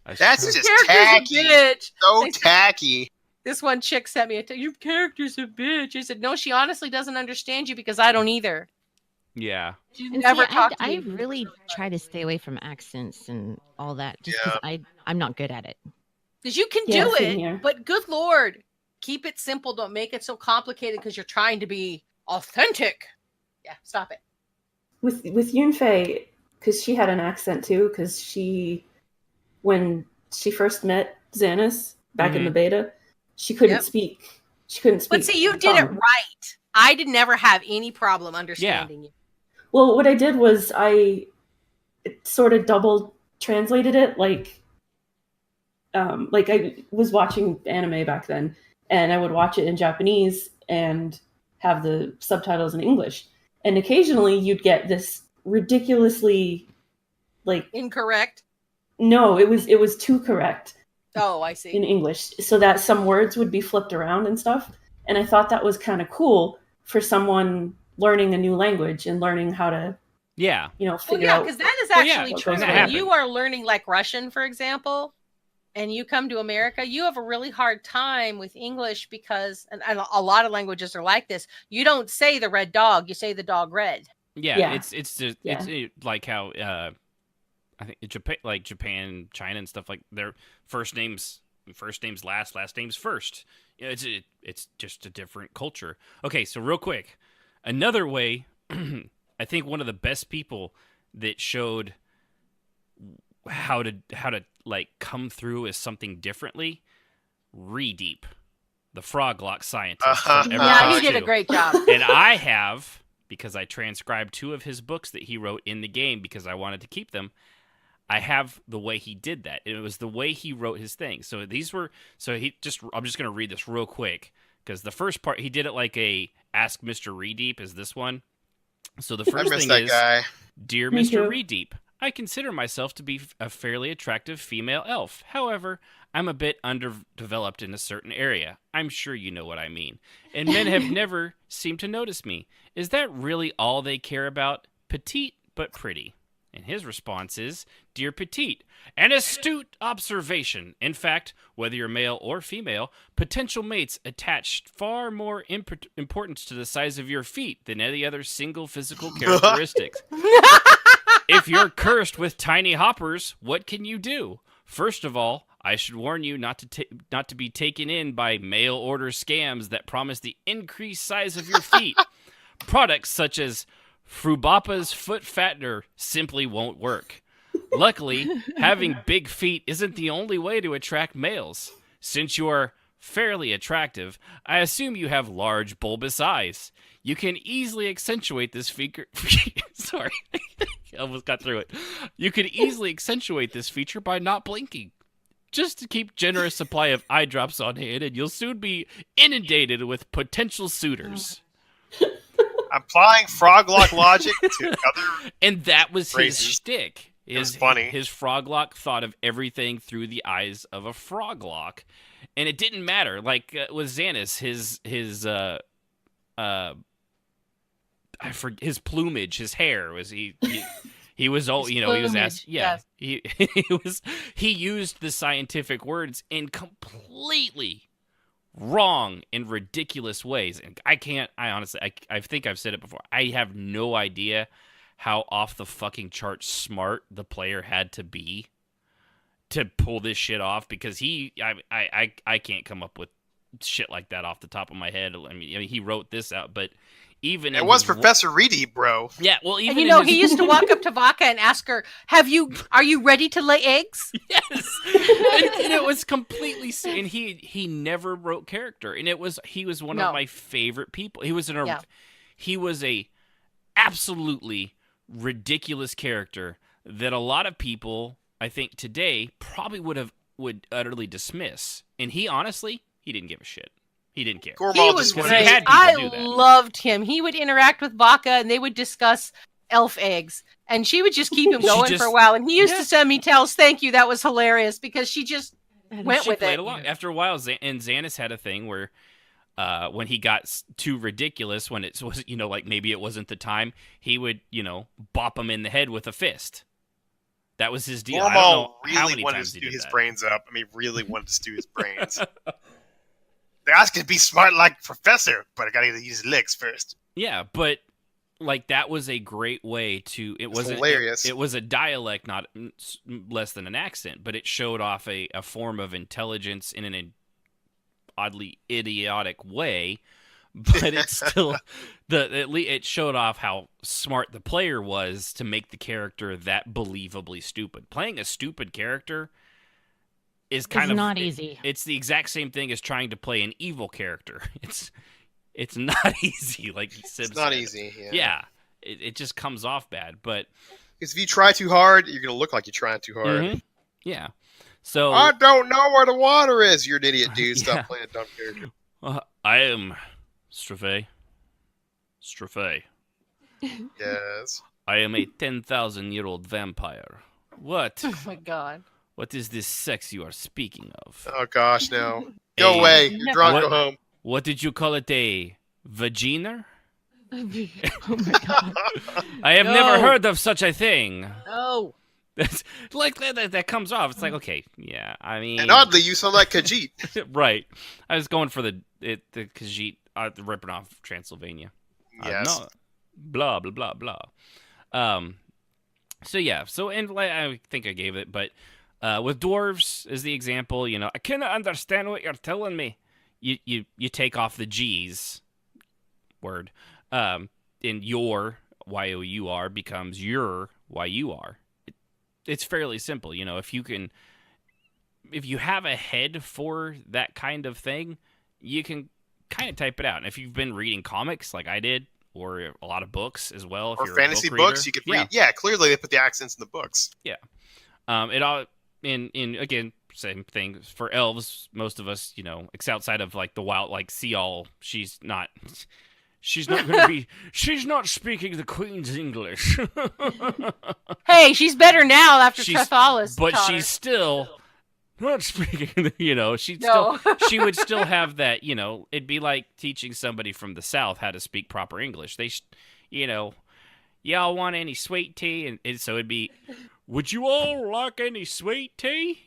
That's just Character's tacky. a bitch. So They- tacky. This one chick sent me your character's a bitch. I said, no, she honestly doesn't understand you because I don't either. Yeah. She's And never see, talked to I me. really try to stay away from accents and all that just because I'm not good at it. Because you can Yeah, do same it, here. but good Lord, keep it simple. Don't make it so complicated because you're trying to be authentic. Yeah, stop it. With Yunfei, because she had an accent too, because when she first met Xanis back in the beta, she couldn't Yep. speak. She couldn't speak. But see, you did it tongue. right. I did never have any problem understanding you. Well, what I did was I sort of double translated it, like I was watching anime back then, and I would watch it in Japanese and have the subtitles in English. And occasionally you'd get this ridiculously, like, Incorrect. no, it was too correct Oh, I see. in English, so that some words would be flipped around and stuff. And I thought that was kind of cool for someone learning a new language and learning how to, Yeah. Well, figure yeah, out. because that is Well, yeah, actually and true. that When happens. you are learning like Russian, for example, and you come to America, you have a really hard time with English because, and a lot of languages are like this. You don't say the red dog; you say the dog red. Yeah. Yeah. It's just, Yeah. like how I think Japan, China, and stuff like their first names last names first. You know, it's just a different culture. Okay, so real quick, another way, I think one of the best people that showed how to like come through as something differently, Redeep, the Froglock scientist. from Yeah, he EverQuest did a 2. great job. And I have, because I transcribed 2 of his books that he wrote in the game because I wanted to keep them. I have the way he did that. It was the way he wrote his thing. So I'm just going to read this real quick because the first part, he did it like a Ask Mr. Redeep is this one. So the I first miss thing that is, guy. Dear Me Mr. too. Redeep, I consider myself to be a fairly attractive female elf. However, I'm a bit underdeveloped in a certain area. I'm sure you know what I mean. And men have never seemed to notice me. Is that really all they care about? Petite but pretty. And his response is, Dear Petite, an astute observation. In fact, whether you're male or female, potential mates attach far more importance to the size of your feet than any other single physical characteristics. If you're cursed with tiny hoppers, what can you do? First of all, I should warn you not to be taken in by mail order scams that promise the increased size of your feet. Products such as Frubapa's foot fattener simply won't work. Luckily, having big feet isn't the only way to attract males. Since you are fairly attractive, I assume you have large bulbous eyes. You can easily accentuate this feature. Sorry, I almost got through it. You can easily accentuate this feature by not blinking. Just to keep generous supply of eye drops on hand, and you'll soon be inundated with potential suitors. Applying frog-lock logic to other And that was his phrases. shtick. It was funny. His froglock thought of everything through the eyes of a froglock, and it didn't matter. Like with Xanis, his plumage, his hair was he was all he was asked. Yeah, yes. he used the scientific words in completely wrong and ridiculous ways, and I honestly I think I've said it before. I have no idea how off the fucking chart smart the player had to be to pull this shit off, because I can't come up with shit like that off the top of my head. I mean he wrote this out, but even it was Professor Reedy, bro. Yeah, well, even and he used to walk up to Vodka and ask her, are you ready to lay eggs? Yes. and it was completely, and he never wrote character, and he was one of my favorite people. He was a absolutely ridiculous character that a lot of people, I think today, probably would utterly dismiss. And he didn't give a shit. He didn't care. He was great. I loved him. He would interact with Vodka, and they would discuss elf eggs, and she would just keep him going for a while. And he used to send me tells, "Thank you, that was hilarious," because she just went with it. Along. After a while, and Xanis had a thing where when he got too ridiculous, when it was like maybe it wasn't the time, he would bop him in the head with a fist. That was his deal. I don't know how many times he did his that. brains up. I mean, really wanted to stew his brains. They asked him to be smart like Professor, but I got to use licks first. Yeah, but like that was a great way to. It was hilarious. It was a dialect, not less than an accent, but it showed off a form of intelligence in an oddly idiotic way. But it's still it showed off how smart the player was to make the character that believably stupid. Playing a stupid character is not easy. It's the exact same thing as trying to play an evil character. It's not easy. Like Sib it's not said. easy. Yeah, it just comes off bad. But because if you try too hard, you're gonna look like you're trying too hard. Mm-hmm. Yeah. So I don't know where the water is. You're an idiot, dude. Stop playing a dumb character. I am Strafe. Yes. I am a 10,000-year-old vampire. What? Oh my god. What is this sex you are speaking of? Oh gosh, no. Go away. You're drunk. Go home. What did you call it? A vagina? Oh my god. I have never heard of such a thing. No. That's like that comes off. It's like, okay, yeah. I mean, and oddly, you sound like Khajiit. Right. I was going for the Khajiit ripping off Transylvania. Yes. No, blah blah blah blah. So yeah. So and I think I gave it, but with dwarves as the example, I cannot understand what you're telling me. You take off the G's word, and your Y-O-U-R becomes your Y-U-R. It's fairly simple, if you have a head for that kind of thing, you can kind of type it out. And if you've been reading comics like I did, or a lot of books as well, if or you're fantasy a book reader, books, you could read. Yeah, clearly they put the accents in the books. Yeah. It all in again, same thing for elves. Most of us, outside of like the wild, like Seal, she's not going to be. She's not speaking the Queen's English. Hey, she's better now after Trethalis. But she's still not speaking. She would still have that. It'd be like teaching somebody from the South how to speak proper English. They, y'all want any sweet tea? And so it'd be, would you all like any sweet tea?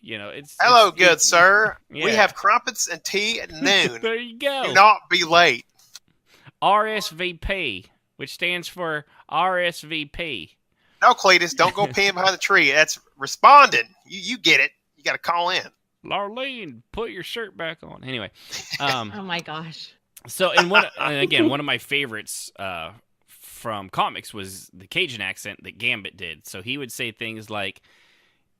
Hello, good sir. Yeah. We have crumpets and tea at noon. There you go. Do not be late. RSVP, which stands for RSVP. No, Cletus, don't go peeing behind the tree. That's responding. You get it. You got to call in. Larlene, put your shirt back on. Anyway. Oh my gosh. So, and again, one of my favorites from comics was the Cajun accent that Gambit did. So he would say things like,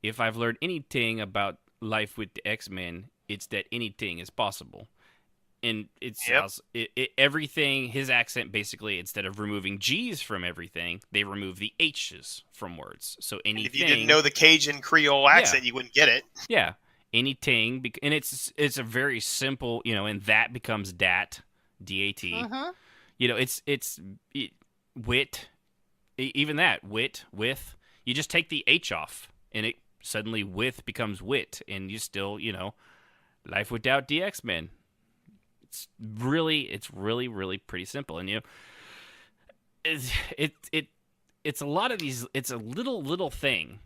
if I've learned anything about life with the X-Men, it's that anything is possible. And it's everything, his accent basically, instead of removing G's from everything, they remove the H's from words. So anything. If you didn't know the Cajun Creole accent, you wouldn't get it. Yeah. anything, and it's a very simple, and that becomes dat, D-A-T. It's wit, even that, wit, with, you just take the H off, and it suddenly with becomes wit, and you still, life without DX, man. It's really, really pretty simple, and it's a lot of these. It's a little thing,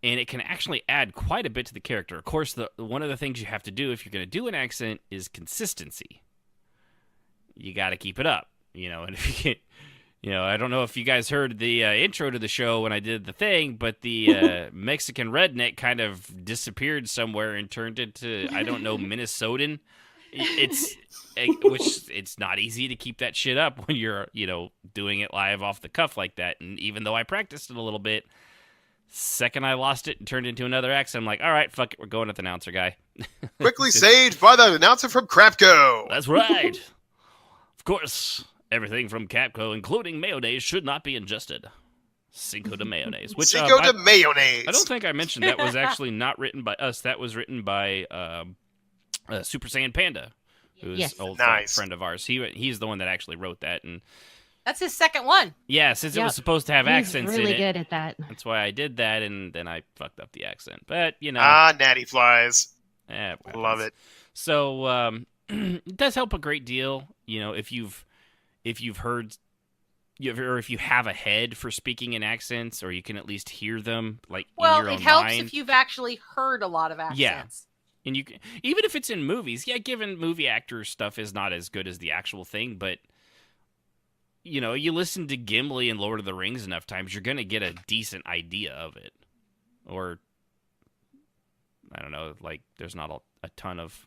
and it can actually add quite a bit to the character. Of course, one of the things you have to do if you're going to do an accent is consistency. You got to keep it up, and if you can't, I don't know if you guys heard the intro to the show when I did the thing, but the Mexican redneck kind of disappeared somewhere and turned into, I don't know, Minnesotan. It's not easy to keep that shit up when you're, doing it live off the cuff like that. And even though I practiced it a little bit, second I lost it and turned into another accent, I'm like, all right, fuck it, we're going with the announcer guy. Quickly saved by the announcer from Crapco. That's right. Of course, everything from Capco, including mayonnaise, should not be ingested. Cinco de mayonnaise. Cinco de mayonnaise. I don't think I mentioned that was actually not written by us. That was written by Super Saiyan Panda, who's an old friend of ours. He's the one that actually wrote that, and that's his second one. Yeah, since it was supposed to have accents in it. He's really good at that. That's why I did that, and then I fucked up the accent. But natty flies. Love it. So it does help a great deal, if you've heard, or if you have a head for speaking in accents, or you can at least hear them in your own mind. Well, it helps if you've actually heard a lot of accents. Yeah. And you can, even if it's in movies, given movie actors stuff is not as good as the actual thing, but you listen to Gimli and Lord of the Rings enough times, you're going to get a decent idea of it. Or I don't know, there's not a ton of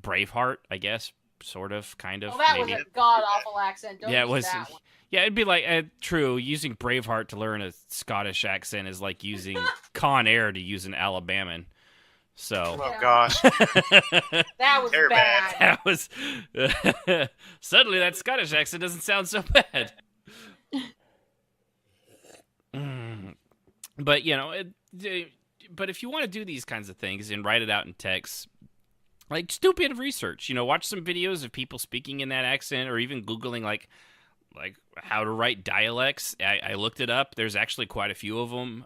Braveheart, I guess, sort of, kind of. Well, that maybe. was a god-awful accent. Don't use that one. Yeah, it'd be true, using Braveheart to learn a Scottish accent is like using Con Air to use an Alabaman. So. Oh, gosh. That was bad. That was... Suddenly that Scottish accent doesn't sound so bad. But, but if you want to do these kinds of things and write it out in text, just do a bit of research. Watch some videos of people speaking in that accent, or even Googling, like how to write dialects. I looked it up. There's actually quite a few of them.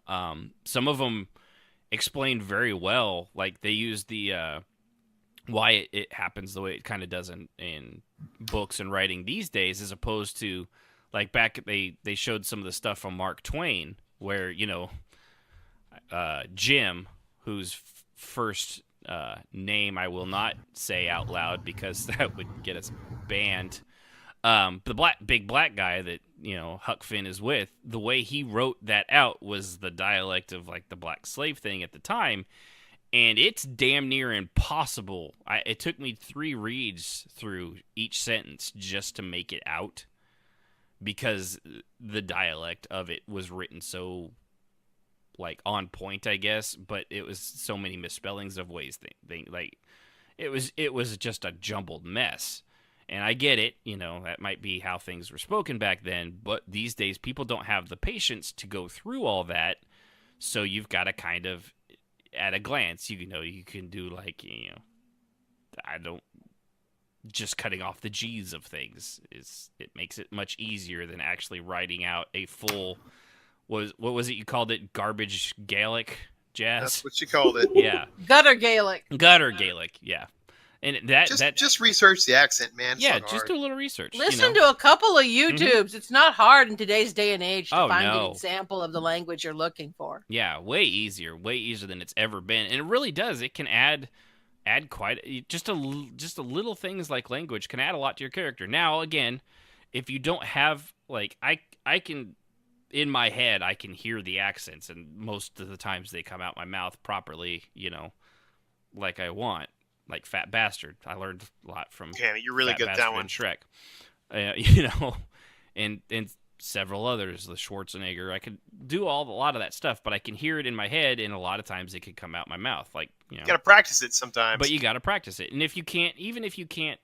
Some of them explained very well. They use the why it happens the way it kind of does in books and writing these days, as opposed to back they showed some of the stuff from Mark Twain, where Jim, whose first name I will not say out loud because that would get us banned. The big black guy that Huck Finn is with, the way he wrote that out was the dialect of the black slave thing at the time, and it's damn near impossible. It took me 3 reads through each sentence just to make it out, because the dialect of it was written so on point, I guess, but it was so many misspellings of ways it was just a jumbled mess. And I get it, that might be how things were spoken back then, but these days people don't have the patience to go through all that, so you've got to kind of, at a glance, you can do just cutting off the G's of things. It makes it much easier than actually writing out a full, what was it you called it, garbage Gaelic, Jazz? That's what you called it. Yeah. Gutter Gaelic, yeah. And that just research the accent, man. It's just do a little research. Listen to a couple of YouTubes. It's not hard in today's day and age to find an example of the language you're looking for. Yeah, way easier than it's ever been, and it really does. It can add quite just a little things like language can add a lot to your character. Now, again, if you don't have I can, in my head, I can hear the accents, and most of the times they come out my mouth properly, like I want. Like Fat Bastard. I learned a lot from Damn it, you're really Fat good at Bastard that one. Shrek. And several others, the Schwarzenegger. I could do a lot of that stuff, but I can hear it in my head, and a lot of times it could come out my mouth. You got to practice it sometimes. But you got to practice it. And if you can't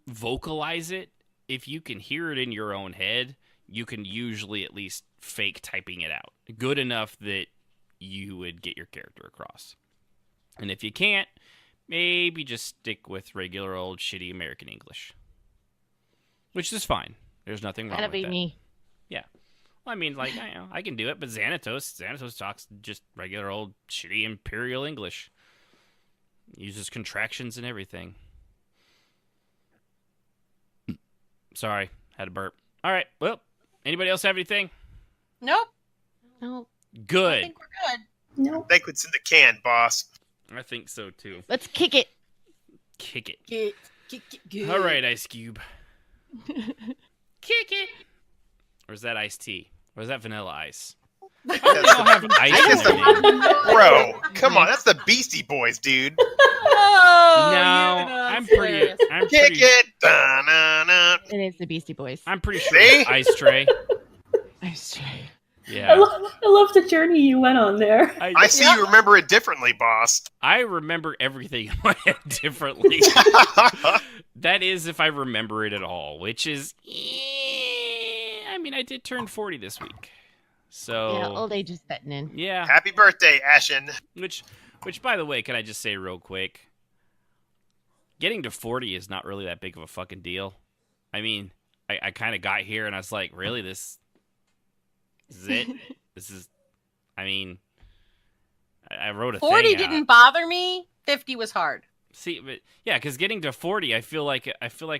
vocalize it, if you can hear it in your own head, you can usually at least fake typing it out. Good enough that you would get your character across. And if you can't, maybe just stick with regular old shitty American English. Which is fine. There's nothing wrong with that. That'd be me. Yeah. Well, I mean, like, I can do it, but Xanatos talks just regular old shitty Imperial English. Uses contractions and everything. Sorry, had a burp. All right, well, anybody else have anything? Nope. No. Good. I think we're good. No. Banquet's in the can, boss. I think so, too. Let's kick it. Kick it. Good. All right, Ice Cube. Kick it. Or is that iced tea? Or is that vanilla ice? They all have ice in their name. Bro, come on, that's the Beastie Boys, dude. Oh, No, I'm pretty. Kick it. Da-na-na. It is the Beastie Boys. I'm pretty sure See? it's Ice Tray. Ice Tray. Yeah. I love the journey you went on there. I see you remember it differently, boss. I remember everything in my head differently. That is if I remember it at all, which is... I mean, I did turn 40 this week. So... Yeah, old age is setting in. Yeah. Happy birthday, Ashen. Which, by the way, can I just say real quick? Getting to 40 is not really that big of a fucking deal. I mean, I kind of got here and I was like, really? This is it? This is... I mean... I wrote a 40 thing didn't out. bother me. 50 was hard. See, but yeah, because getting to 40, I feel like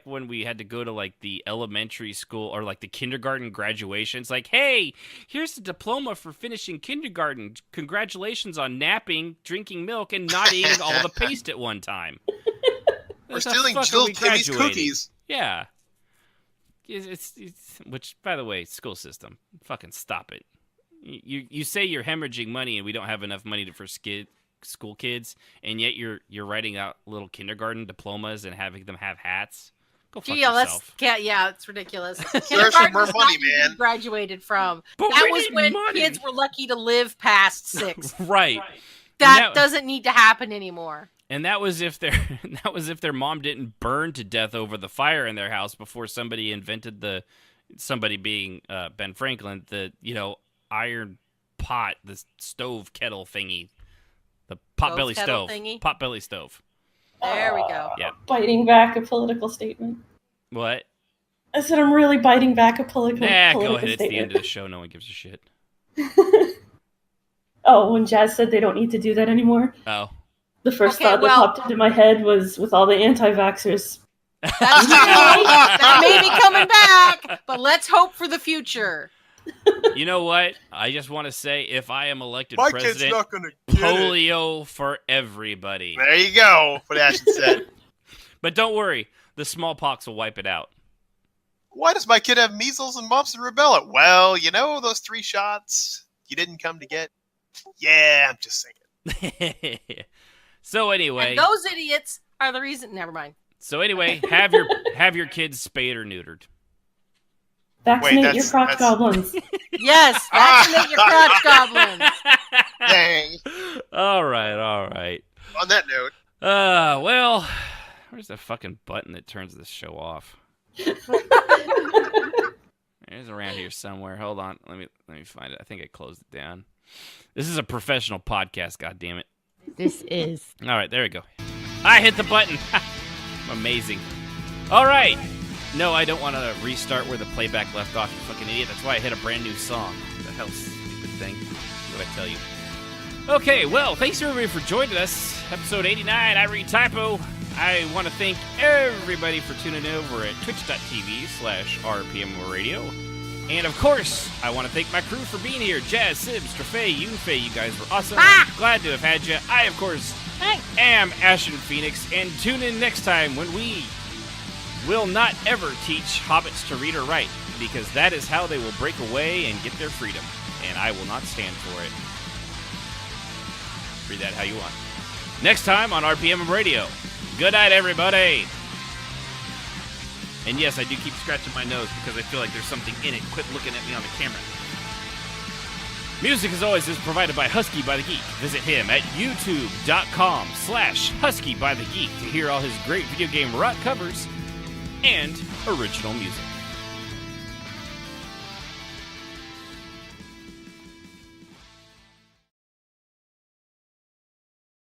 when we had to go to like the elementary school or like the kindergarten graduation, it's like, hey, here's the diploma for finishing kindergarten. Congratulations on napping, drinking milk, and not eating all the paste at one time. We're That's how stealing fucking Jill we Timmy's graduated. cookies. Yeah. It's which, by the way, school system, fucking stop it. You say you're hemorrhaging money and we don't have enough money for school kids, and yet you're writing out little kindergarten diplomas and having them have hats. Go fuck yourself. Yeah, it's ridiculous. There's some Kindergarten more is money, not when man. you graduated from. But That we was need when money. kids were lucky to live past 6. Right. That doesn't need to happen anymore. And that was if their mom didn't burn to death over the fire in their house before somebody invented somebody being Ben Franklin, the iron pot, the stove kettle thingy, the potbelly kettle stove, thingy? potbelly stove. There we go. Yeah. Biting back a political statement. What? I said I'm really biting back a political Go ahead. statement. It's the end of the show. No one gives a shit. Oh, when Jazz said they don't need to do that anymore, Oh. the first Okay, thought that well- popped into my head was with all the anti-vaxxers. That's true. That may be coming back, but let's hope for the future. You know what? I just want to say, if I am elected My kid's president, not gonna get it. polio for everybody. There you go. What Ashen said. But don't worry, the smallpox will wipe it out. Why does my kid have measles and mumps and rubella? Well, those 3 shots you didn't come to get. Yeah, I'm just saying. So anyway, And those idiots are the reason. Never mind. have your kids spayed or neutered. Vaccinate your that's- crotch goblins. Yes, vaccinate your crotch goblins. Dang. All right. On that note, Well, where's the fucking button that turns this show off? It's around here somewhere. Hold on. Let me find it. I think I closed it down. This is a professional podcast, goddammit. This is. All right, there we go. I hit the button. Amazing. All right. No, I don't want to restart where the playback left off, you fucking idiot. That's why I hit a brand new song. What the hell, stupid thing? What did I tell you? Okay, well, thanks everybody for joining us. Episode 89, I read Typo. I want to thank everybody for tuning in over at twitch.tv/RPM Radio. And of course, I want to thank my crew for being here. Jazz, Sibs, Trafay, Yunfei, you guys were awesome. Glad to have had you. I, of course, am Ashen Phoenix. And tune in next time when we will not ever teach hobbits to read or write, because that is how they will break away and get their freedom. And I will not stand for it. Read that how you want. Next time on RPM Radio. Good night, everybody. And yes, I do keep scratching my nose because I feel like there's something in it. Quit looking at me on the camera. Music, as always, is provided by Husky by the Geek. Visit him at youtube.com/HuskyByTheGeek to hear all his great video game rock covers and original music.